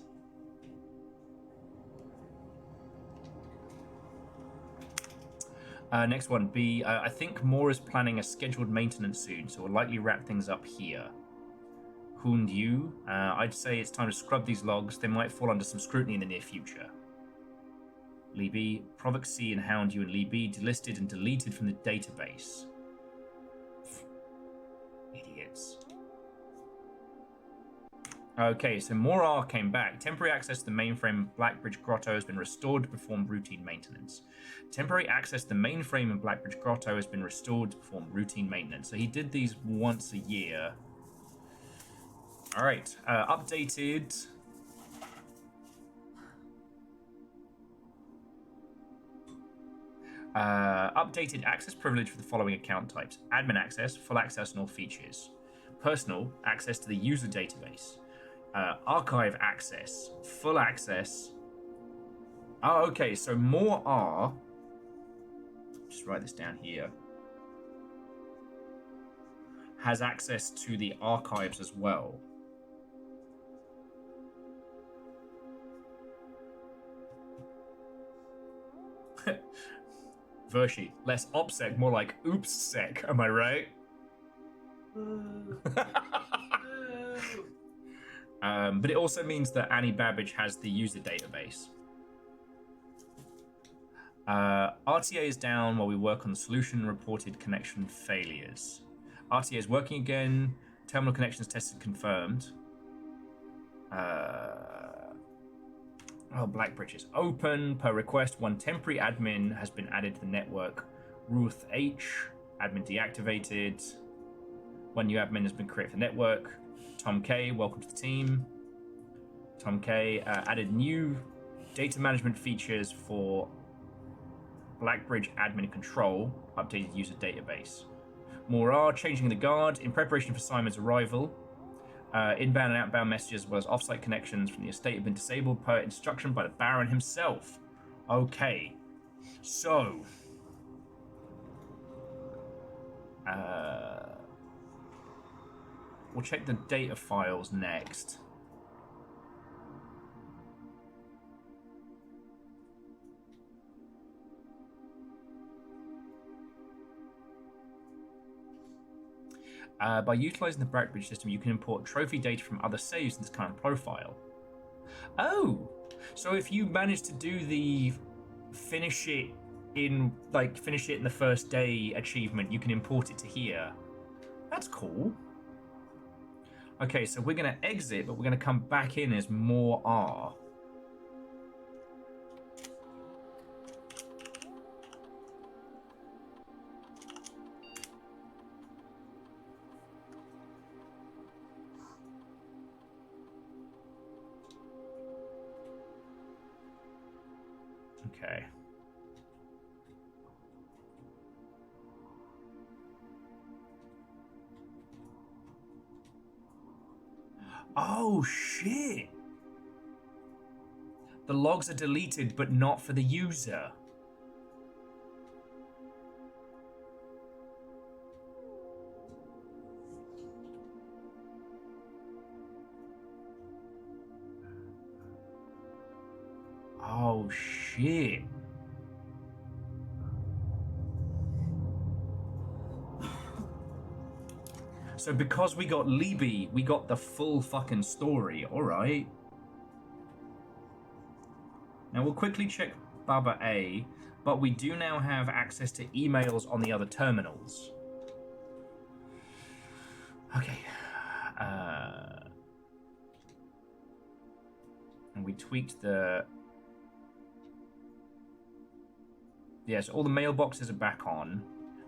Next one, B. I think Moore is planning a scheduled maintenance soon, so we'll likely wrap things up here. Hund Yu, I'd say it's time to scrub these logs. They might fall under some scrutiny in the near future. Lee B. Provox C and Hound Yu and Lee B. delisted and deleted from the database. Idiots. Okay, so Morar came back. Temporary access to the mainframe Blackbridge Grotto has been restored to perform routine maintenance. Temporary access to the mainframe in Blackbridge Grotto has been restored to perform routine maintenance. So he did these once a year. Alright, updated... updated access privilege for the following account types. Admin access, full access on all features. Personal, access to the user database. Archive access, full access. Oh, okay, so more are... Just write this down here. Has access to the archives as well. Vershi, less OPSEC, more like OOPSSEC, am I right? But it also means that Annie Babbage has the user database. RTA is down while we work on the solution reported connection failures. RTA is working again. Terminal connections tested confirmed. Blackbridge is open. Per request, one temporary admin has been added to the network. Ruth H. Admin deactivated. One new admin has been created for the network. Tom K. Welcome to the team. Tom K. Added new data management features for Blackbridge admin control. Updated user database. More are changing the guard in preparation for Simon's arrival. Inbound and outbound messages as well as offsite connections from the estate have been disabled per instruction by the Baron himself. Okay. So. We'll check the data files next. By utilizing the Blackbridge system, you can import trophy data from other saves in this current profile. Oh, so if you manage to do the finish it in the first day achievement, you can import it to here. That's cool. Okay, so we're going to exit, but we're going to come back in as more R. Okay. Oh, shit. The logs are deleted, but not for the user. Oh, shit. So because we got Libby, we got the full fucking story. All right. Now we'll quickly check Baba A. but we do now have access to emails on the other terminals. Okay. And we tweaked the... Yes, all the mailboxes are back on.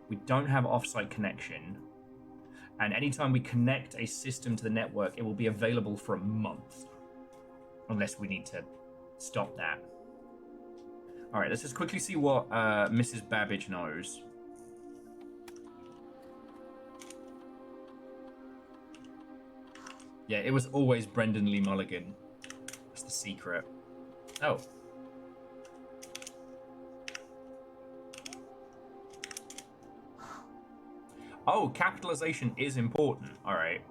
We don't have off-site connection. And anytime we connect a system to the network, it will be available for a month. Unless we need to stop that. All right, let's just quickly see what Mrs. Babbage knows. Yeah, it was always Brendan Lee Mulligan. That's the secret. Oh. Oh, capitalization is important. All right.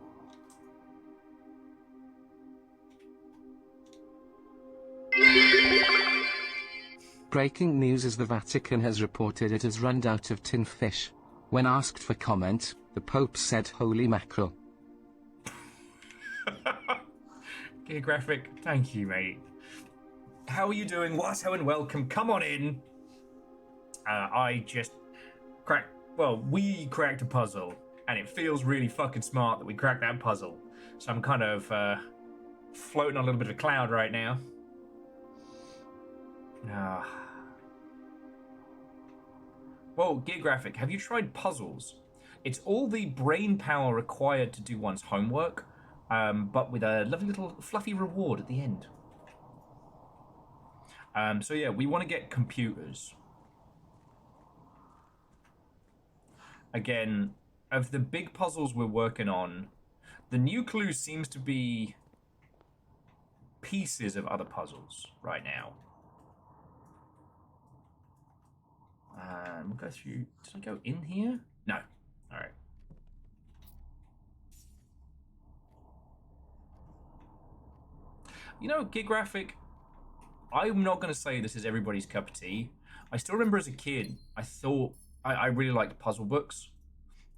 Breaking news as the Vatican has reported it has run out of tin fish. When asked for comment, the Pope said holy mackerel. Geographic, thank you, mate. How are you doing? Watto and welcome. Come on in. I just cracked... Well, we cracked a puzzle, and it feels really fucking smart that we cracked that puzzle. So I'm kind of floating on a little bit of a cloud right now. Well, Geographic, have you tried puzzles? It's all the brain power required to do one's homework, but with a lovely little fluffy reward at the end. So yeah, we want to get computers. Again, of the big puzzles we're working on, the new clue seems to be pieces of other puzzles right now. We'll go through... Did I go in here? No. All right. You know, Geographic, I'm not going to say this is everybody's cup of tea. I still remember as a kid, I thought I really liked puzzle books.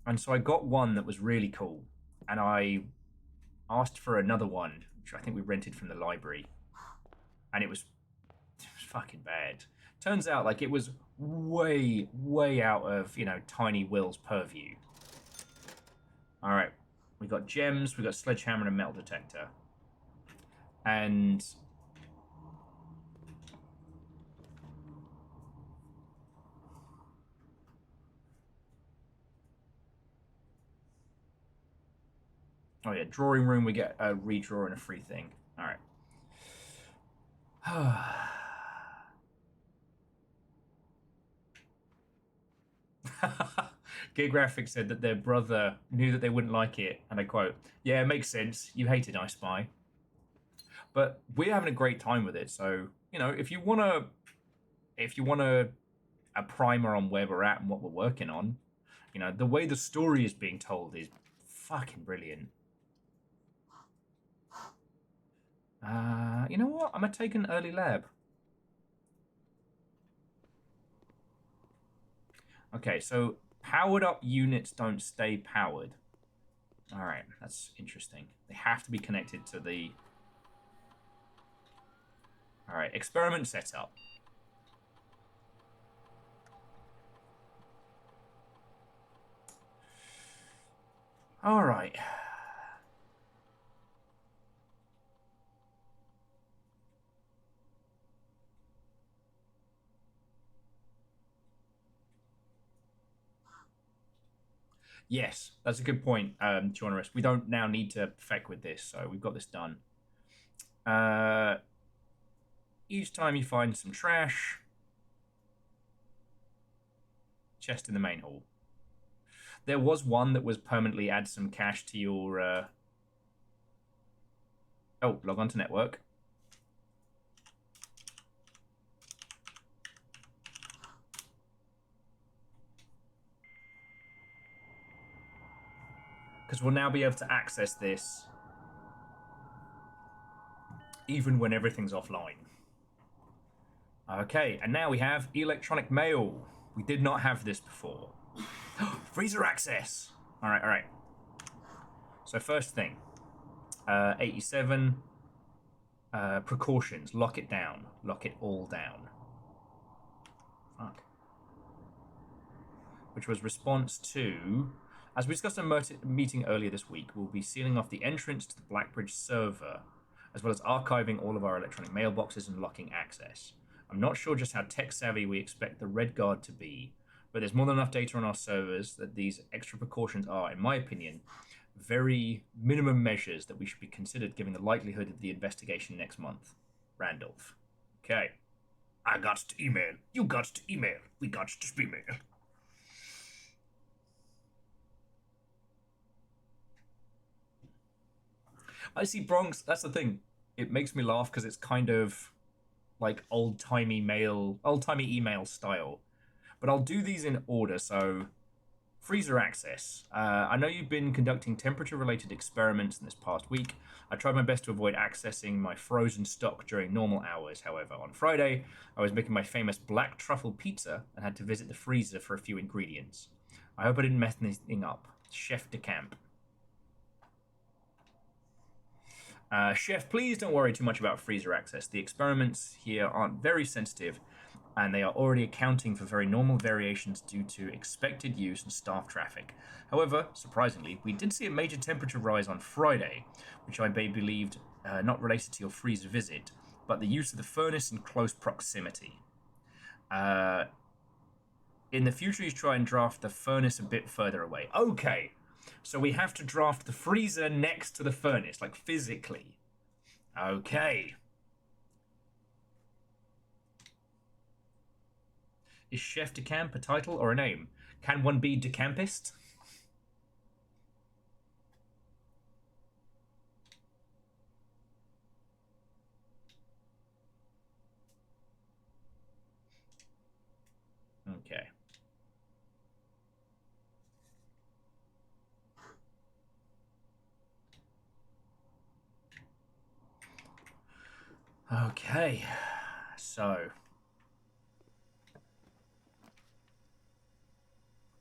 And so I got one that was really cool. And I asked for another one, which I think we rented from the library. And it was fucking bad. Turns out, like, it was way, way out of, you know, Tiny Will's purview. All right. We got gems, we got sledgehammer and a metal detector. And... oh yeah, drawing room, we get a redraw and a free thing. All right. Geographic said that their brother knew that they wouldn't like it, and I quote, "Yeah, it makes sense. You hated I Spy." But we're having a great time with it, so, you know, if you want a primer on where we're at and what we're working on, you know, the way the story is being told is fucking brilliant. You know what? I'm gonna take an early lab. Okay, so powered up units don't stay powered. All right, that's interesting. They have to be connected to the... All right, experiment setup. All right. Yes, that's a good point, Journalist. We don't now need to feck with this, so we've got this done. Each time you find some trash, chest in the main hall. There was one that was permanently add some cash to your... Oh, log on to network. Because we'll now be able to access this even when everything's offline. Okay, and now we have electronic mail. We did not have this before. Freezer access! Alright, alright. So first thing. 87. Precautions. Lock it down. Lock it all down. Fuck. Which was response to... As we discussed in a meeting earlier this week, we'll be sealing off the entrance to the Blackbridge server, as well as archiving all of our electronic mailboxes and locking access. I'm not sure just how tech-savvy we expect the Red Guard to be, but there's more than enough data on our servers that these extra precautions are, in my opinion, very minimum measures that we should be considered given the likelihood of the investigation next month. Randolph. Okay. I got to email. You got to email. We got to email. I see Bronx. That's the thing. It makes me laugh because it's kind of like old-timey email style. But I'll do these in order. So, freezer access. I know you've been conducting temperature-related experiments in this past week. I tried my best to avoid accessing my frozen stock during normal hours. However, on Friday, I was making my famous black truffle pizza and had to visit the freezer for a few ingredients. I hope I didn't mess anything up. Chef de camp. Chef, please don't worry too much about freezer access. The experiments here aren't very sensitive, and they are already accounting for very normal variations due to expected use and staff traffic. However, surprisingly, we did see a major temperature rise on Friday, which I believed not related to your freezer visit, but the use of the furnace in close proximity. In the future, you try and draft the furnace a bit further away. Okay. So we have to draft the freezer next to the furnace, like physically. Okay. Is Chef de Camp a title or a name? Can one be decampist? Okay. Okay, so,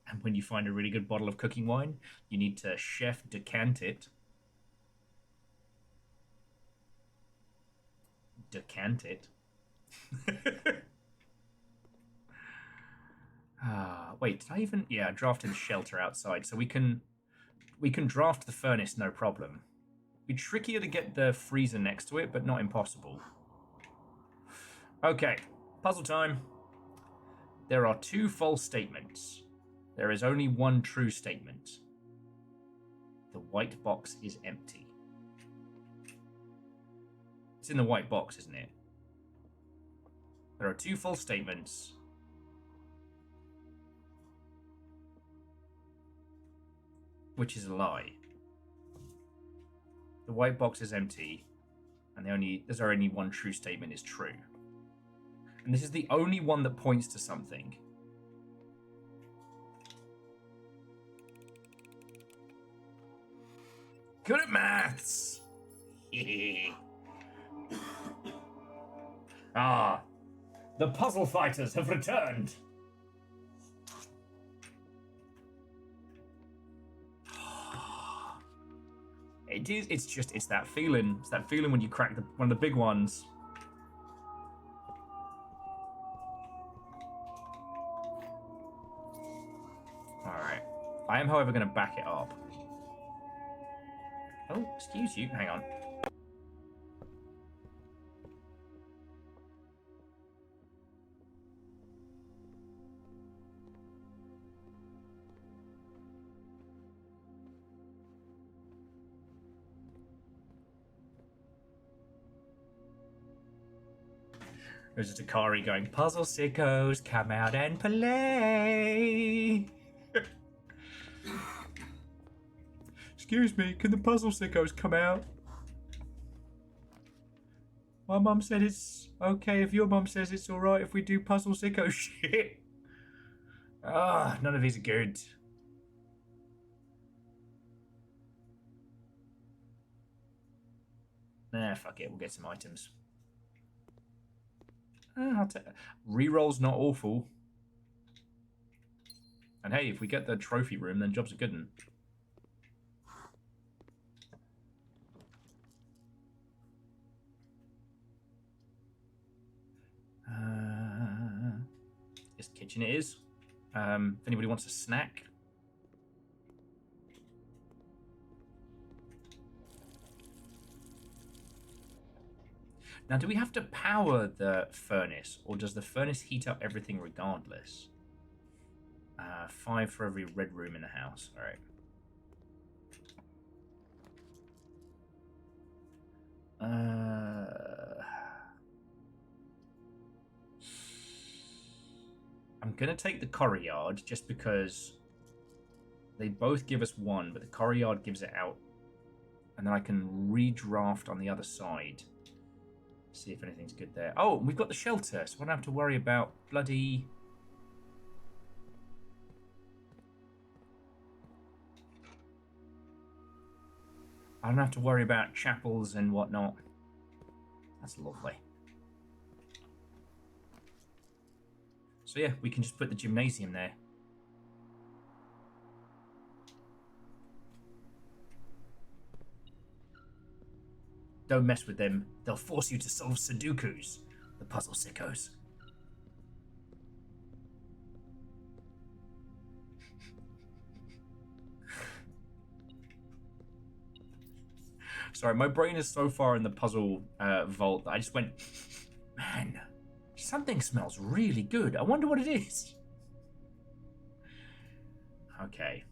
and when you find a really good bottle of cooking wine, you need to chef decant it. Decant it. Wait, did I even... Yeah, drafted shelter outside, so we can draft the furnace, no problem. It'd be trickier to get the freezer next to it, but not impossible. Okay, puzzle time. There are 2 false statements. There is only 1 true statement. The white box is empty. It's in the white box, isn't it? There are 2 false statements. Which is a lie. The white box is empty, and there's only 1 true statement is true. And this is the only one that points to something. Good at maths! Ah, the puzzle fighters have returned! It's that feeling. It's that feeling when you crack one of the big ones. Alright. I am, however, going to back it up. Oh, excuse you. Hang on. There's a Takari going, puzzle sickos, come out and play. Excuse me, can the puzzle sickos come out? My mum said it's okay if your mum says it's alright if we do puzzle sicko shit. Ah, none of these are good. Nah, fuck it, we'll get some items. Reroll's not awful. And hey, if we get the trophy room, then job's a good one. It's kitchen it is. If anybody wants a snack. Now, do we have to power the furnace, or does the furnace heat up everything regardless? 5 for every red room in the house. All right. I'm going to take the courtyard just because they both give us 1, but the courtyard gives it out. And then I can redraft on the other side. See if anything's good there. Oh, we've got the shelter, so I don't have to worry about bloody... I don't have to worry about chapels and whatnot. That's lovely. So yeah, we can just put the gymnasium there. Don't mess with them. They'll force you to solve Sudokus. The puzzle sickos. Sorry, my brain is so far in the puzzle vault that I just went, man, something smells really good. I wonder what it is. Okay.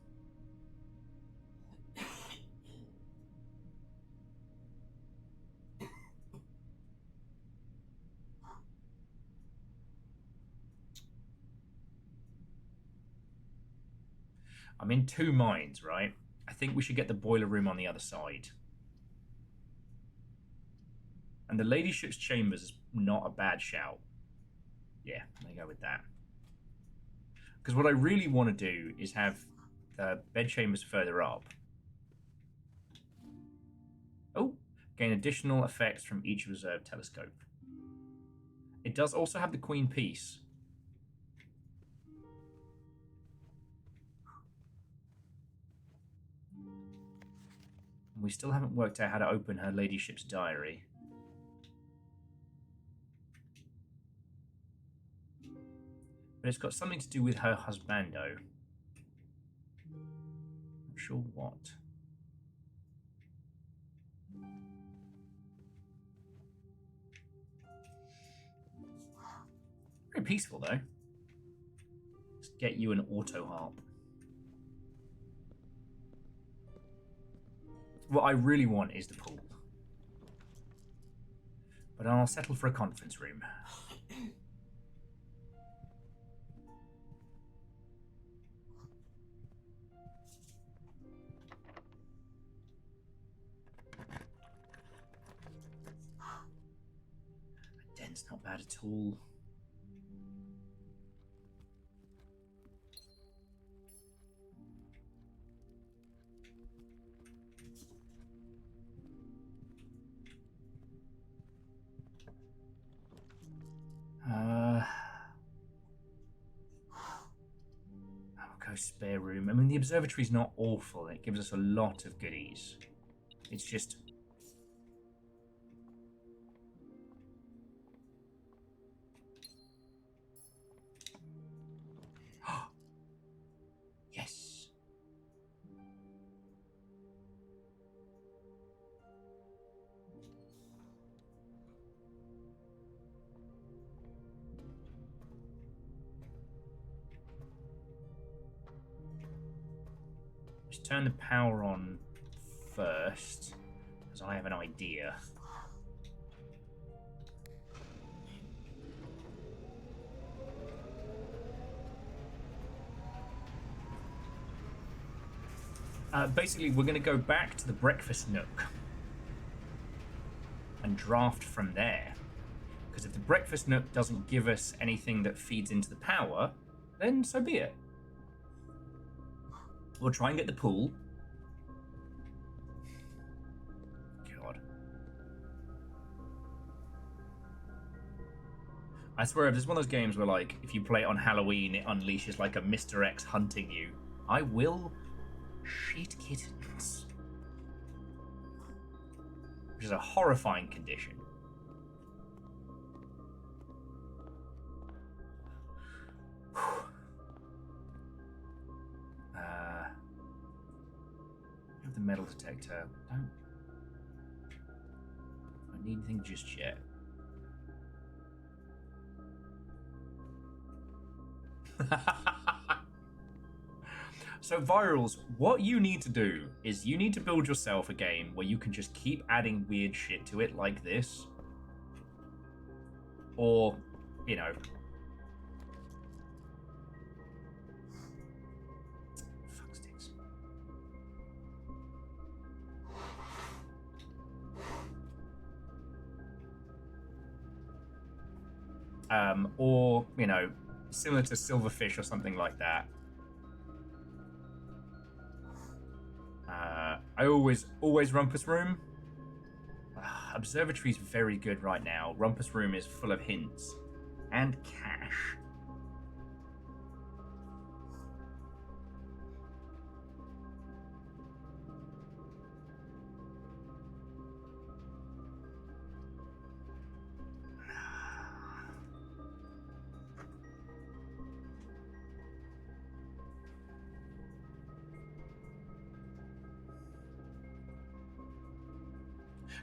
I'm in 2 minds, right? I think we should get the boiler room on the other side. And the ladyship's chambers is not a bad shout. Yeah, I'm going to go with that. Because what I really want to do is have the bed chambers further up. Oh, gain additional effects from each reserved telescope. It does also have the Queen Piece. We still haven't worked out how to open her ladyship's diary. But it's got something to do with her husbando. Not sure what. Very peaceful, though. Let's get you an auto harp. What I really want is the pool. But I'll settle for a conference room. A den's not bad at all. Spare room. I mean, the observatory's not awful. It gives us a lot of goodies. It's just... yes. Just turn the power on first, because I have an idea. Basically, we're going to go back to the breakfast nook and draft from there. Because if the breakfast nook doesn't give us anything that feeds into the power, then so be it. We'll try and get the pool. God. I swear, if it's one of those games where, like, if you play it on Halloween, it unleashes, like, a Mr. X hunting you, I will shit kittens. Which is a horrifying condition. metal detector. Don't need anything just yet. So Virals, what you need to do is you need to build yourself a game where you can just keep adding weird shit to it like this. Or, you know. Fuck sticks. Or, you know, similar to Silverfish or something like that. I always Rumpus Room. Observatory is very good right now. Rumpus Room is full of hints and cash.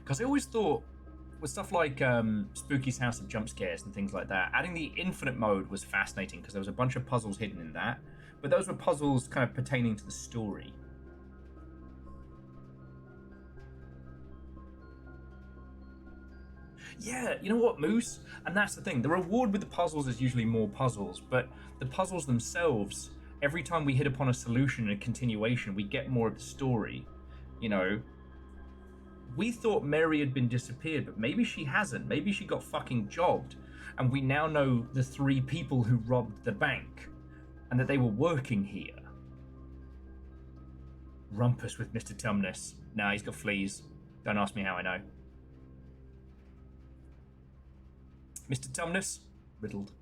Because I always thought, with stuff like Spooky's House of Jump Scares and things like that, adding the infinite mode was fascinating because there was a bunch of puzzles hidden in that, but those were puzzles kind of pertaining to the story. Yeah, you know what, Moose? And that's the thing. The reward with the puzzles is usually more puzzles, but the puzzles themselves, every time we hit upon a solution and a continuation, we get more of the story, you know? We thought Mary had been disappeared, but maybe she hasn't. Maybe she got fucking jobbed. And we now know the 3 people who robbed the bank and that they were working here. Rumpus with Mr. Tumnus. Nah, he's got fleas. Don't ask me how I know. Mr. Tumnus? Riddled.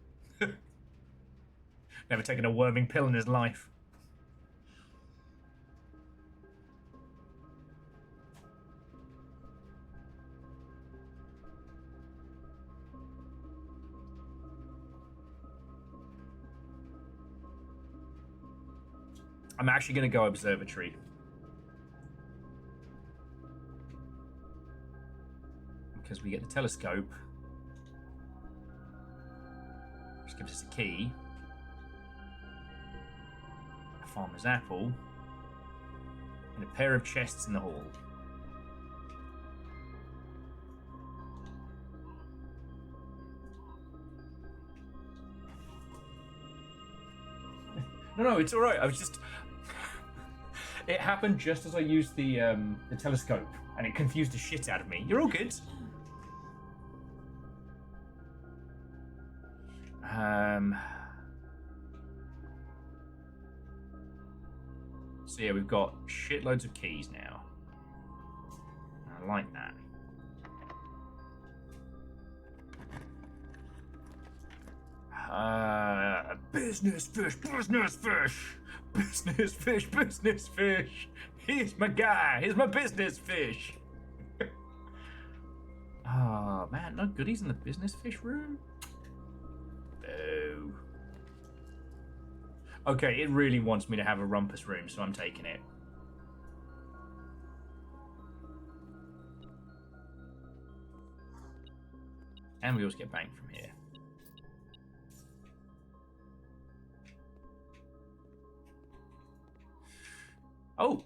Never taken a worming pill in his life. I'm actually going to go observatory. Because we get the telescope. Which gives us a key. A farmer's apple. And a pair of chests in the hall. No, it's all right. I was just... It happened just as I used the telescope, and it confused the shit out of me. You're all good. So yeah, we've got shitloads of keys now. I like that. Business fish, business fish, business fish, business fish. He's my guy. He's my business fish. Oh man, no goodies in the business fish room. Boo. Okay, it really wants me to have a rumpus room, so I'm taking it. And we also get bank from here. Oh,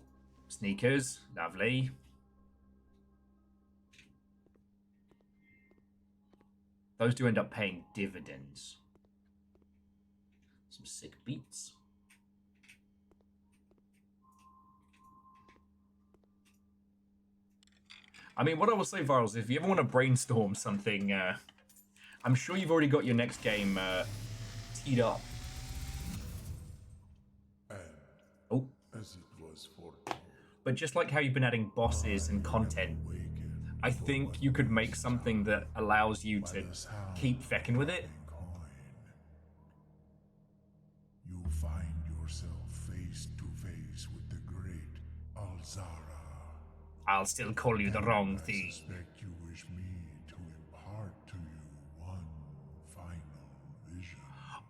sneakers, lovely. Those do end up paying dividends. Some sick beats. I mean, what I will say, Virals, if you ever want to brainstorm something, I'm sure you've already got your next game teed up. Oh. As it was for But just like how you've been adding bosses and content, I think you could make something that allows you to keep fecking with it. you find yourself face to face with the great Alzara. I'll still call you the wrong I thing. suspect you wish me to impart to you one final vision.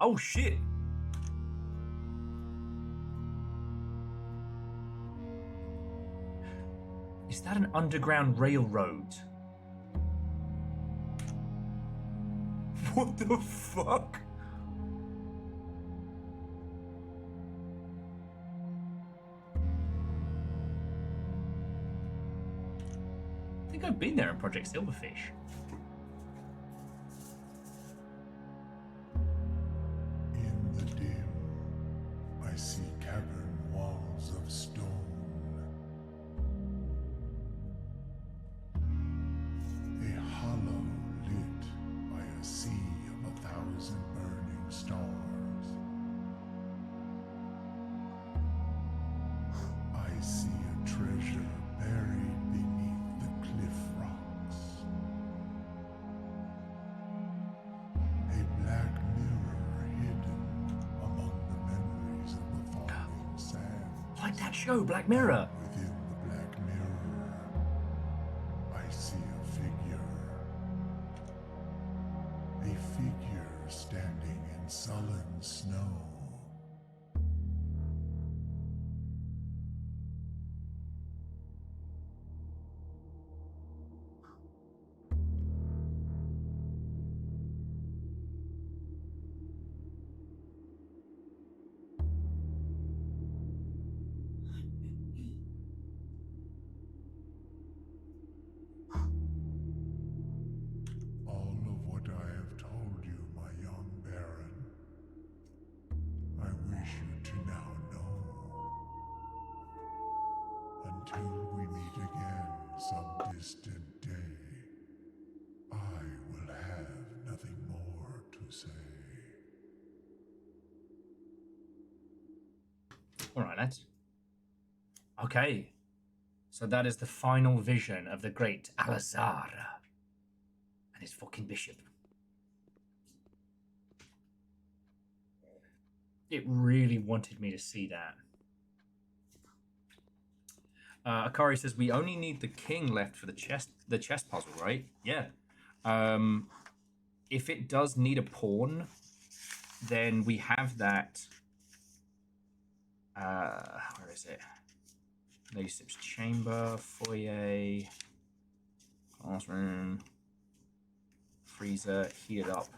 Oh shit! Is that an underground railroad? What the fuck? I think I've been there in Project Silverfish. In the dim, I see cavern walls of stone. A hollow lit by a sea of 1,000 burning stars. I see a treasure buried beneath the cliff rocks. A black mirror hidden among the memories of the falling sands. Like that show, Black Mirror. Within the black mirror, I see a figure. A figure standing in sullen snow. All of what I have told you, my young baron, I wish you to now know. Until we meet again some distant day, I will have nothing more to say. All right, lads. Okay. So that is the final vision of the great Alazar and his fucking bishop. It really wanted me to see that. Akari says we only need the king left for the chess puzzle, right? Yeah. If it does need a pawn, then we have that. Where is it? Ladyship's chamber, foyer, classroom, freezer, heated up.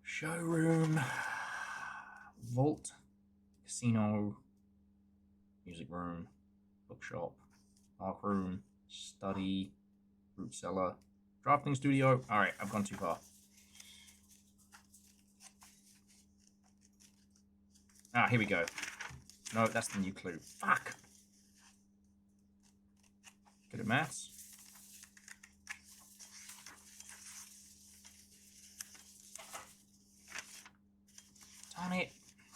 Showroom, vault, casino, music room, bookshop, art room, study, root cellar, drafting studio. All right, I've gone too far. Ah, here we go. No, that's the new clue. Fuck. Good at maths. Darn it.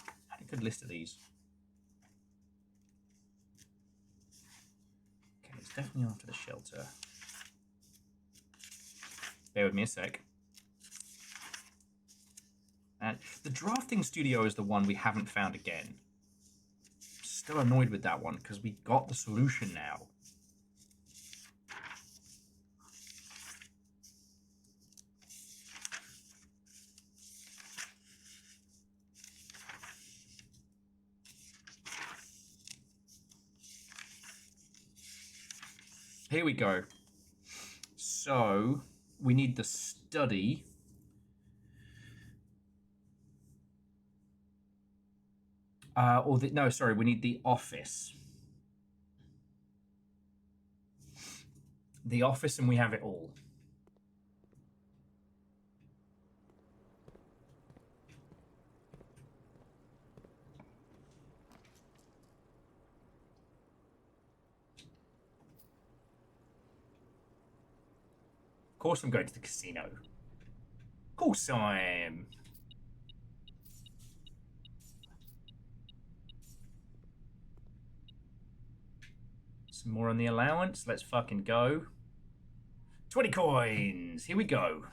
I had a good list of these. Okay, it's definitely after the shelter. Bear with me a sec. And the drafting studio is the one we haven't found again. Still annoyed with that one because we got the solution now. Here we go. So we need the study. We need the office. The office, and we have it all. Of course I'm going to the casino. Of course I am. Some more on the allowance. Let's fucking go. 20 coins. Here we go.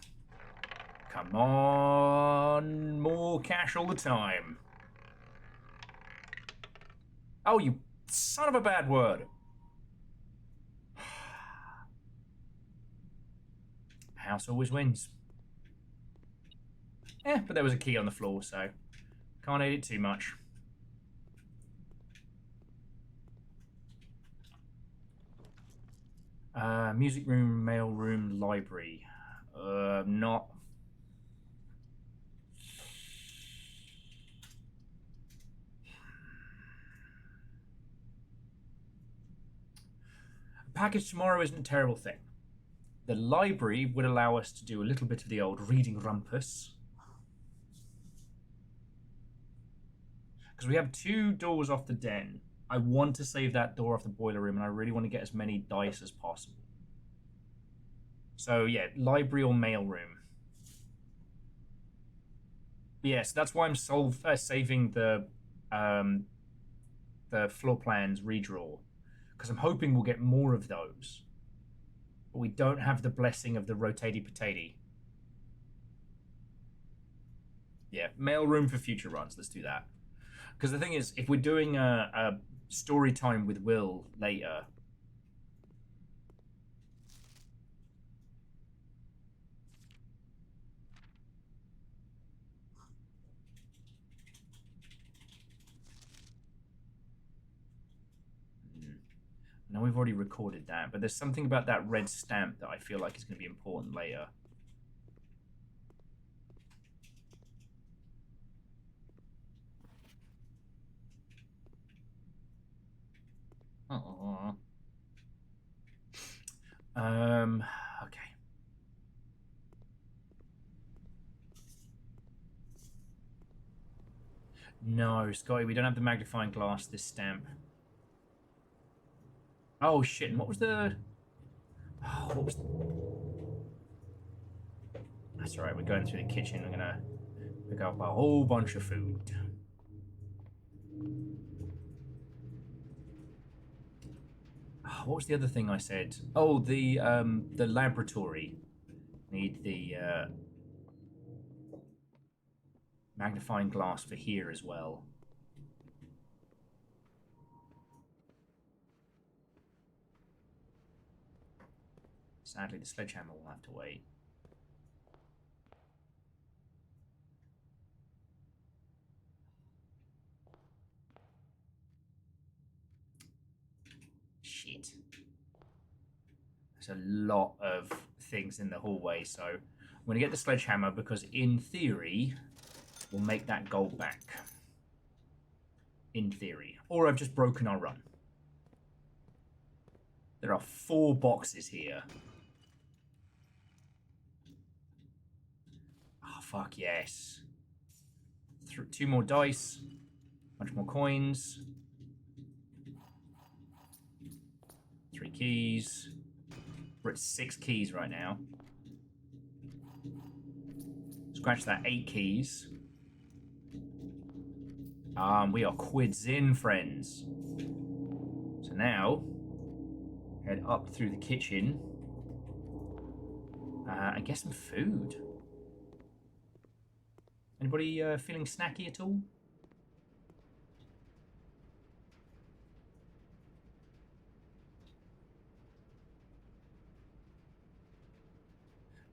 Come on. More cash all the time. Oh, you son of a bad word. House always wins. But there was a key on the floor, so can't hate it too much. Music room, mail room, library. Not. A package tomorrow isn't a terrible thing. The library would allow us to do a little bit of the old reading rumpus. Because we have 2 doors off the den. I want to save that door off the boiler room, and I really want to get as many dice as possible. So yeah, library or mail room. Yes, that's why I'm saving the floor plans redraw, because I'm hoping we'll get more of those. But we don't have the blessing of the rotatey potato. Yeah, mail room for future runs. Let's do that. Because the thing is, if we're doing a story time with Will later, I know we've already recorded that, but there's something about that red stamp that I feel like is going to be important later. Okay. No, Scotty, we don't have the magnifying glass, this stamp. Oh, shit, and what was the... Oh, what was... That's alright, we're going through the kitchen. I'm gonna pick up a whole bunch of food. Oh, what was the other thing I said? Oh, the laboratory. Need the magnifying glass for here as well. Sadly, the sledgehammer will have to wait. Shit. There's a lot of things in the hallway, so I'm going to get the sledgehammer because, in theory, we'll make that gold back. In theory. Or I've just broken our run. There are 4 boxes here. Oh, fuck yes. 2 more dice. Bunch more coins. 3 keys. We're at 6 keys right now. Scratch that, 8 keys. We are quids in, friends. So now, head up through the kitchen and get some food. Anybody feeling snacky at all?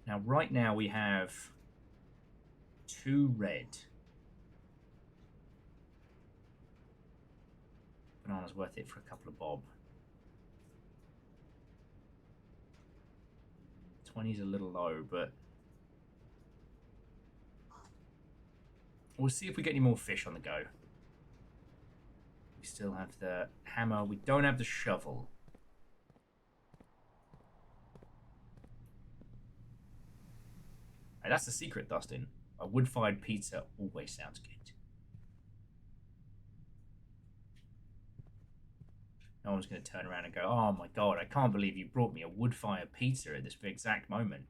Now, right now we have 2 red. Banana's worth it for a couple of bob. 20's a little low, but we'll see if we get any more fish on the go. We still have the hammer. We don't have the shovel. Hey, that's the secret, Dustin. A wood-fired pizza always sounds good. No one's going to turn around and go, oh my god, I can't believe you brought me a wood-fired pizza at this exact moment.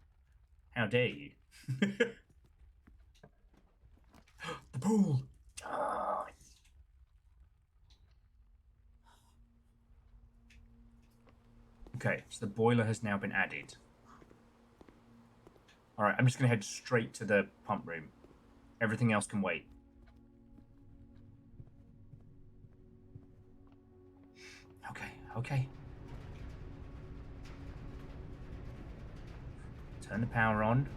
How dare you? The pool! Oh. Okay, so the boiler has now been added. Alright, I'm just going to head straight to the pump room. Everything else can wait. Okay, okay. Turn the power on.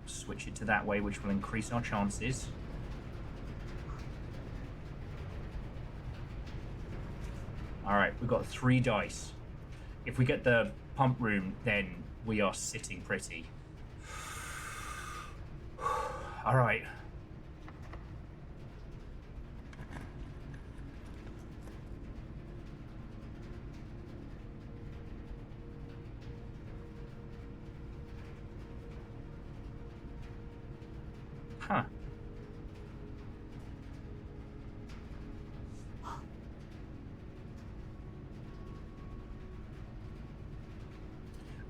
Switch it to that way, which will increase our chances. Alright, we've got 3 dice. If we get the pump room, then we are sitting pretty. Alright. Huh.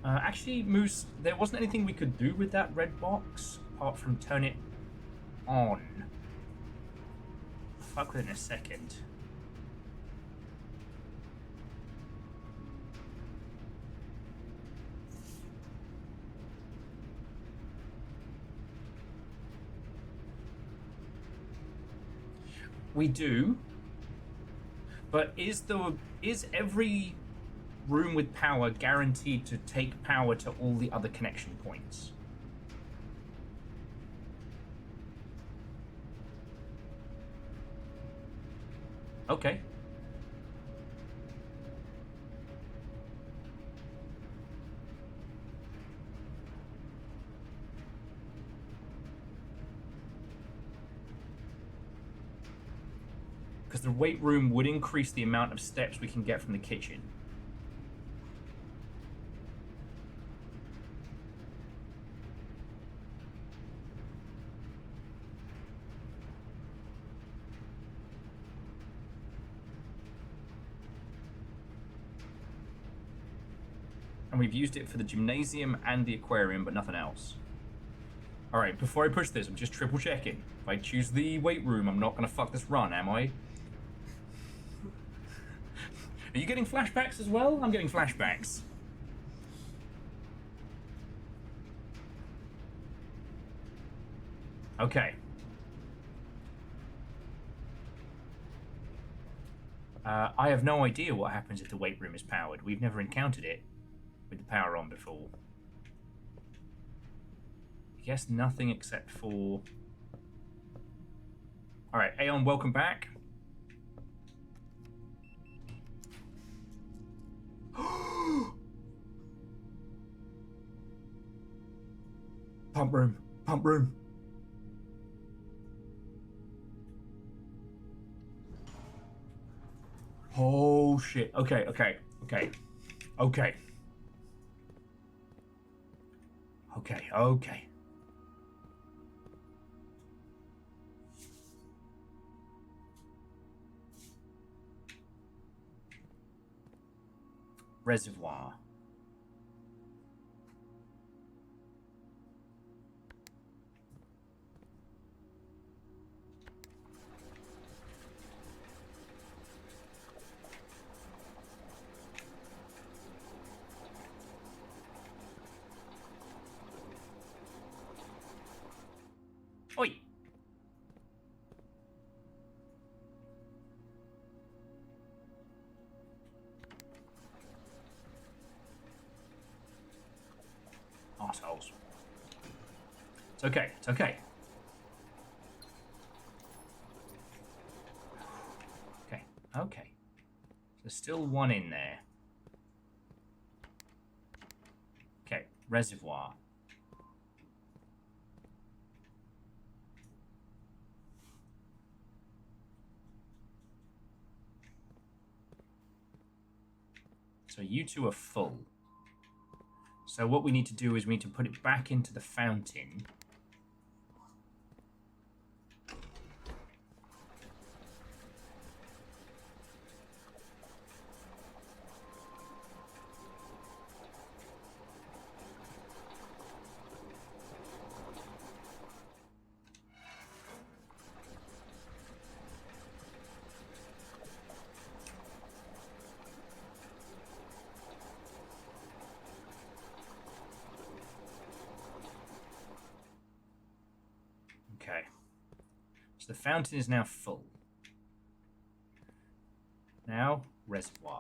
Actually, Moose, there wasn't anything we could do with that red box apart from turn it on. Fuck with it in a second. We do, but is every room with power guaranteed to take power to all the other connection points? Okay. Because the weight room would increase the amount of steps we can get from the kitchen. And we've used it for the gymnasium and the aquarium, but nothing else. Alright, before I push this, I'm just triple checking. If I choose the weight room, I'm not going to fuck this run, am I? Are you getting flashbacks as well? I'm getting flashbacks. Okay. I have no idea what happens if the weight room is powered. We've never encountered it with the power on before. I guess nothing except for... Alright, Aeon, welcome back. Pump room, pump room. Oh shit. Okay, okay, okay. Okay. Okay, okay. Reservoir. Oi! Arseholes. It's okay, it's okay. Okay, okay. There's still one in there. Okay, reservoir. So you two are full. So what we need to do is we need to put it back into the fountain. Okay. So the fountain is now full. Now, reservoir.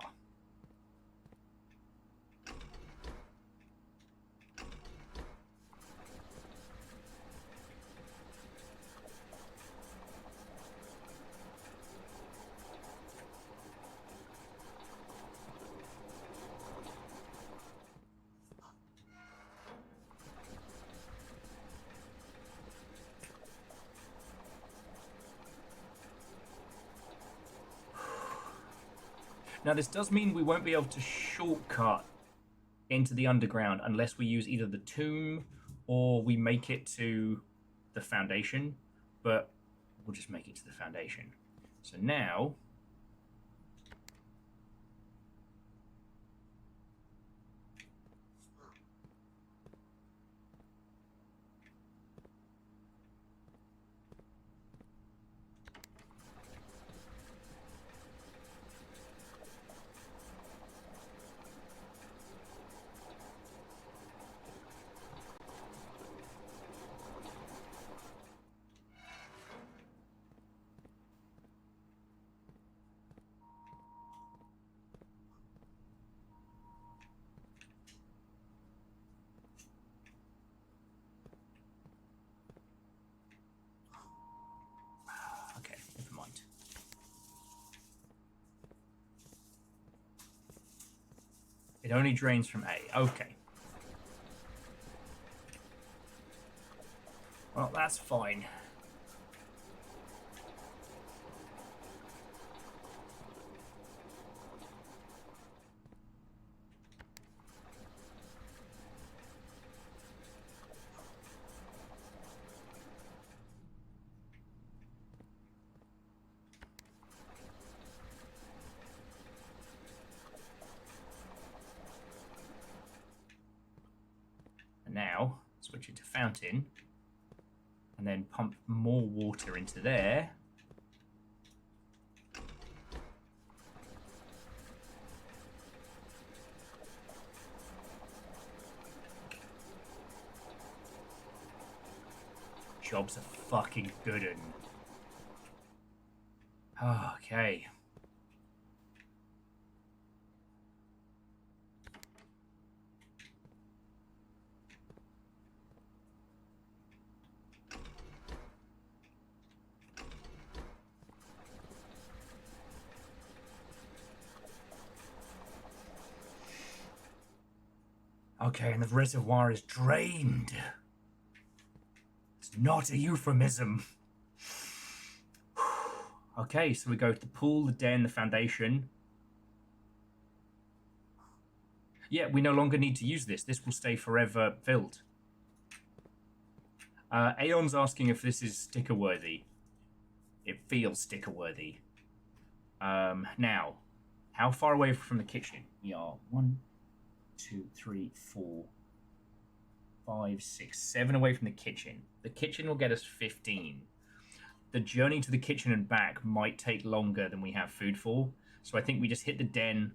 Now, this does mean we won't be able to shortcut into the underground unless we use either the tomb or we make it to the foundation, but we'll just make it to the foundation. So now... Okay, never mind. It only drains from A. Okay. Well, that's fine. And now, switch it to fountain. And then pump more water into there. Job's a fucking good one. Okay. Okay, and the reservoir is drained. It's not a euphemism. Okay, so we go to the pool, the den, the foundation. Yeah, we no longer need to use this. This will stay forever filled. Aeon's asking if this is sticker-worthy. It feels sticker-worthy. Now, how far away from the kitchen? We are 1, 2, 3, 4, 5, 6, 7 away from the kitchen. The kitchen will get us 15. The journey to the kitchen and back might take longer than we have food for. So I think we just hit the den,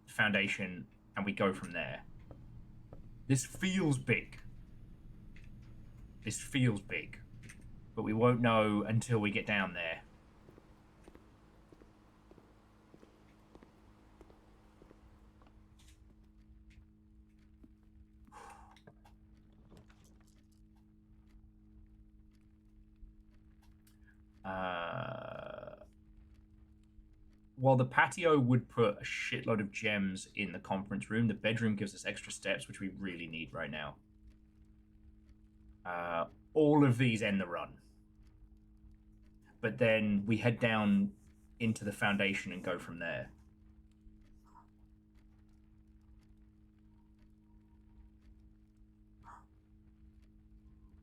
foundation, and we go from there. This feels big. This feels big. But we won't know until we get down there. While the patio would put a shitload of gems in the conference room, the bedroom gives us extra steps, which we really need right now. All of these end the run. But then we head down into the foundation and go from there.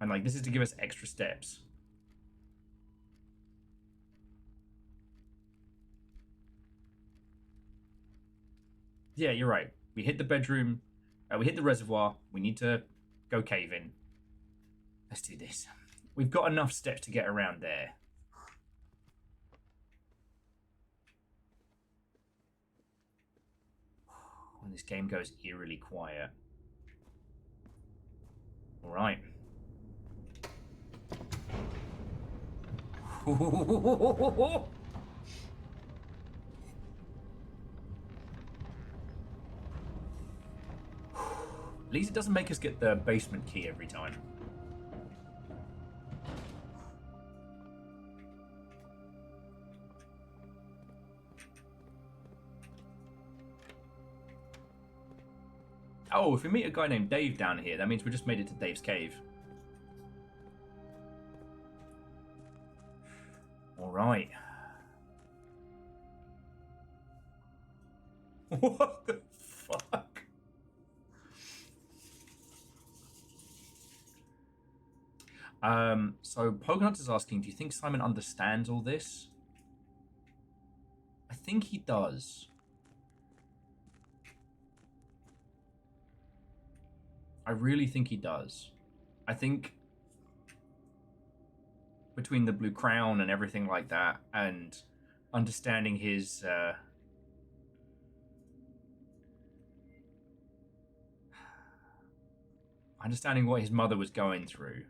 And like, this is to give us extra steps. Yeah, you're right. We hit the bedroom. We hit the reservoir. We need to go caving. Let's do this. We've got enough steps to get around there. When this game goes eerily quiet. All right. At least it doesn't make us get the basement key every time. Oh, if we meet a guy named Dave down here, that means we just made it to Dave's cave. All right. What the fuck? So Pogonut is asking, do you think Simon understands all this? I think he does. I really think he does. I think between the Blue Crown and everything like that, and understanding his understanding what his mother was going through.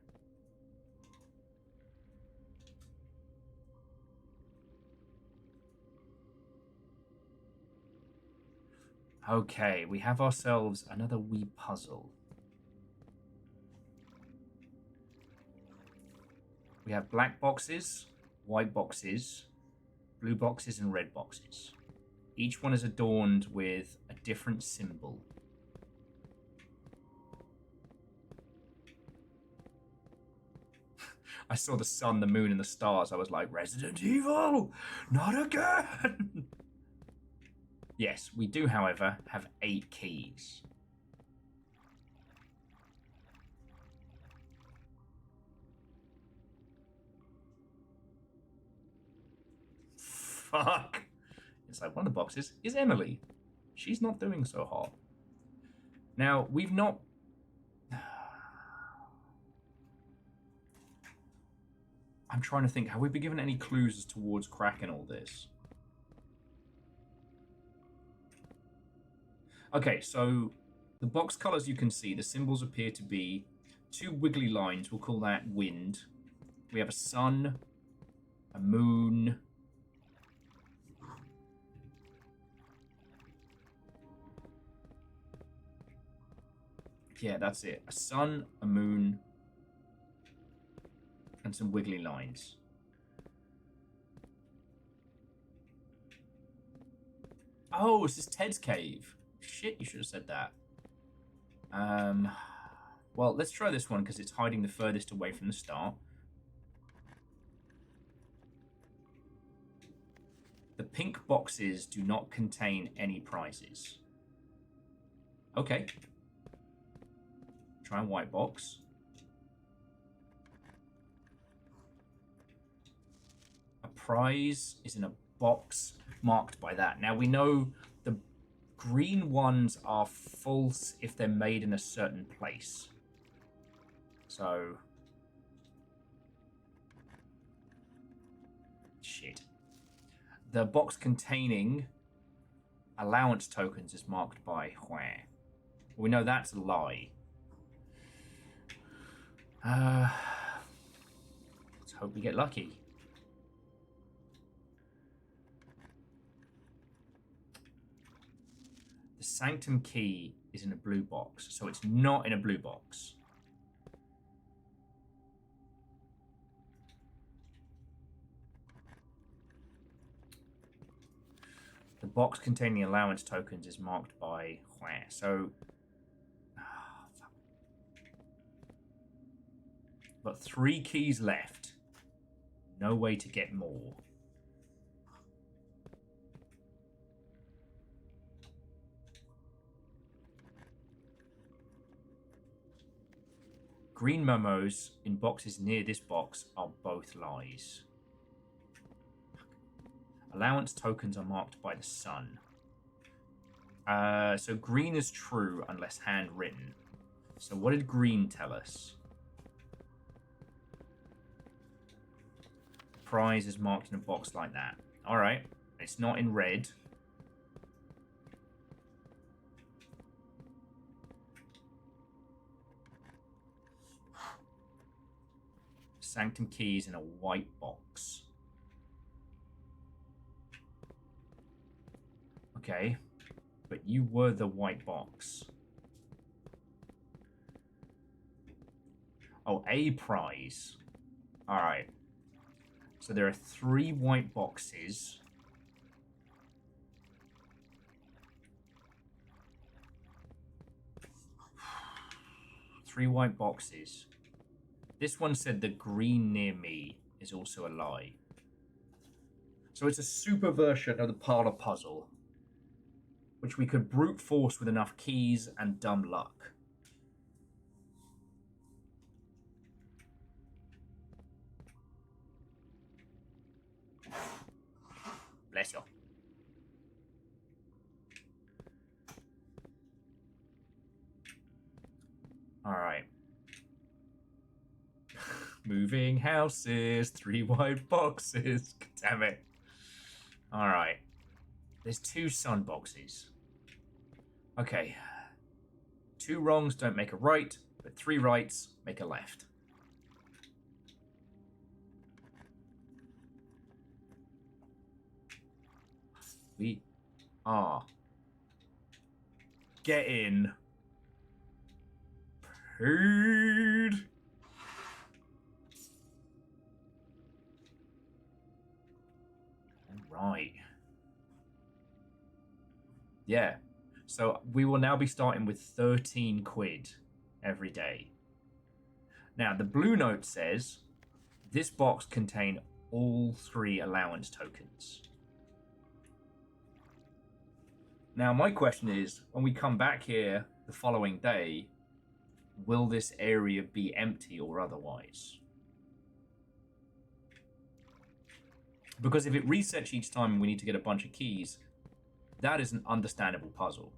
Okay, we have ourselves another wee puzzle. We have black boxes, white boxes, blue boxes, and red boxes. Each one is adorned with a different symbol. I saw the sun, the moon, and the stars. I was like, Resident Evil! Not again! Yes, we do, however, have 8 keys. Fuck. Inside one of the boxes is Emily. She's not doing so hot. Now, we've not... I'm trying to think, have we been given any clues towards cracking all this? Okay, so the box colors you can see, the symbols appear to be 2 wiggly lines. We'll call that wind. We have a sun, a moon. Yeah, that's it. A sun, a moon, and some wiggly lines. Oh, this is Ted's cave. Shit, you should have said that. Well, let's try this one because it's hiding the furthest away from the start. The pink boxes do not contain any prizes. Okay. Try a white box. A prize is in a box marked by that. Now we know the green ones are false if they're made in a certain place. So... shit. The box containing allowance tokens is marked by where. We know that's a lie. Let's hope we get lucky. The Sanctum key is in a blue box, so it's not in a blue box. The box containing allowance tokens is marked by where. So, got 3 keys left. No way to get more. Green memos in boxes near this box are both lies. Allowance tokens are marked by the sun. So green is true unless handwritten. So what did green tell us? The prize is marked in a box like that. Alright. It's not in red. Sanctum keys in a white box. Okay, but you were the white box. Oh, a prize. Alright. So there are 3 white boxes. Three white boxes. This one said the green near me is also a lie. So it's a super version of the parlor puzzle. which we could brute force with enough keys and dumb luck. Bless you. All right. Moving houses, 3 white boxes. God damn it. All right. There's 2 sun boxes. Okay. 2 wrongs don't make a right, but 3 rights make a left. We are getting paid. Right. Yeah. So we will now be starting with 13 quid every day. Now, the blue note says this box contains all 3 allowance tokens. Now, my question is, when we come back here the following day, will this area be empty or otherwise? Because if it resets each time and we need to get a bunch of keys, that is an understandable puzzle.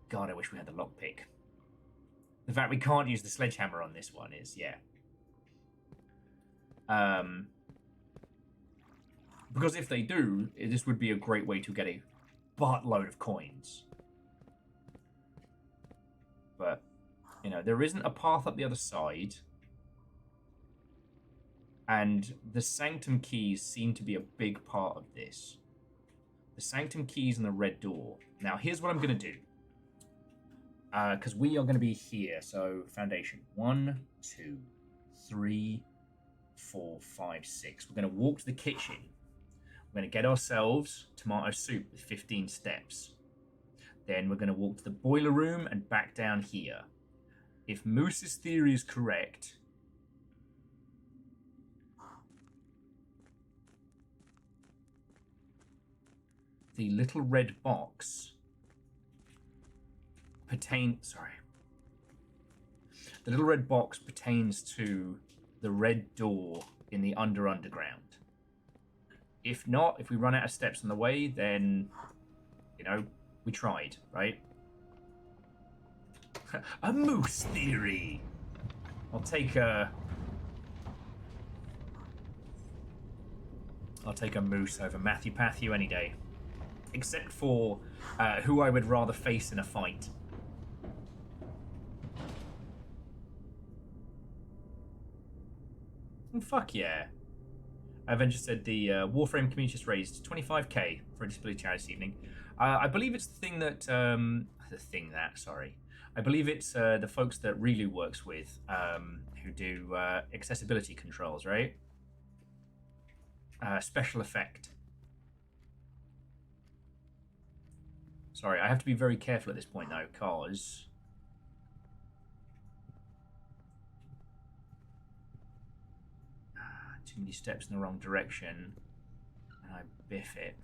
God, I wish we had the lockpick. The fact we can't use the sledgehammer on this one is, yeah. Because if they do, this would be a great way to get a buttload of coins. But, you know, there isn't a path up the other side. And the Sanctum keys seem to be a big part of this. The Sanctum keys and the red door. Now, here's what I'm going to do. Because we are going to be here. So, foundation. 1, 2, 3, 4, 5, 6. We're going to walk to the kitchen. We're going to get ourselves tomato soup with 15 steps. Then we're going to walk to the boiler room and back down here. If Moose's theory is correct, the little red box pertains to the red door in the underground. If not, if we run out of steps on the way, then, you know, we tried, right? A moose theory. I'll take a moose over Matthew Patthew any day. Except for who I would rather face in a fight. And fuck yeah. Avenger said the Warframe community just raised 25k for a disability charity this evening. I believe it's the thing that... I believe it's the folks that Relu works with who do accessibility controls, right? Special effect. Sorry, I have to be very careful at this point, though, because... too many steps in the wrong direction, and I biff it.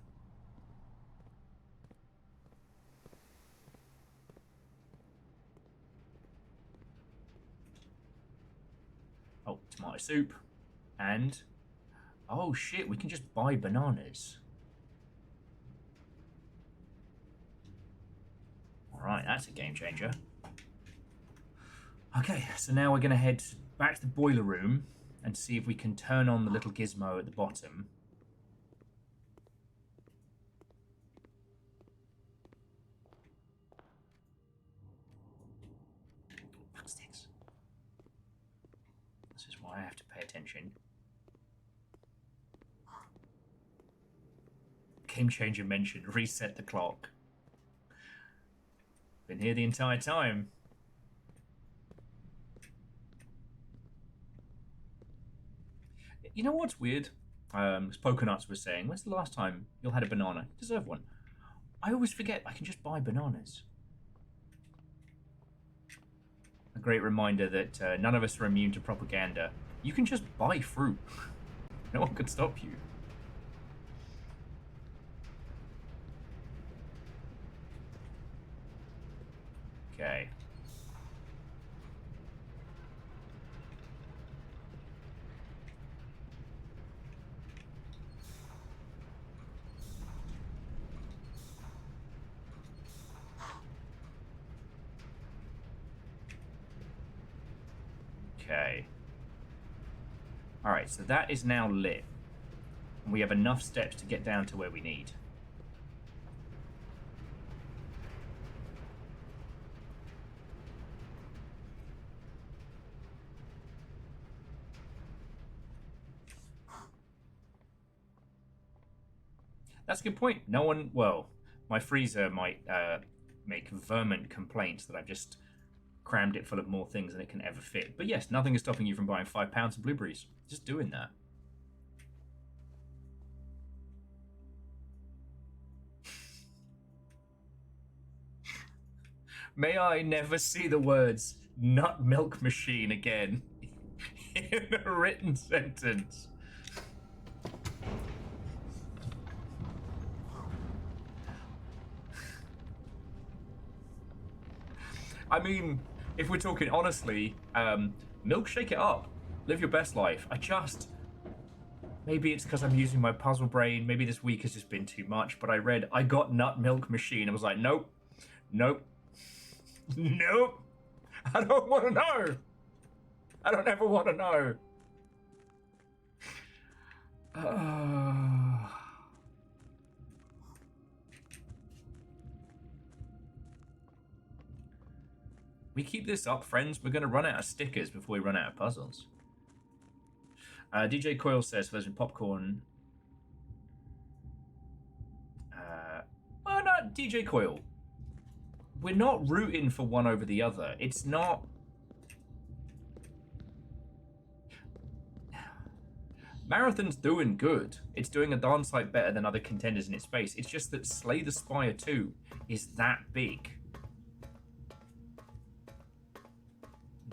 Oh, tomato soup. And... oh, shit, we can just buy bananas. Alright, that's a game changer. Okay, so now we're going to head back to the boiler room and see if we can turn on the little gizmo at the bottom. Fuck sticks. This is why I have to pay attention. Game changer mentioned, reset the clock. Been here the entire time. You know what's weird? Poconuts was saying, when's the last time you had a banana? You deserve one. I always forget I can just buy bananas. A great reminder that none of us are immune to propaganda. You can just buy fruit. No one could stop you. Okay. Alright, so that is now lit. And we have enough steps to get down to where we need. That's a good point. No one... Well, my freezer might make vermin complaints that I've just crammed it full of more things than it can ever fit. But yes, nothing is stopping you from buying 5 pounds of blueberries. Just doing that. May I never see the words nut milk machine again in a written sentence. I mean, if we're talking honestly, milkshake it up. Live your best life. Maybe it's because I'm using my puzzle brain. Maybe this week has just been too much. But I read, I got nut milk machine. I was like, nope, nope, nope. I don't want to know. I don't ever want to know. We keep this up, friends. We're going to run out of stickers before we run out of puzzles. DJ Coil says, there's been popcorn. Well, not DJ Coil. We're not rooting for one over the other. It's not... Marathon's doing good. It's doing a darn sight better than other contenders in its space. It's just that Slay the Spire 2 is that big.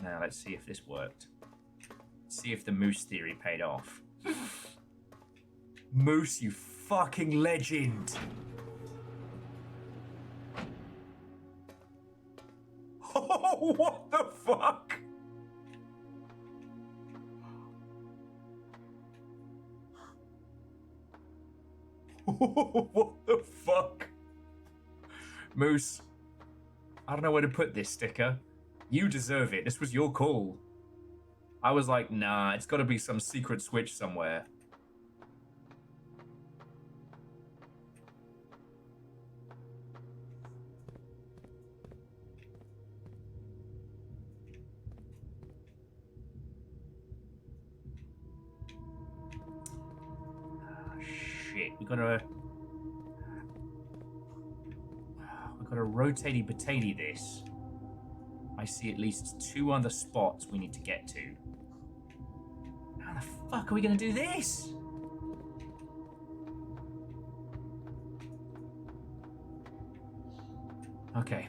Now, let's see if this worked. Let's see if the moose theory paid off. Moose, you fucking legend! Oh, what the fuck? What the fuck? Moose, I don't know where to put this sticker. You deserve it. This was your call. I was like, nah, it's got to be some secret switch somewhere. Shit, we gotta rotatey potaty this. I see at least 2 other spots we need to get to. How the fuck are we gonna do this? Okay.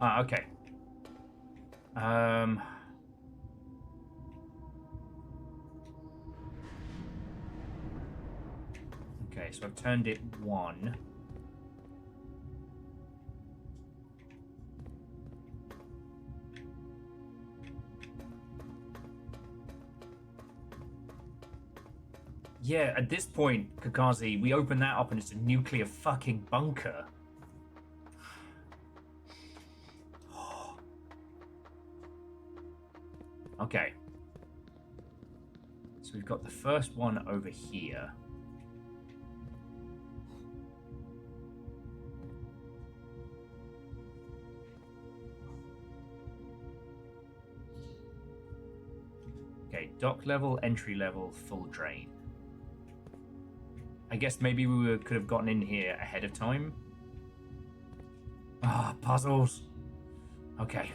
Okay. Okay, so I've turned it 1. Yeah, at this point, Kakazi, we open that up and it's a nuclear fucking bunker. Okay. So we've got the first one over here. Okay, dock level, entry level, full drain. I guess maybe we could have gotten in here ahead of time. Ah, puzzles. Okay.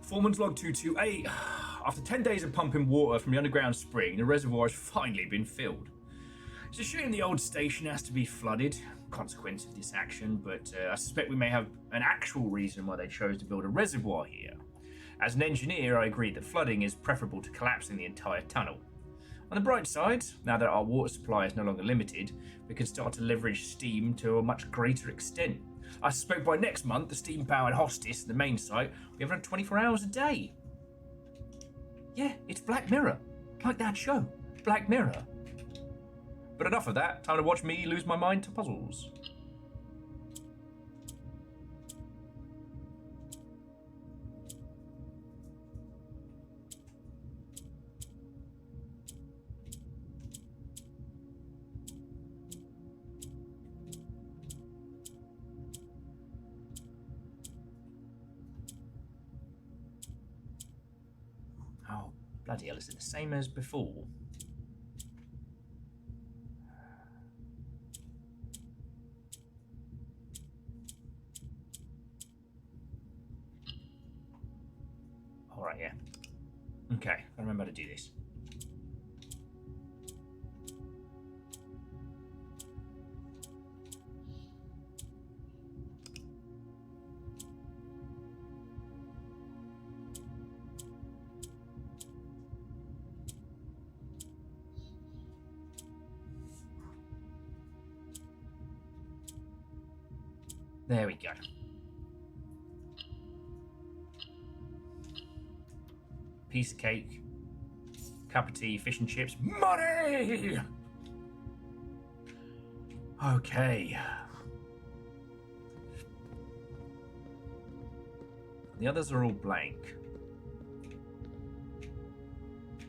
Foreman's log 228. After 10 days of pumping water from the underground spring, the reservoir has finally been filled. It's a shame the old station has to be flooded, consequence of this action, but I suspect we may have an actual reason why they chose to build a reservoir here. As an engineer, I agree that flooding is preferable to collapsing the entire tunnel. On the bright side, now that our water supply is no longer limited, we can start to leverage steam to a much greater extent. I suspect by next month, the steam-powered hostis, the main site, we have around 24 hours a day. Yeah, it's Black Mirror. Like that show, Black Mirror. But enough of that. Time to watch me lose my mind to puzzles. Oh, bloody hell, is it the same as before? Alright, yeah. Okay, I remember how to do this. There we go. Piece of cake, cup of tea, fish and chips, money! Okay. The others are all blank.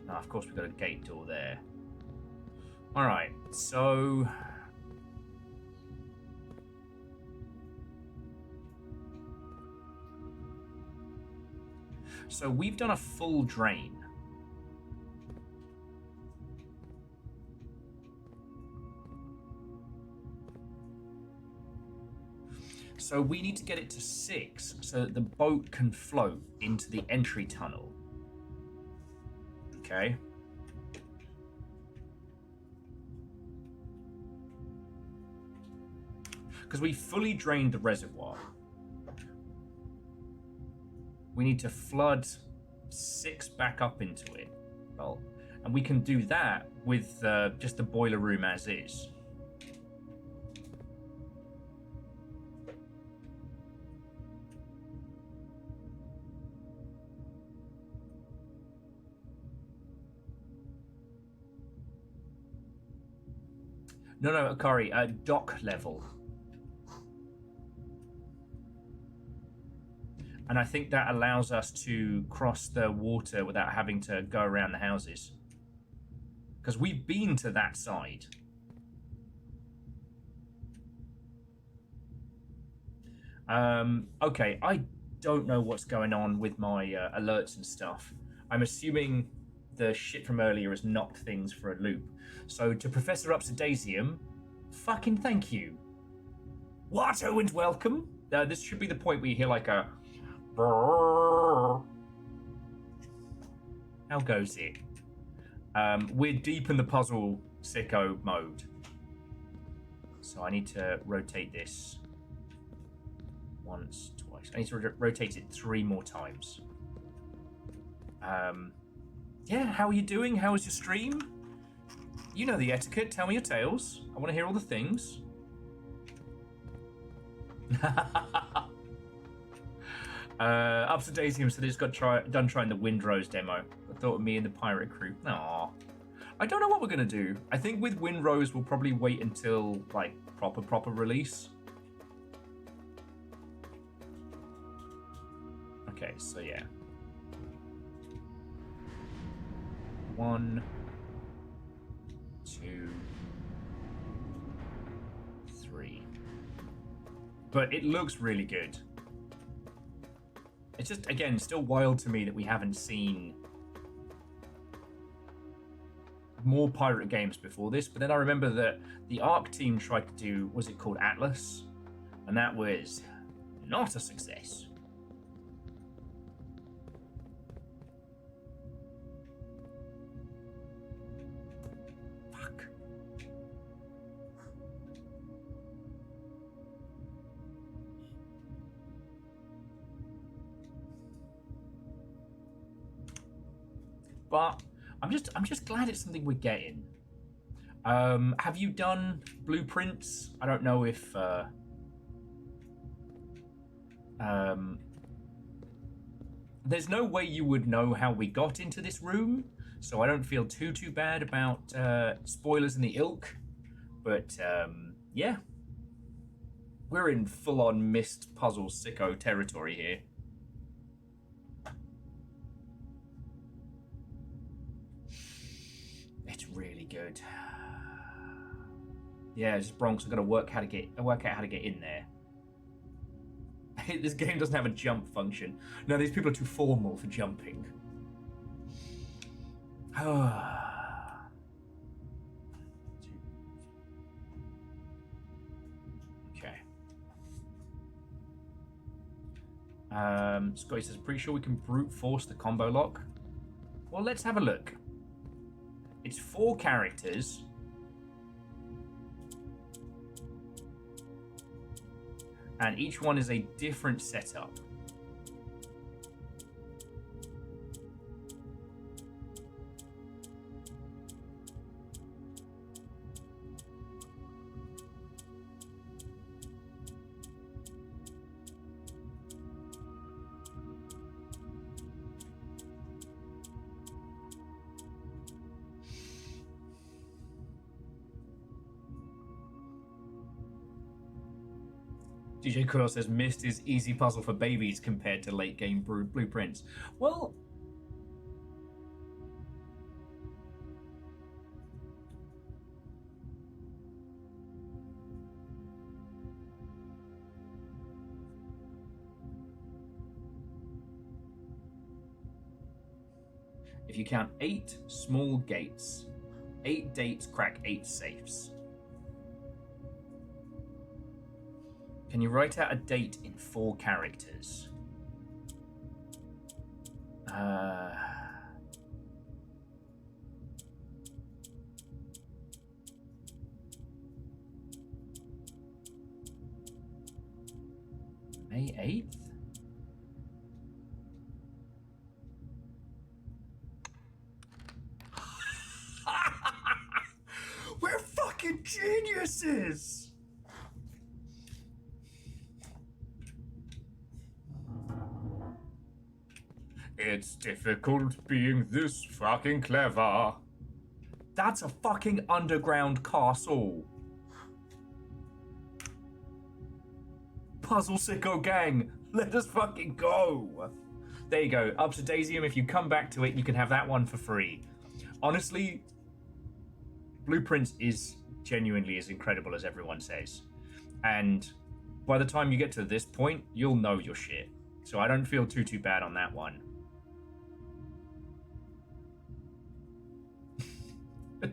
Now, of course, we've got a gate door there. Alright, so... So we've done a full drain. So we need to get it to 6 so that the boat can float into the entry tunnel. Okay. Because we fully drained the reservoir. We need to flood 6 back up into it. Well, and we can do that with just the boiler room as is. No, Akari, dock level. And I think that allows us to cross the water without having to go around the houses. Because we've been to that side. Okay, I don't know what's going on with my alerts and stuff. I'm assuming the shit from earlier has knocked things for a loop. So to Professor Upsidasium, fucking thank you. Watto and welcome. This should be the point where you hear like a... How goes it? We're deep in the puzzle sicko mode. So I need to rotate this once, twice. I need to rotate it 3 more times. Yeah, how are you doing? How was your stream? You know the etiquette. Tell me your tales. I want to hear all the things. Upsidasium said he's got done trying the Windrose demo. I thought of me and the pirate crew. Aww. I don't know what we're gonna do. I think with Windrose we'll probably wait until like proper release. Okay, so yeah. 1, 2, 3. But it looks really good. It's just, again, still wild to me that we haven't seen more pirate games before this. But then I remember that the Arc team tried to do, was it called Atlas? And that was not a success. Fuck. But I'm just glad it's something we're getting. Have you done blueprints? I don't know if There's no way you would know how we got into this room, so I don't feel too bad about spoilers in the ilk. But yeah, we're in full-on missed puzzle sicko territory here. It's really good. Yeah, just Bronx. I've got to work out how to get in there. This game doesn't have a jump function. No, these people are too formal for jumping. Okay. Scotty says, pretty sure we can brute force the combo lock. Well, let's have a look. It's 4 characters. And each one is a different setup. DJ Coyle says Myst is easy puzzle for babies compared to late game blueprints. Well, if you count 8 small gates, 8 dates crack 8 safes. Can you write out a date in 4 characters? May 8th? We're fucking geniuses! It's difficult being this fucking clever. That's a fucking underground castle. Puzzle Sicko Gang, let us fucking go. There you go, up to Daisium. If you come back to it, you can have that one for free. Honestly, Blueprints is genuinely as incredible as everyone says. And by the time you get to this point, you'll know your shit. So I don't feel too bad on that one.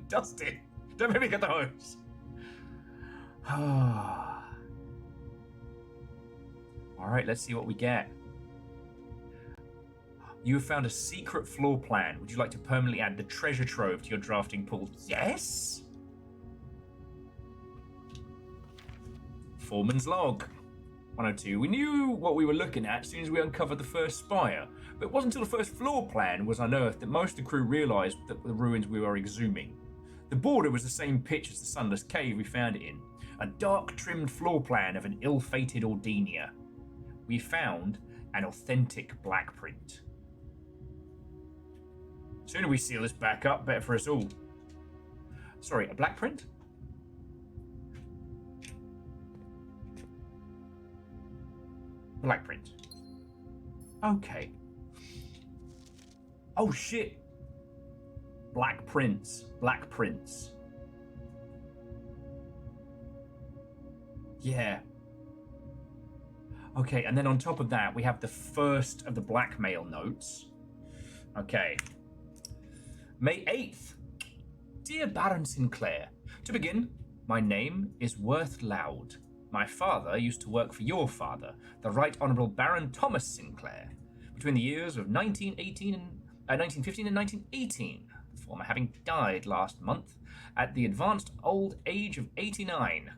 Dustin, don't make me get the hose. Alright, let's see what we get. You have found a secret floor plan. Would you like to permanently add the treasure trove to your drafting pool? Yes! Foreman's log. 102. We knew what we were looking at as soon as we uncovered the first spire, but it wasn't until the first floor plan was unearthed that most of the crew realised that the ruins we were exhuming. The border was the same pitch as the sunless cave we found it in, a dark-trimmed floor plan of an ill-fated Ordinia. We found an authentic black print. Sooner we seal this back up, better for us all. Sorry, a black print? Black print. Okay. Oh shit. Black prints. Black prints. Yeah. Okay, and then on top of that, we have the first of the blackmail notes. Okay. May 8th. Dear Baron Sinclair, to begin, my name is Worth Loud. My father used to work for your father, the Right Honourable Baron Thomas Sinclair, between the years of 1915 and 1918, the former having died last month at the advanced old age of 89.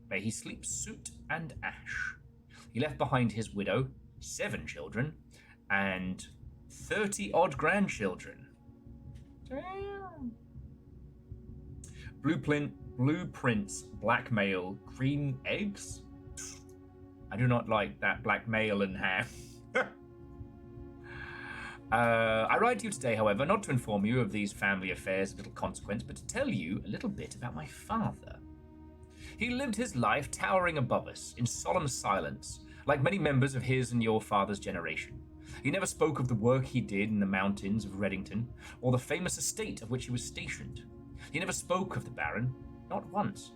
May he sleep soot and ash. He left behind his widow, 7 children, and 30-odd grandchildren. Damn. Blueprints, blackmail, green eggs? I do not like that blackmail and ham. I write to you today, however, not to inform you of these family affairs of little consequence, but to tell you a little bit about my father. He lived his life towering above us, in solemn silence, like many members of his and your father's generation. He never spoke of the work he did in the mountains of Reddington, or the famous estate of which he was stationed. He never spoke of the Baron, not once.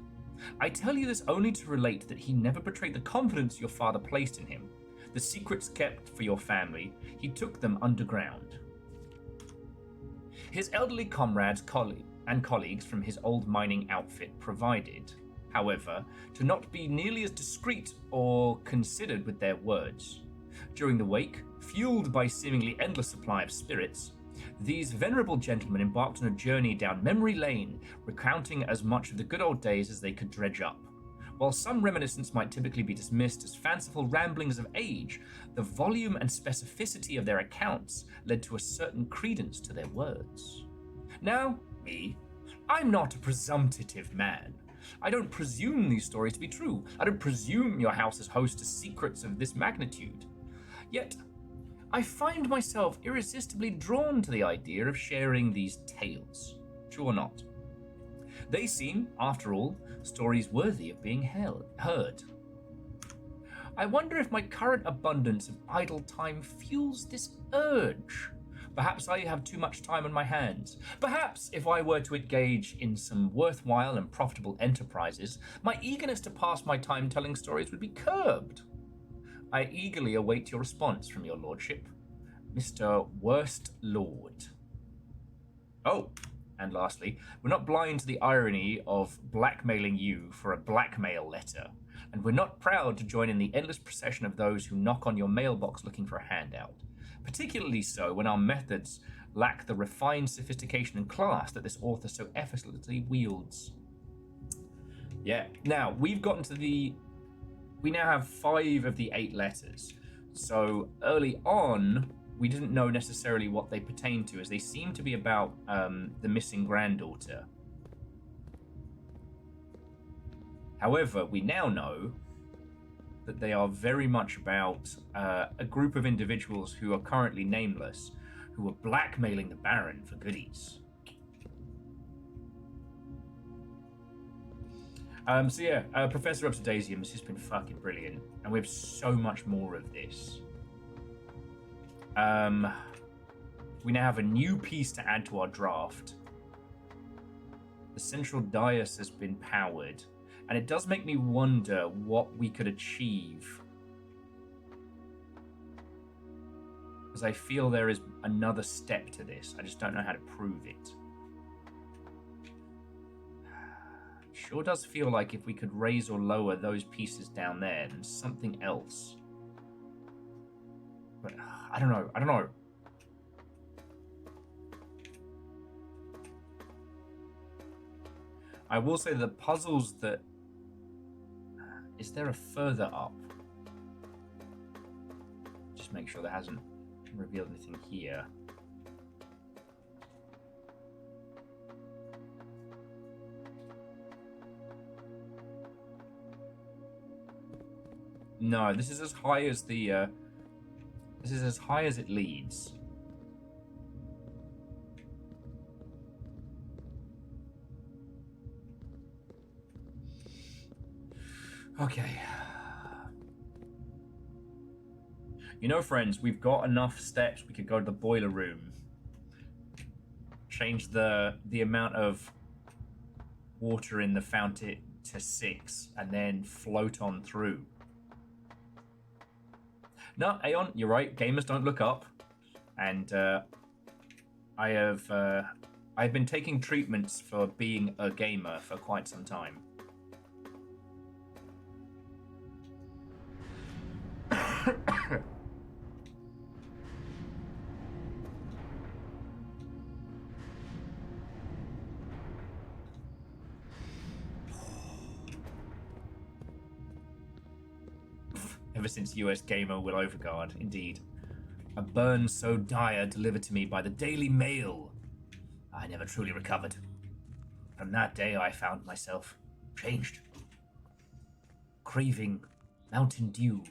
I tell you this only to relate that he never betrayed the confidence your father placed in him. The secrets kept for your family, he took them underground. His elderly comrades and colleagues from his old mining outfit provided, however, to not be nearly as discreet or considered with their words. During the wake, fueled by seemingly endless supply of spirits, these venerable gentlemen embarked on a journey down memory lane, recounting as much of the good old days as they could dredge up. While some reminiscence might typically be dismissed as fanciful ramblings of age, the volume and specificity of their accounts led to a certain credence to their words. Now, me, I'm not a presumptive man. I don't presume these stories to be true. I don't presume your house is host to secrets of this magnitude. Yet, I find myself irresistibly drawn to the idea of sharing these tales. True or not? They seem, after all, stories worthy of being heard. I wonder if my current abundance of idle time fuels this urge. Perhaps I have too much time on my hands. Perhaps if I were to engage in some worthwhile and profitable enterprises, my eagerness to pass my time telling stories would be curbed. I eagerly await your response from your lordship, Mr. Worst Lord. Oh, and lastly, we're not blind to the irony of blackmailing you for a blackmail letter, and we're not proud to join in the endless procession of those who knock on your mailbox looking for a handout, particularly so when our methods lack the refined sophistication and class that this author so effortlessly wields. Yeah, now, we've gotten to we now have 5 of the 8 letters, so early on, we didn't know necessarily what they pertain to, as they seem to be about the missing granddaughter. However, we now know that they are very much about a group of individuals who are currently nameless, who are blackmailing the Baron for goodies. So yeah, Professor Obsidasium has just been fucking brilliant, and we have so much more of this. We now have a new piece to add to our draft. The central dais has been powered, and it does make me wonder what we could achieve. Because I feel there is another step to this. I just don't know how to prove it. Sure does feel like if we could raise or lower those pieces down there, then something else. But I don't know. I will say the puzzles that... Is there a further up? Just make sure that hasn't revealed anything here. No, this is as high as the... This is as high as it leads. Okay. You know, friends, we've got enough steps. We could go to the boiler room. Change the amount of water in the fountain to 6, and then float on through. No, Aeon, you're right. Gamers don't look up. And I've been taking treatments for being a gamer for quite some time. Ever since US Gamer will overguard, indeed. A burn so dire delivered to me by the Daily Mail. I never truly recovered. From that day I found myself changed. Craving Mountain Dew.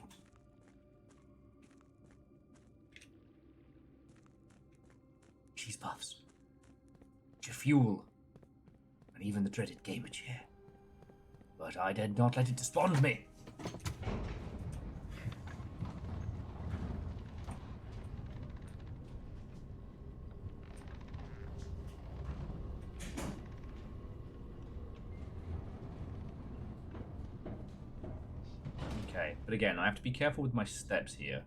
cheese puffs, your fuel, and even the dreaded gamer chair. But I did not let it despond me. Okay, but again, I have to be careful with my steps here.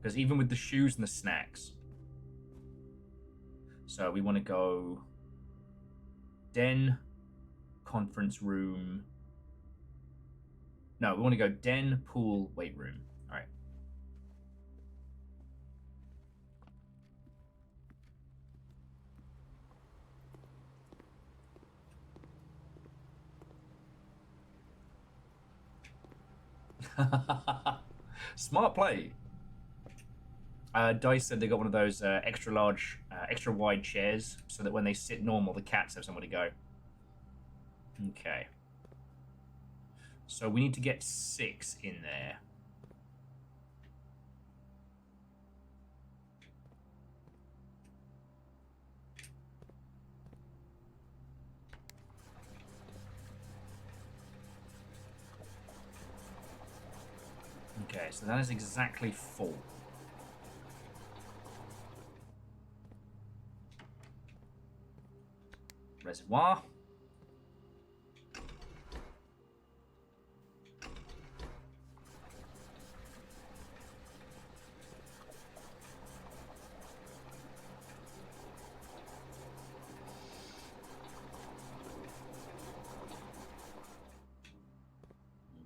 Because even with the shoes and the snacks. So we want to go den, conference room. No, we want to go den, pool, weight room. All right. Smart play. Dice said they got one of those extra large, extra wide chairs so that when they sit normal, the cats have somewhere to go. Okay. So we need to get 6 in there. Okay, so that is exactly 4. Reservoir.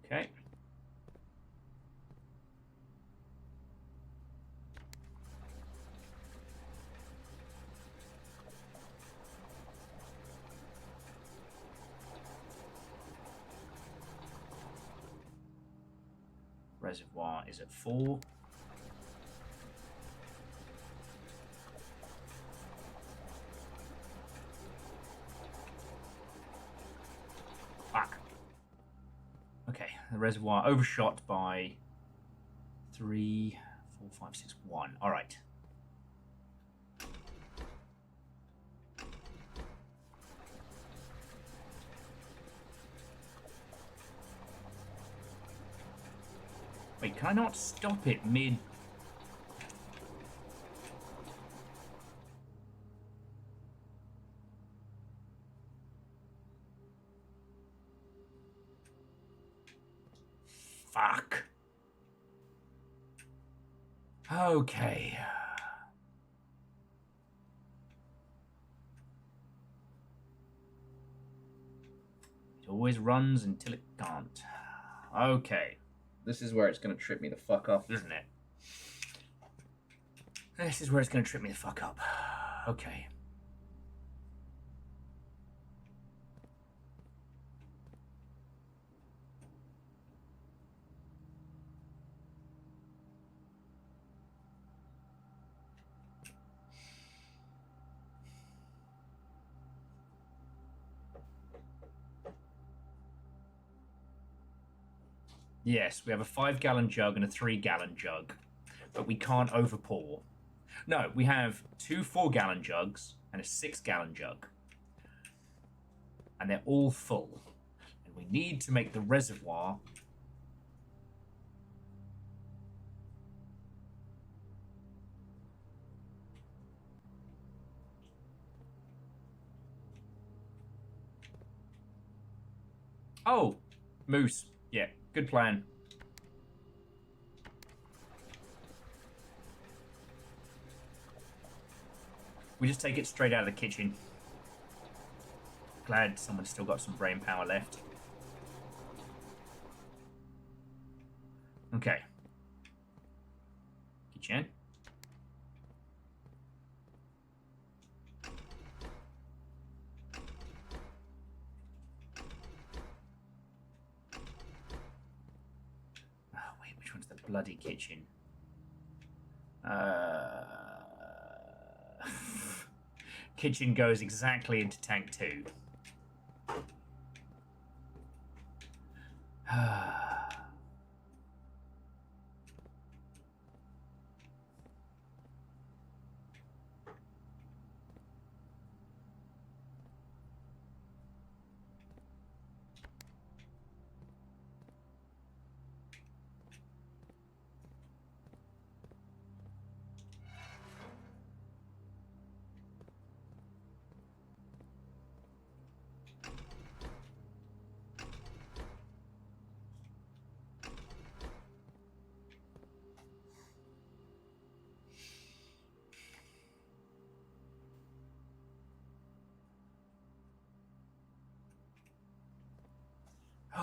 Okay. Reservoir is at 4. Fuck. Okay, the reservoir overshot by 3, 4, 5, 6, 1. All right. Wait, can I not stop it mid? Fuck. Okay. It always runs until it can't. Okay. This is where it's going to trip me the fuck up, isn't it? This is where it's going to trip me the fuck up. Okay. Yes, we have a 5-gallon jug and a 3-gallon jug, but we can't overpour. No, we have 2 4-gallon jugs and a 6-gallon jug. And they're all full. And we need to make the reservoir. Oh, moose. Yeah, good plan. We just take it straight out of the kitchen. Glad someone's still got some brain power left. Okay. Kitchen. Oh, wait, which one's the bloody kitchen? Kitchen goes exactly into tank 2.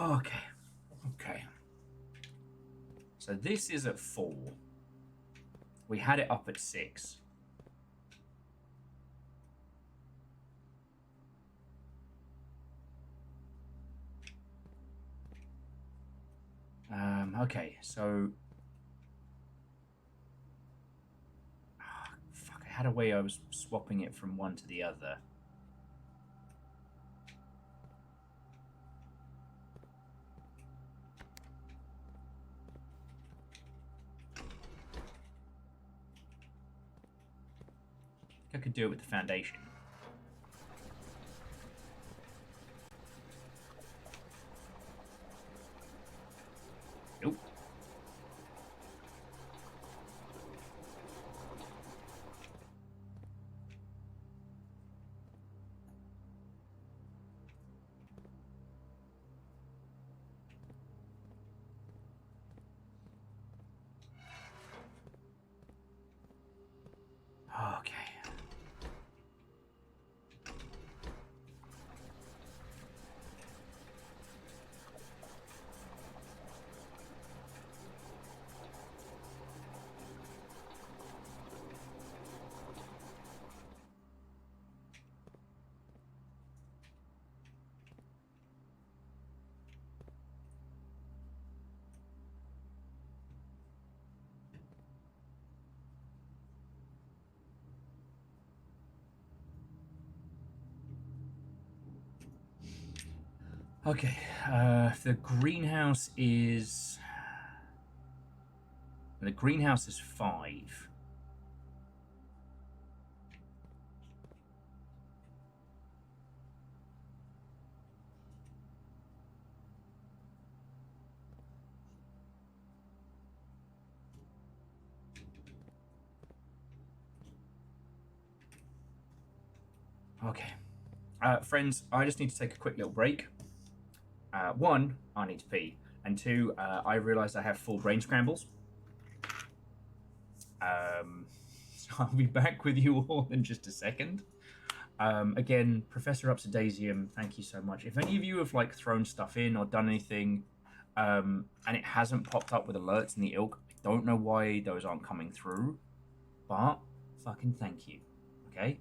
Okay. Okay. So this is at 4. We had it up at 6. Okay, so... fuck, I had a way I was swapping it from one to the other. I could do it with the foundation. Nope. Okay. Okay, the greenhouse is... The greenhouse is 5. Okay. Friends, I just need to take a quick little break. 1, I need to pee. And 2, I realised I have full brain scrambles. So I'll be back with you all in just a second. Again, Professor Upsidasium, thank you so much. If any of you have like thrown stuff in or done anything, and it hasn't popped up with alerts in the ilk, I don't know why those aren't coming through, but fucking thank you. Okay?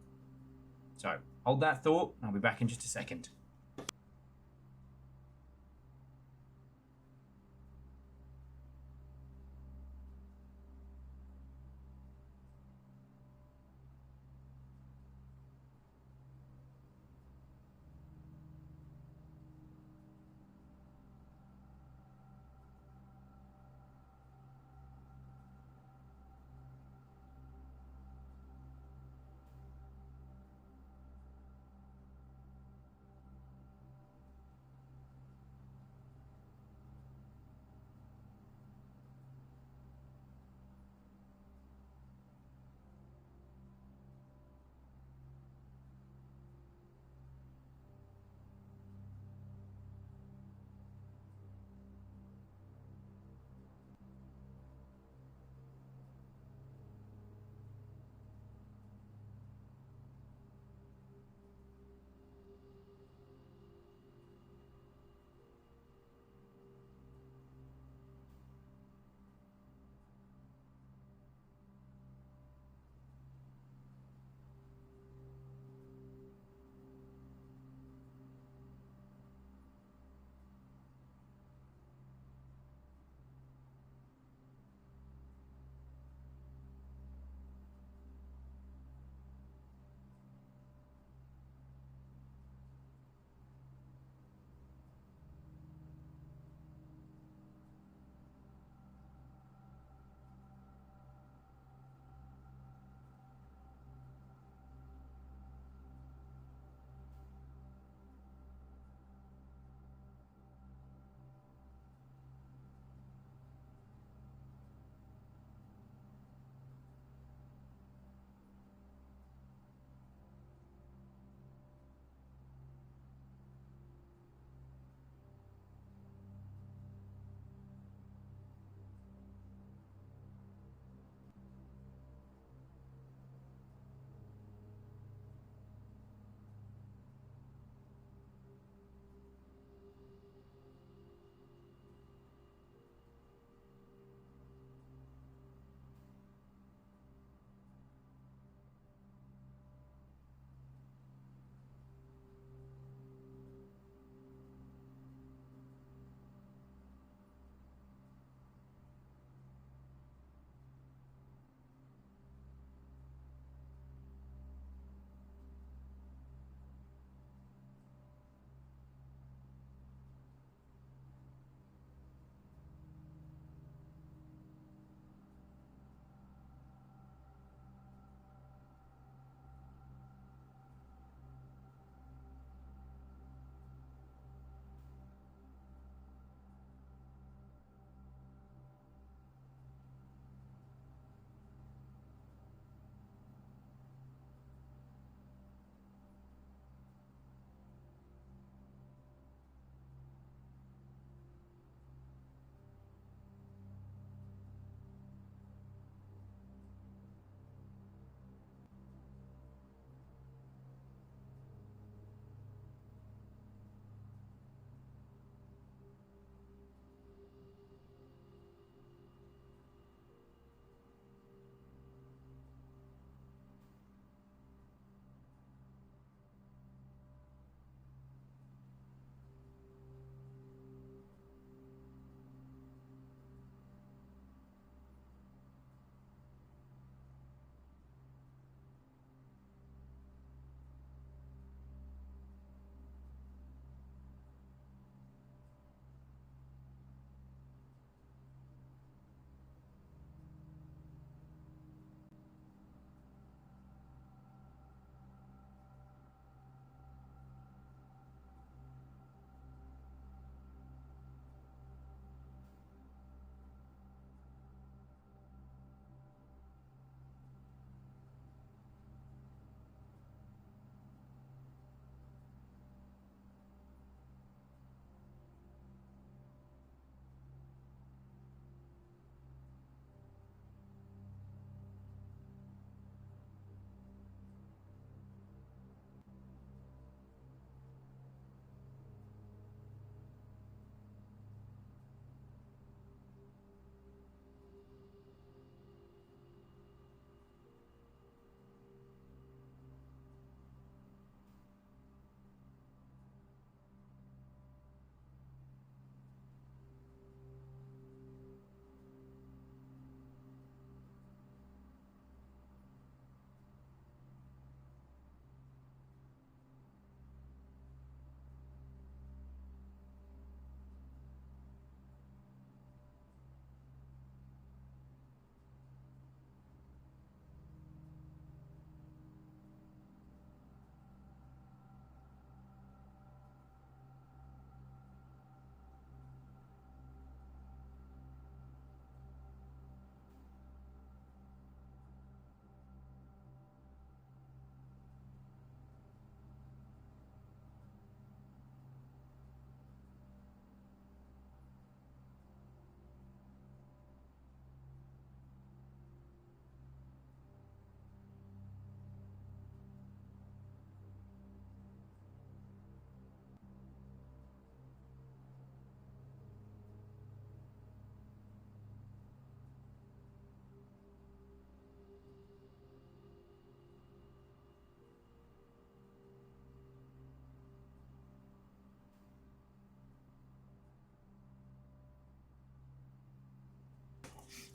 So hold that thought. I'll be back in just a second.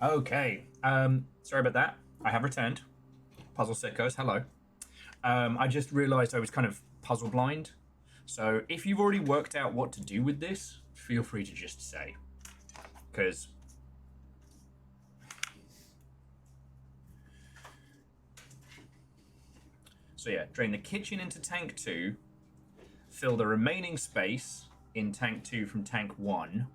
Okay. Sorry about that. I have returned. Puzzle sickos, hello. I just realized I was kind of puzzle blind. So if you've already worked out what to do with this, feel free to just say. Because... So yeah, drain the kitchen into tank 2. Fill the remaining space in tank 2 from tank 1.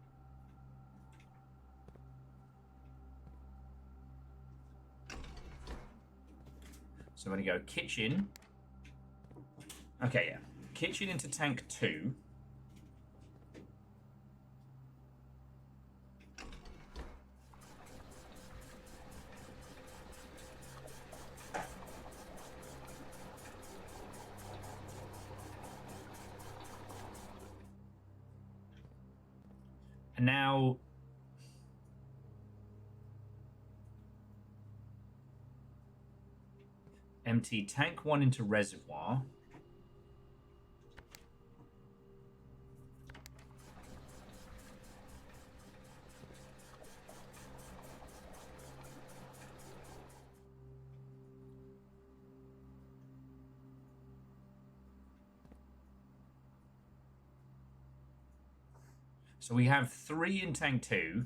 So I'm going to go kitchen. Okay, yeah. Kitchen into tank 2. And now... empty tank 1 into reservoir. So we have 3 in tank 2.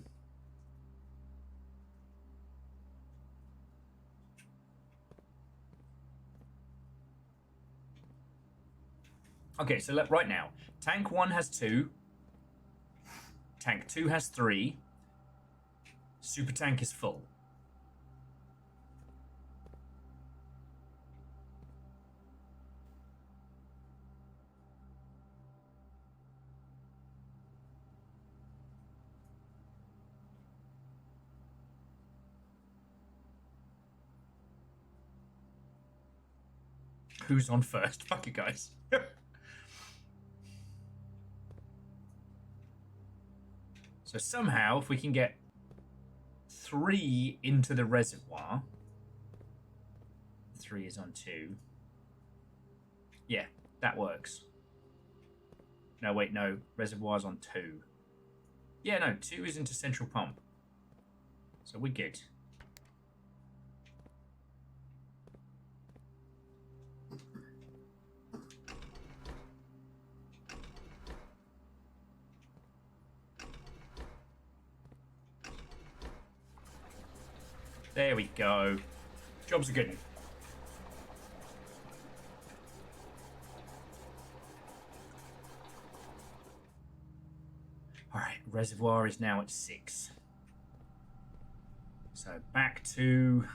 Okay, so right now, tank 1 has 2. Tank 2 has 3. Super tank is full. Who's on first? Fuck you guys. So somehow, if we can get 3 into the reservoir. 3 is on 2. Yeah, that works. No, wait, no. Reservoir's on 2. Yeah, no, 2 is into central pump. So we're good. There we go. Job's a good one. Alright, reservoir is now at 6. So back to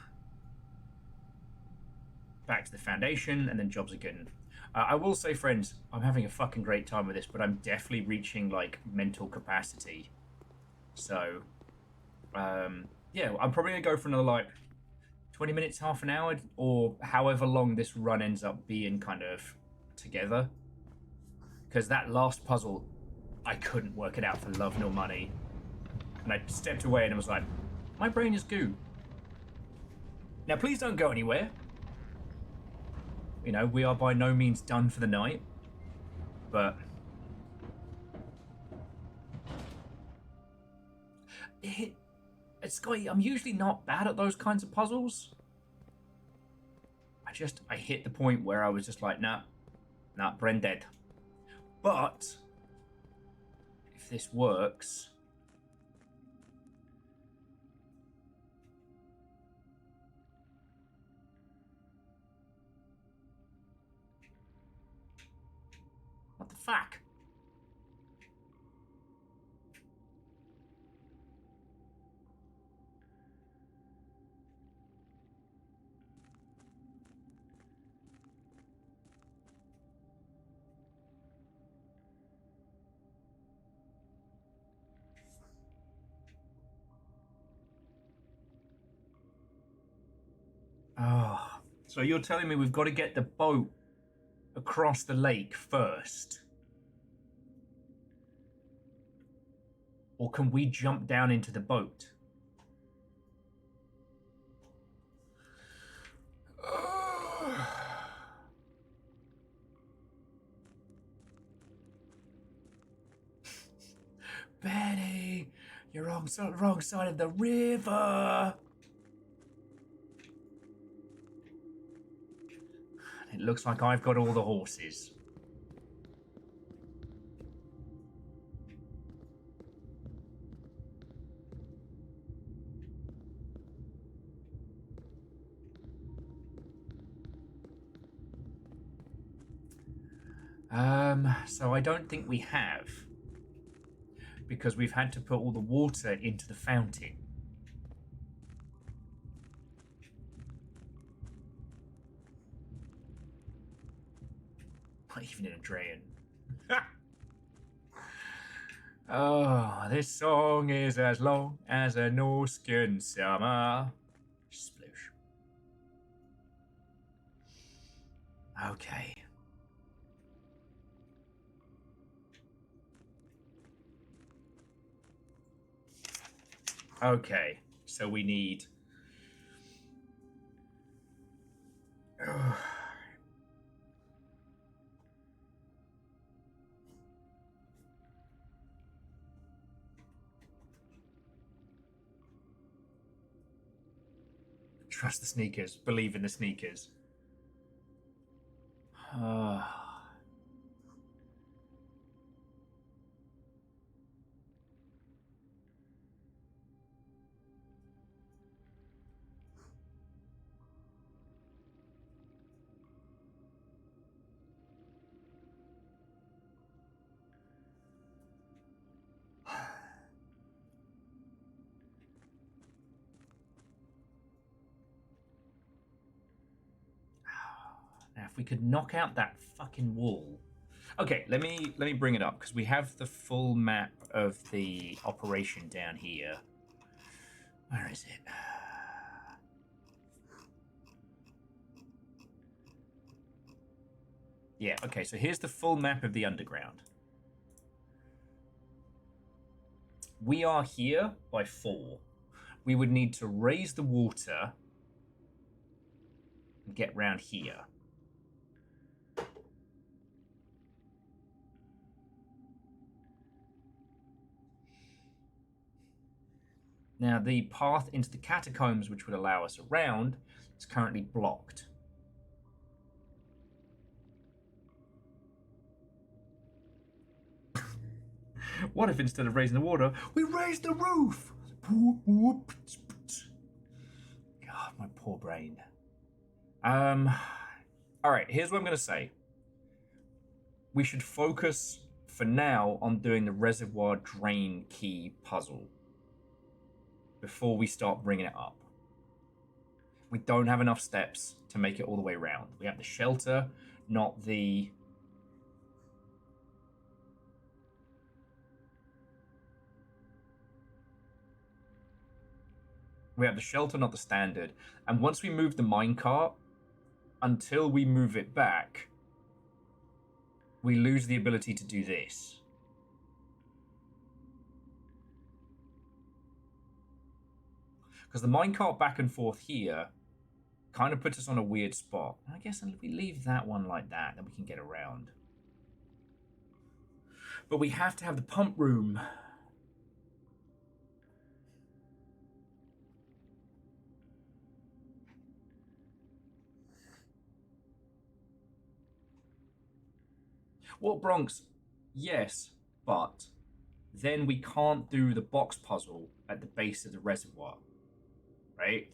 the foundation, and then jobs are good. I will say, friends, I'm having a fucking great time with this, but I'm definitely reaching, like, mental capacity. So, yeah, I'm probably going to go for another, like, 20 minutes, half an hour, or however long this run ends up being kind of together. Because that last puzzle, I couldn't work it out for love nor money. And I stepped away and I was like, my brain is goo. Now, please don't go anywhere. You know, we are by no means done for the night. But... Scotty, I'm usually not bad at those kinds of puzzles. I hit the point where I was just like, nah, brain dead. But if this works, what the fuck? Oh, so you're telling me we've got to get the boat across the lake first? Or can we jump down into the boat? Benny, you're wrong side of the river. It looks like I've got all the horses. So I don't think we have, because we've had to put all the water into the fountain. Not even in a drain. Oh, this song is as long as a Norscan summer. Sploosh. Okay. Okay, so we need... Trust the sneakers. Believe in the sneakers. Now, if we could knock out that fucking wall. Okay, let me bring it up, because we have the full map of the operation down here. Where is it? Yeah, okay, so here's the full map of the underground. We are here by 4. We would need to raise the water and get round here. Now, the path into the catacombs, which would allow us around, is currently blocked. What if instead of raising the water, we raised the roof? God, my poor brain. All right, here's what I'm going to say. We should focus for now on doing the reservoir drain key puzzle before we start bringing it up. We don't have enough steps to make it all the way around. We have the shelter, not the... We have the shelter, not the standard. And once we move the minecart, until we move it back, we lose the ability to do this. Because the minecart back and forth here kind of puts us on a weird spot. I guess if we leave that one like that, then we can get around. But we have to have the pump room. What, Bronx? Yes, but then we can't do the box puzzle at the base of the reservoir, right?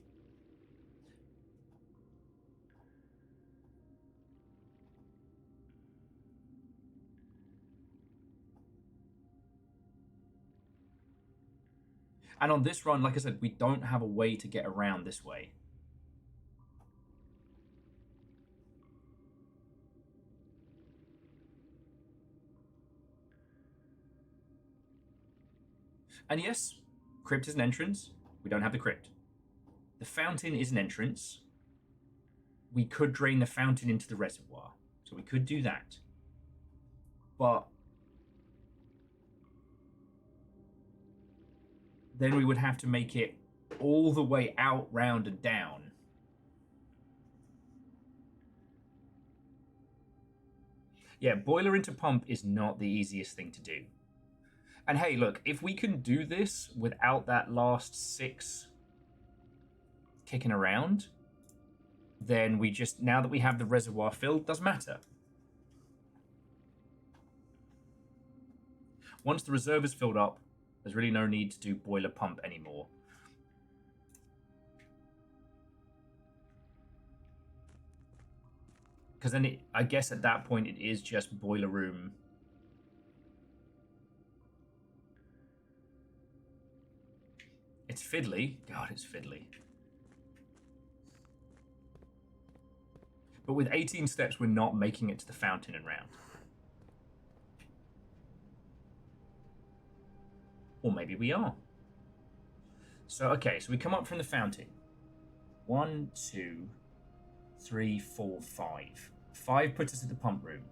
And on this run, like I said, we don't have a way to get around this way. And yes, crypt is an entrance. We don't have the crypt. The fountain is an entrance. We could drain the fountain into the reservoir. So we could do that. But then we would have to make it all the way out, round, and down. Yeah, boiler into pump is not the easiest thing to do. And hey, look, if we can do this without that last 6 kicking around, then we just, now that we have the reservoir filled, doesn't matter. Once the reserve is filled up, there's really no need to do boiler pump anymore. Because then I guess at that point it is just boiler room. It's fiddly. God, it's fiddly. But with 18 steps, we're not making it to the fountain and round. Or maybe we are. So, okay, so we come up from the fountain. 1, 2, 3, 4, 5. 5 puts us at the pump room.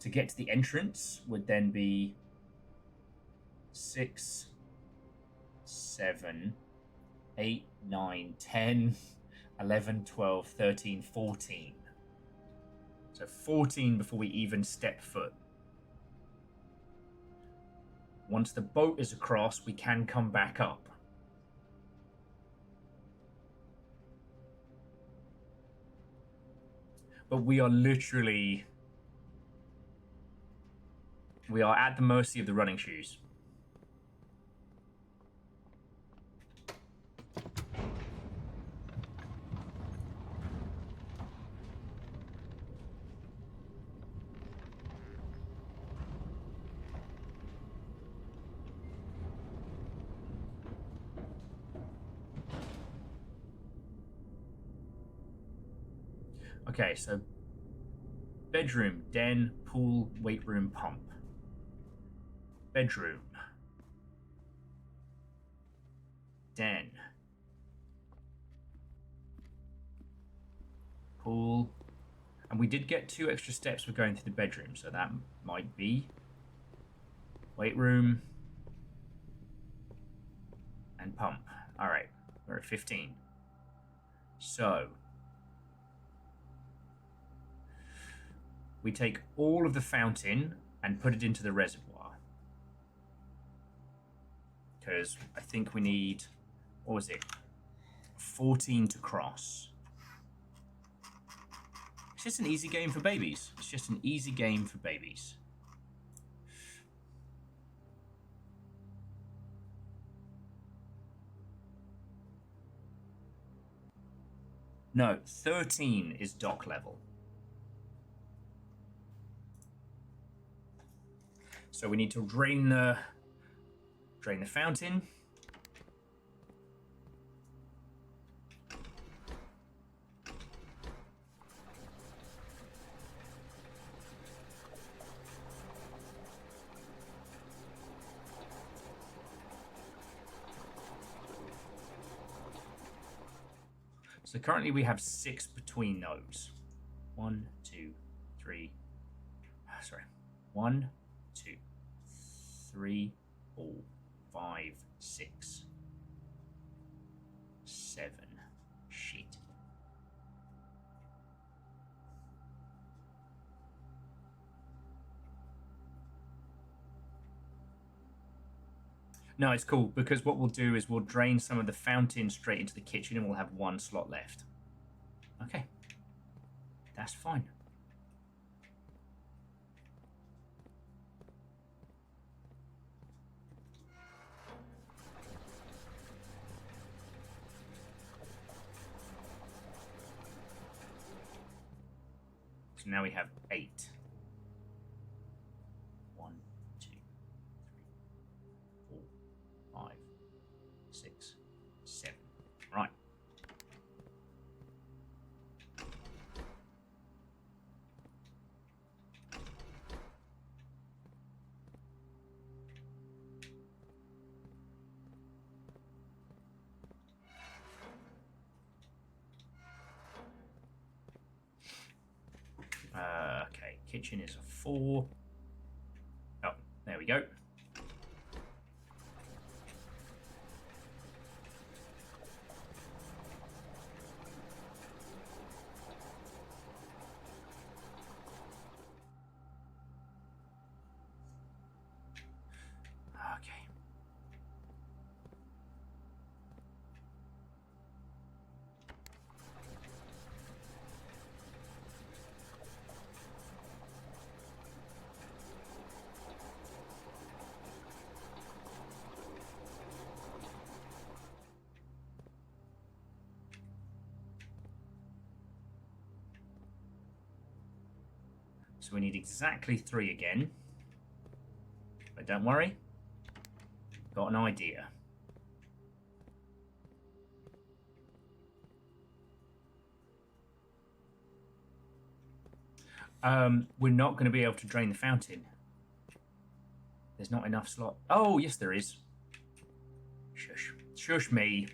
To get to the entrance would then be 6, 7, 8, 9, 10, 11, 12, 13, 14. So 14 before we even step foot. Once the boat is across, we can come back up. But we are literally... we are at the mercy of the running shoes. Okay, so bedroom, den, pool, weight room, pump. Bedroom. Den. Pool. And we did get 2 extra steps for going through the bedroom, so that might be weight room and pump. All right, we're at 15. So we take all of the fountain and put it into the reservoir. Because I think we need, what was it? 14 to cross. It's just an easy game for babies. It's just an easy game for babies. No, 13 is dock level. So we need to drain the fountain. So currently we have 6 between those. 1, 2, 3. Sorry. 1, 2, 3, 4, 5, 6, 7. Shit. No, it's cool because what we'll do is we'll drain some of the fountain straight into the kitchen and we'll have 1 slot left. Okay. That's fine. So now we have 8. 1, 2, 3, 4, 5, 6, 7. Right. Okay, kitchen is a 4. Oh, there we go. So we need exactly 3 again. But don't worry. Got an idea. We're not going to be able to drain the fountain. There's not enough slot. Oh, yes, there is. Shush. Shush me.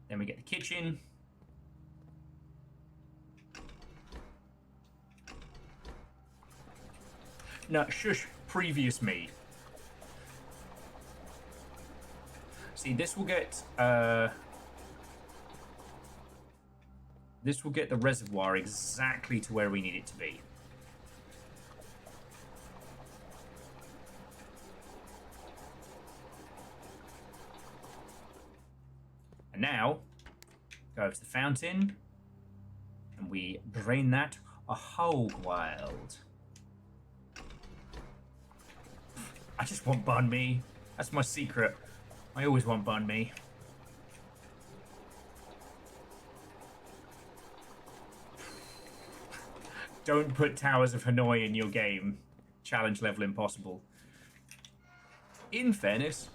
Then we get the kitchen. No, shush, previous me. See, this will get the reservoir exactly to where we need it to be. And now, go over to the fountain, and we drain that a whole wild. I just want banh mi. That's my secret. I always want banh mi. Don't put Towers of Hanoi in your game. Challenge level impossible. In fairness,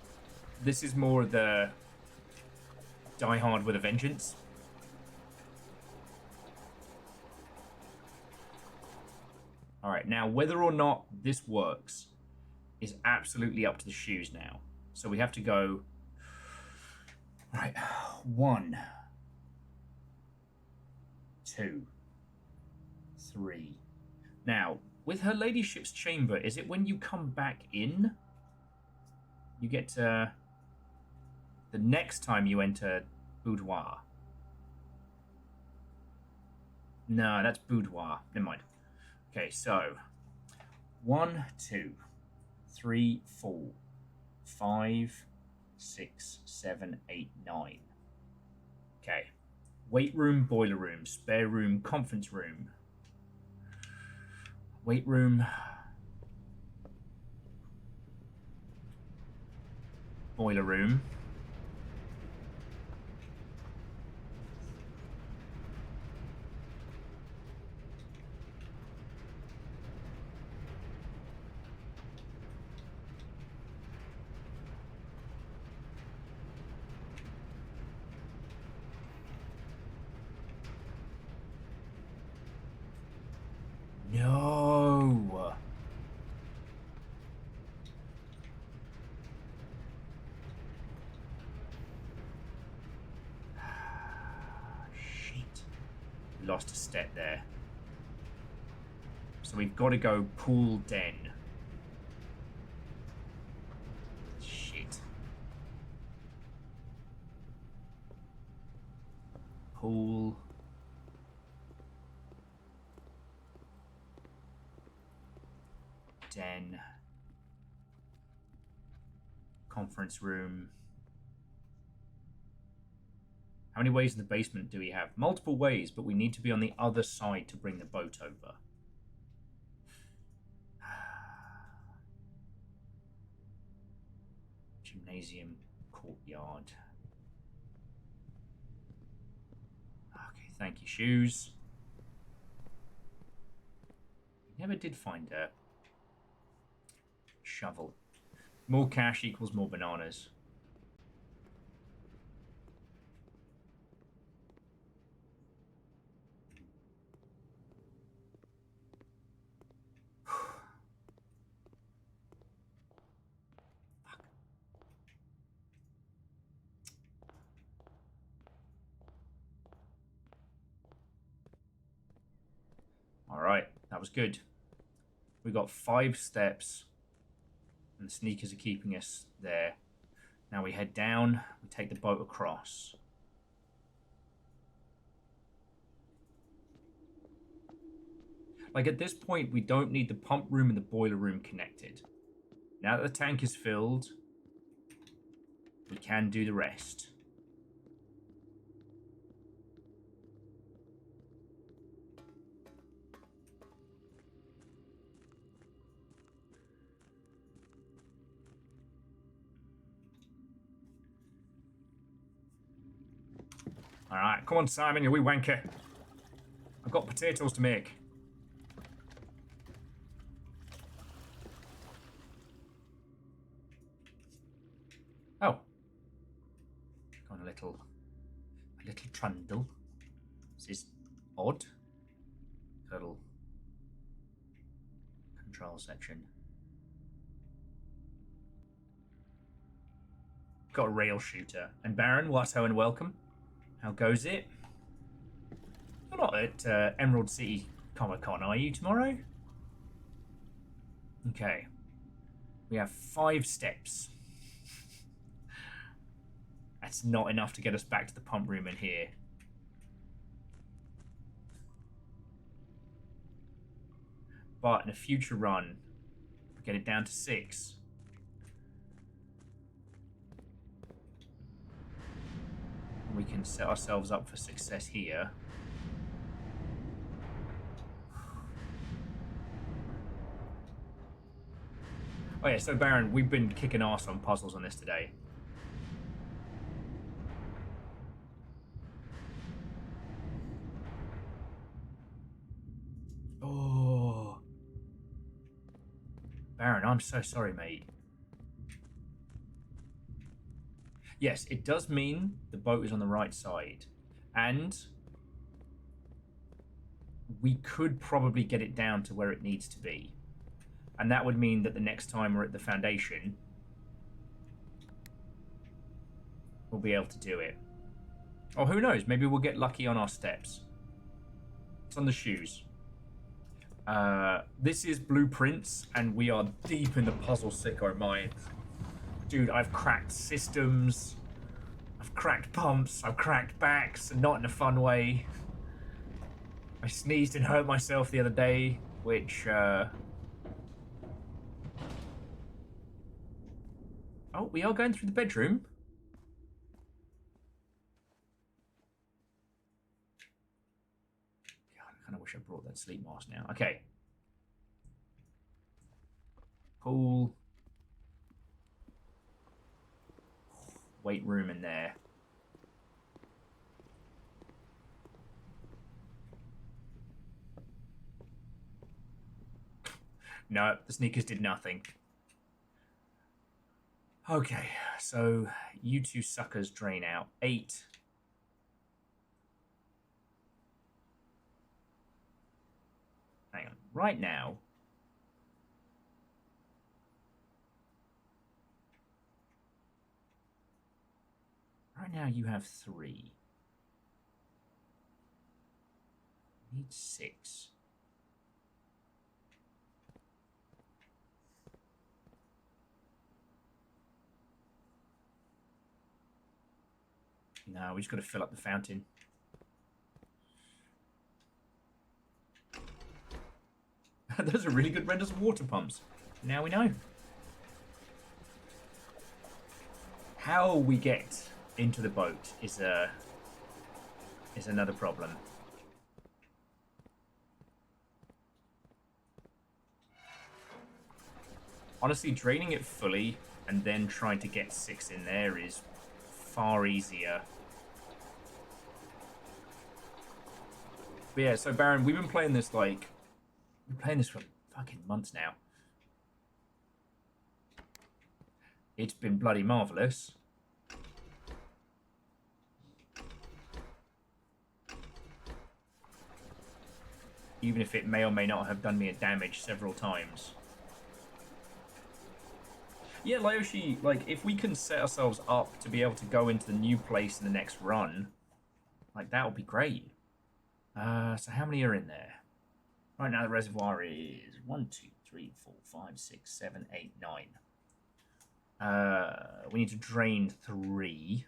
this is more the Die Hard with a Vengeance. Alright, now whether or not this works is absolutely up to the shoes now. So we have to go... Right, 1, 2, 3. Now, with her ladyship's chamber, is it when you come back in? You get to... the next time you enter boudoir. No, that's boudoir. Never mind. Okay, so 1, 2, 3, 4, 5, 6, 7, 8, 9. Okay. Weight room, boiler room, spare room, conference room. Weight room. Boiler room. No. Shit. Lost a step there. So we've got to go pool den. Shit. Pool. Den. Conference room. How many ways in the basement do we have? Multiple ways, but we need to be on the other side to bring the boat over. Gymnasium, courtyard. Okay, thank you, shoes. Never did find a shovel. More cash equals more bananas. Alright, that was good. We got 5 steps. And the sneakers are keeping us there. Now we head down. We take the boat across. Like at this point, we don't need the pump room and the boiler room connected. Now that the tank is filled, we can do the rest. Alright, come on, Simon, you wee wanker. I've got potatoes to make. Oh. Got a little trundle. This is odd. A little control section. Got a rail shooter. And Baron, Watto and welcome. How goes it? You're not at Emerald City Comic Con, are you, tomorrow? Okay. We have 5 steps. That's not enough to get us back to the pump room in here. But in a future run, we get it down to 6. We can set ourselves up for success here. Oh yeah, so Baron, we've been kicking ass on puzzles on this today. Oh. Baron, I'm so sorry, mate. Yes, it does mean the boat is on the right side. And we could probably get it down to where it needs to be. And that would mean that the next time we're at the Foundation, we'll be able to do it. Or who knows, maybe we'll get lucky on our steps. It's on the shoes. This is Blueprints, and we are deep in the puzzle sicko mine. Dude, I've cracked systems, I've cracked pumps, I've cracked backs, and not in a fun way. I sneezed and hurt myself the other day, which, Oh, we are going through the bedroom. God, I kind of wish I brought that sleep mask now. Okay. Pool. Weight room in there. No, the sneakers did nothing. Okay, so you 2 suckers drain out 8. Hang on, right now. Right now you have 3. Need 6. No, we just got to fill up the fountain. Those are really good renders of water pumps. Now we know. How we get into the boat is another problem. Honestly, draining it fully and then trying to get 6 in there is far easier. But yeah, so Baron, we've been playing this for fucking months now. It's been bloody marvellous. Even if it may or may not have done me a damage several times. Yeah, Laoshi, like, if we can set ourselves up to be able to go into the new place in the next run, like, that would be great. So how many are in there? Right now the reservoir is 1, 2, 3, 4, 5, 6, 7, 8, 9. We need to drain 3.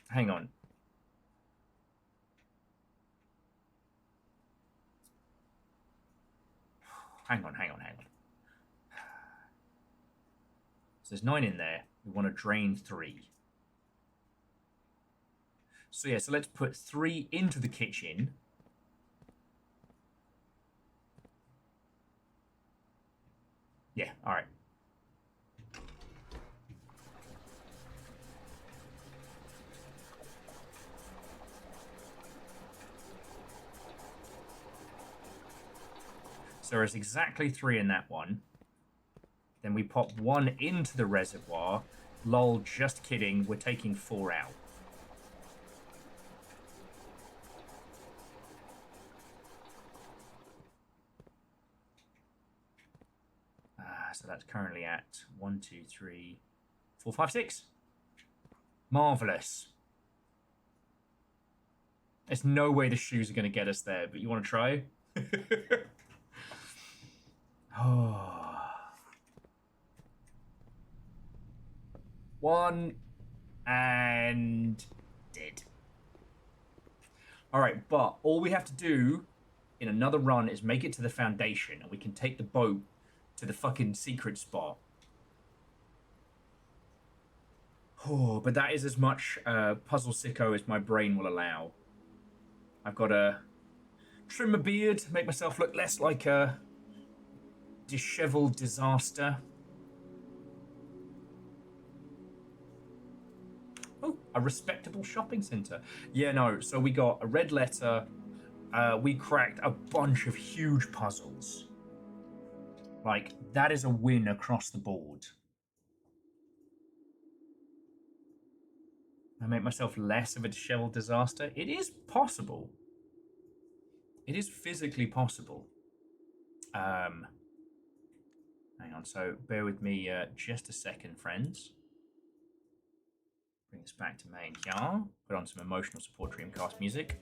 Hang on. Hang on. So there's 9 in there. We want to drain 3. So yeah, so let's put 3 into the kitchen. Yeah, alright. So there's exactly 3 in that one. Then we pop 1 into the reservoir. Lol, just kidding. We're taking 4 out. So that's currently at 1, 2, 3, 4, 5, 6. Marvelous. There's no way the shoes are going to get us there, but you want to try? Oh. 1 and dead. Alright, but all we have to do in another run is make it to the foundation and we can take the boat to the fucking secret spot. Oh, but that is as much puzzle sicko as my brain will allow. I've got to trim my beard, make myself look less like a disheveled disaster. Oh, a respectable shopping centre. Yeah, no, so we got a red letter. We cracked a bunch of huge puzzles. Like, that is a win across the board. I make myself less of a disheveled disaster. It is possible. It is physically possible. Hang on, so bear with me just a second, friends. Bring this back to main here. Put on some emotional support Dreamcast music.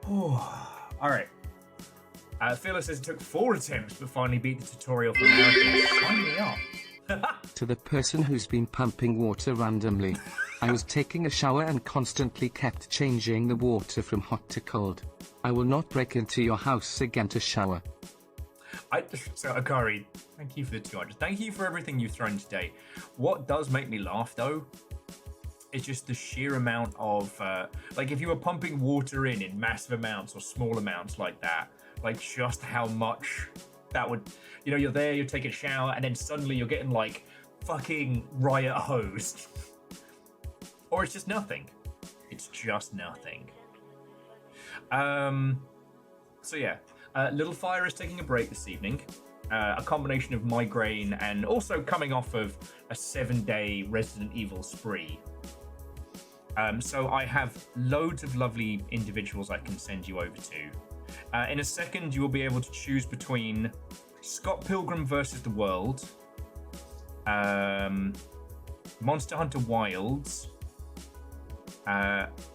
Oh, all right. Phyllis says it took 4 attempts but finally beat the tutorial for Americans. Sign me up. To the person who's been pumping water randomly. I was taking a shower and constantly kept changing the water from hot to cold. I will not break into your house again to shower. So, Akari, thank you for the 200. Thank you for everything you've thrown today. What does make me laugh, though, is just the sheer amount of, like, if you were pumping water in massive amounts or small amounts like that, like, just how much that would, you know, you're there, you're taking a shower, and then suddenly you're getting, like, fucking riot hosed. Or it's just nothing. It's just nothing. So, yeah. Little Fire is taking a break this evening. A combination of migraine and also coming off of a 7-day Resident Evil spree. So I have loads of lovely individuals I can send you over to. In a second, you will be able to choose between Scott Pilgrim vs. the World, Monster Hunter Wilds,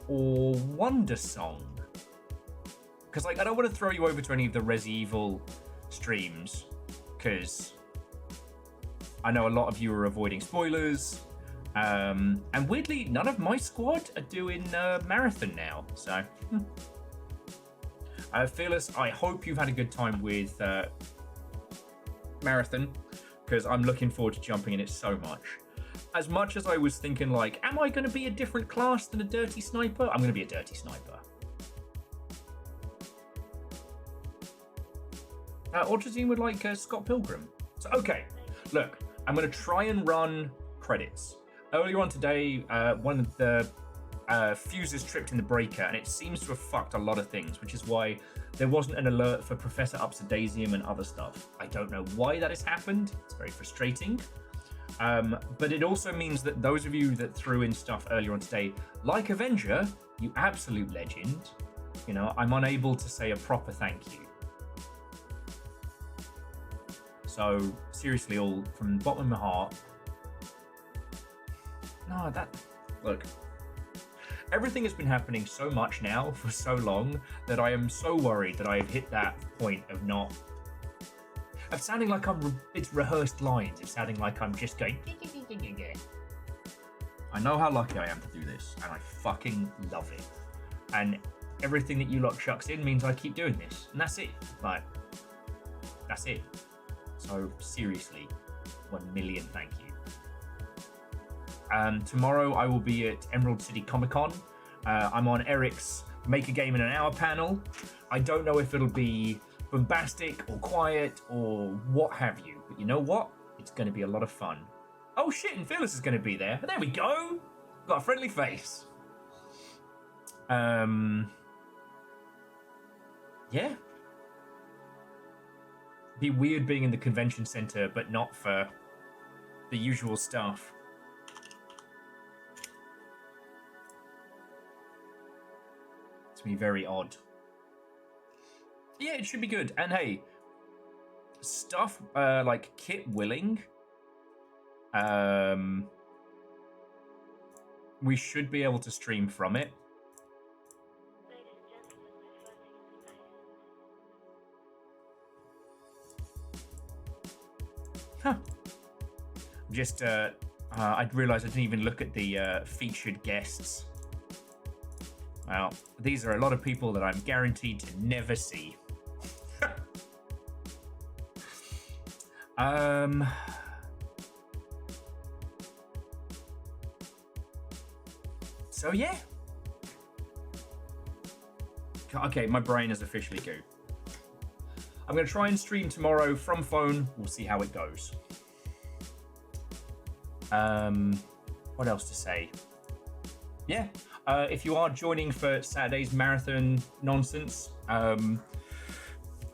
or Wonder Song. Because, like, I don't want to throw you over to any of the Resi Evil streams, because I know a lot of you are avoiding spoilers. And weirdly, none of my squad are doing Marathon now, so... Fearless, I hope you've had a good time with Marathon, because I'm looking forward to jumping in it so much as I was thinking, like, am I going to be a different class than a Dirty Sniper? I'm going to be a Dirty Sniper. Autozine would like Scott Pilgrim. So, okay, look, I'm going to try and run credits. Earlier on today, one of the fuses tripped in the breaker, and it seems to have fucked a lot of things, which is why there wasn't an alert for Professor Upsidasium and other stuff. I don't know why that has happened. It's very frustrating. But it also means that those of you that threw in stuff earlier on today, like Avenger, you absolute legend, you know, I'm unable to say a proper thank you. So, seriously, all from the bottom of my heart. No, look. Everything has been happening so much now for so long that I am so worried that I have hit that point of not... of sounding like it's rehearsed lines. It's sounding like I'm just going... I know how lucky I am to do this, and I fucking love it. and everything that you lot chucks in means I keep doing this, and that's it. Like, that's it. So seriously, 1 million thank you. Tomorrow I will be at Emerald City Comic Con. I'm on Eric's Make a Game in an Hour panel. I don't know if it'll be bombastic or quiet or what have you, but you know what? It's going to be a lot of fun. Oh shit, and Phyllis is going to be there. There we go. Got a friendly face. Yeah. Be weird being in the convention center, but not for the usual stuff. It's gonna be very odd. Yeah, it should be good. And hey, stuff like kit willing, we should be able to stream from it. Huh. Just, I realised I didn't even look at the featured guests. Well, these are a lot of people that I'm guaranteed to never see. So yeah. Okay, my brain is officially goo. I'm going to try and stream tomorrow from phone. We'll see how it goes. What else to say? Yeah. If you are joining for Saturday's marathon nonsense,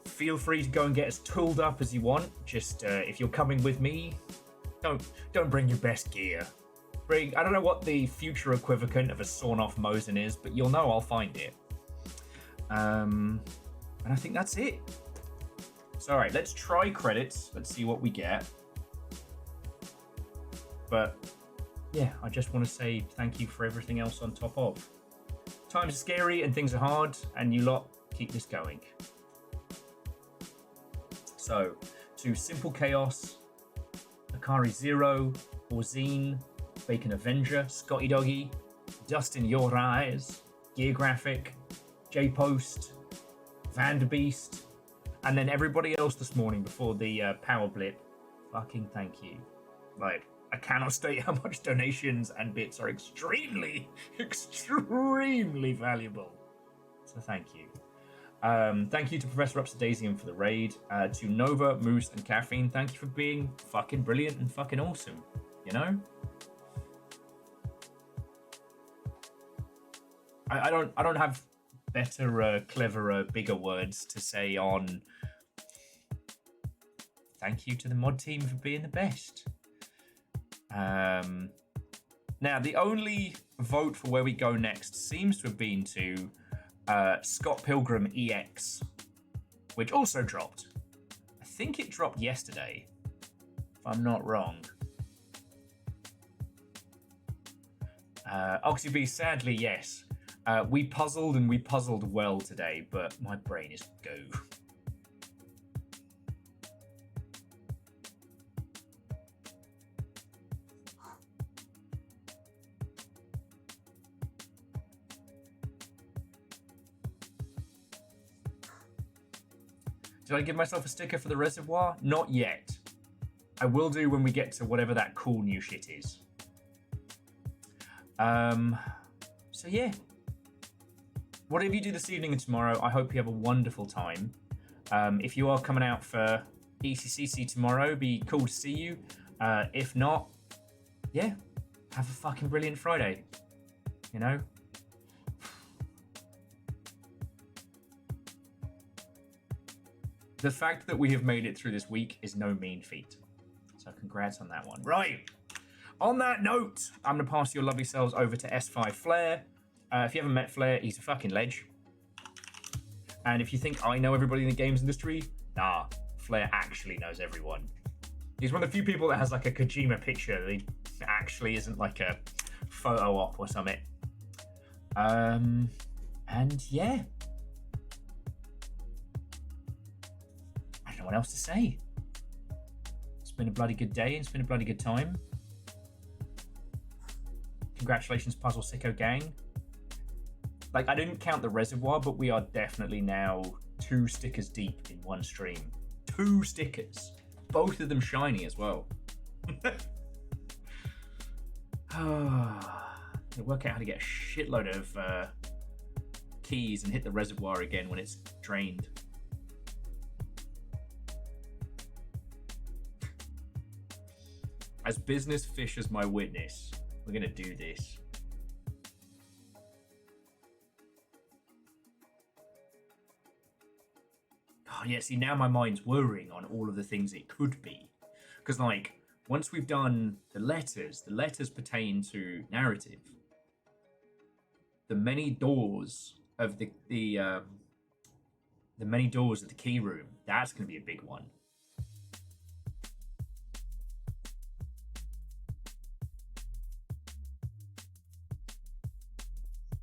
feel free to go and get as tooled up as you want. Just if you're coming with me, don't bring your best gear. I don't know what the future equivalent of a sawn-off Mosin is, but you'll know I'll find it. And I think that's it. So, all right, let's try credits. Let's see what we get. But yeah, I just want to say thank you for everything else on top of. Times are scary and things are hard, and you lot keep this going. So, to Simple Chaos, Akari Zero, Orzine, Bacon Avenger, Scotty Doggy, Dust in Your Eyes, Gear Graphic, J Post, Vanderbeast, and then everybody else this morning before the power blip. Fucking thank you. Like, I cannot state how much donations and bits are extremely, extremely valuable. So thank you. Thank you to Professor Upsidasian for the raid. To Nova, Moose, and Caffeine, thank you for being fucking brilliant and fucking awesome. You know? I don't have better, cleverer, bigger words to say on thank you to the mod team for being the best. Now, the only vote for where we go next seems to have been to Scott Pilgrim EX, which also dropped. I think it dropped yesterday, if I'm not wrong. Oxyb, sadly, yes. We puzzled and we puzzled well today, but my brain is goo. Did I give myself a sticker for the reservoir? Not yet. I will do when we get to whatever that cool new shit is. So yeah. Whatever you do this evening and tomorrow, I hope you have a wonderful time. If you are coming out for ECCC tomorrow, it'd be cool to see you. If not, yeah, have a fucking brilliant Friday. You know? The fact that we have made it through this week is no mean feat. So congrats on that one. Right. On that note, I'm going to pass your lovely selves over to S5 Flair. If you haven't met Flair, he's a fucking ledge. And if you think I know everybody in the games industry, nah, Flair actually knows everyone. He's one of the few people that has like a Kojima picture that he actually isn't like a photo op or something. And yeah. I don't know what else to say. It's been a bloody good day and it's been a bloody good time. Congratulations, Puzzle Sicko gang. Like, I didn't count the reservoir, but we are definitely now 2 stickers deep in one stream. 2 stickers. Both of them shiny as well. Gonna work out how to get a shitload of keys and hit the reservoir again when it's drained. As Buisness Fish as my witness, we're gonna do this. Oh yeah, see, now my mind's worrying on all of the things it could be. Because, like, once we've done the letters pertain to narrative. The many doors of the many doors of the key room, that's gonna be a big one.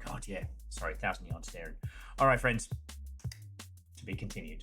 God, yeah. Sorry, 1,000 yards staring. All right, friends. To be continued.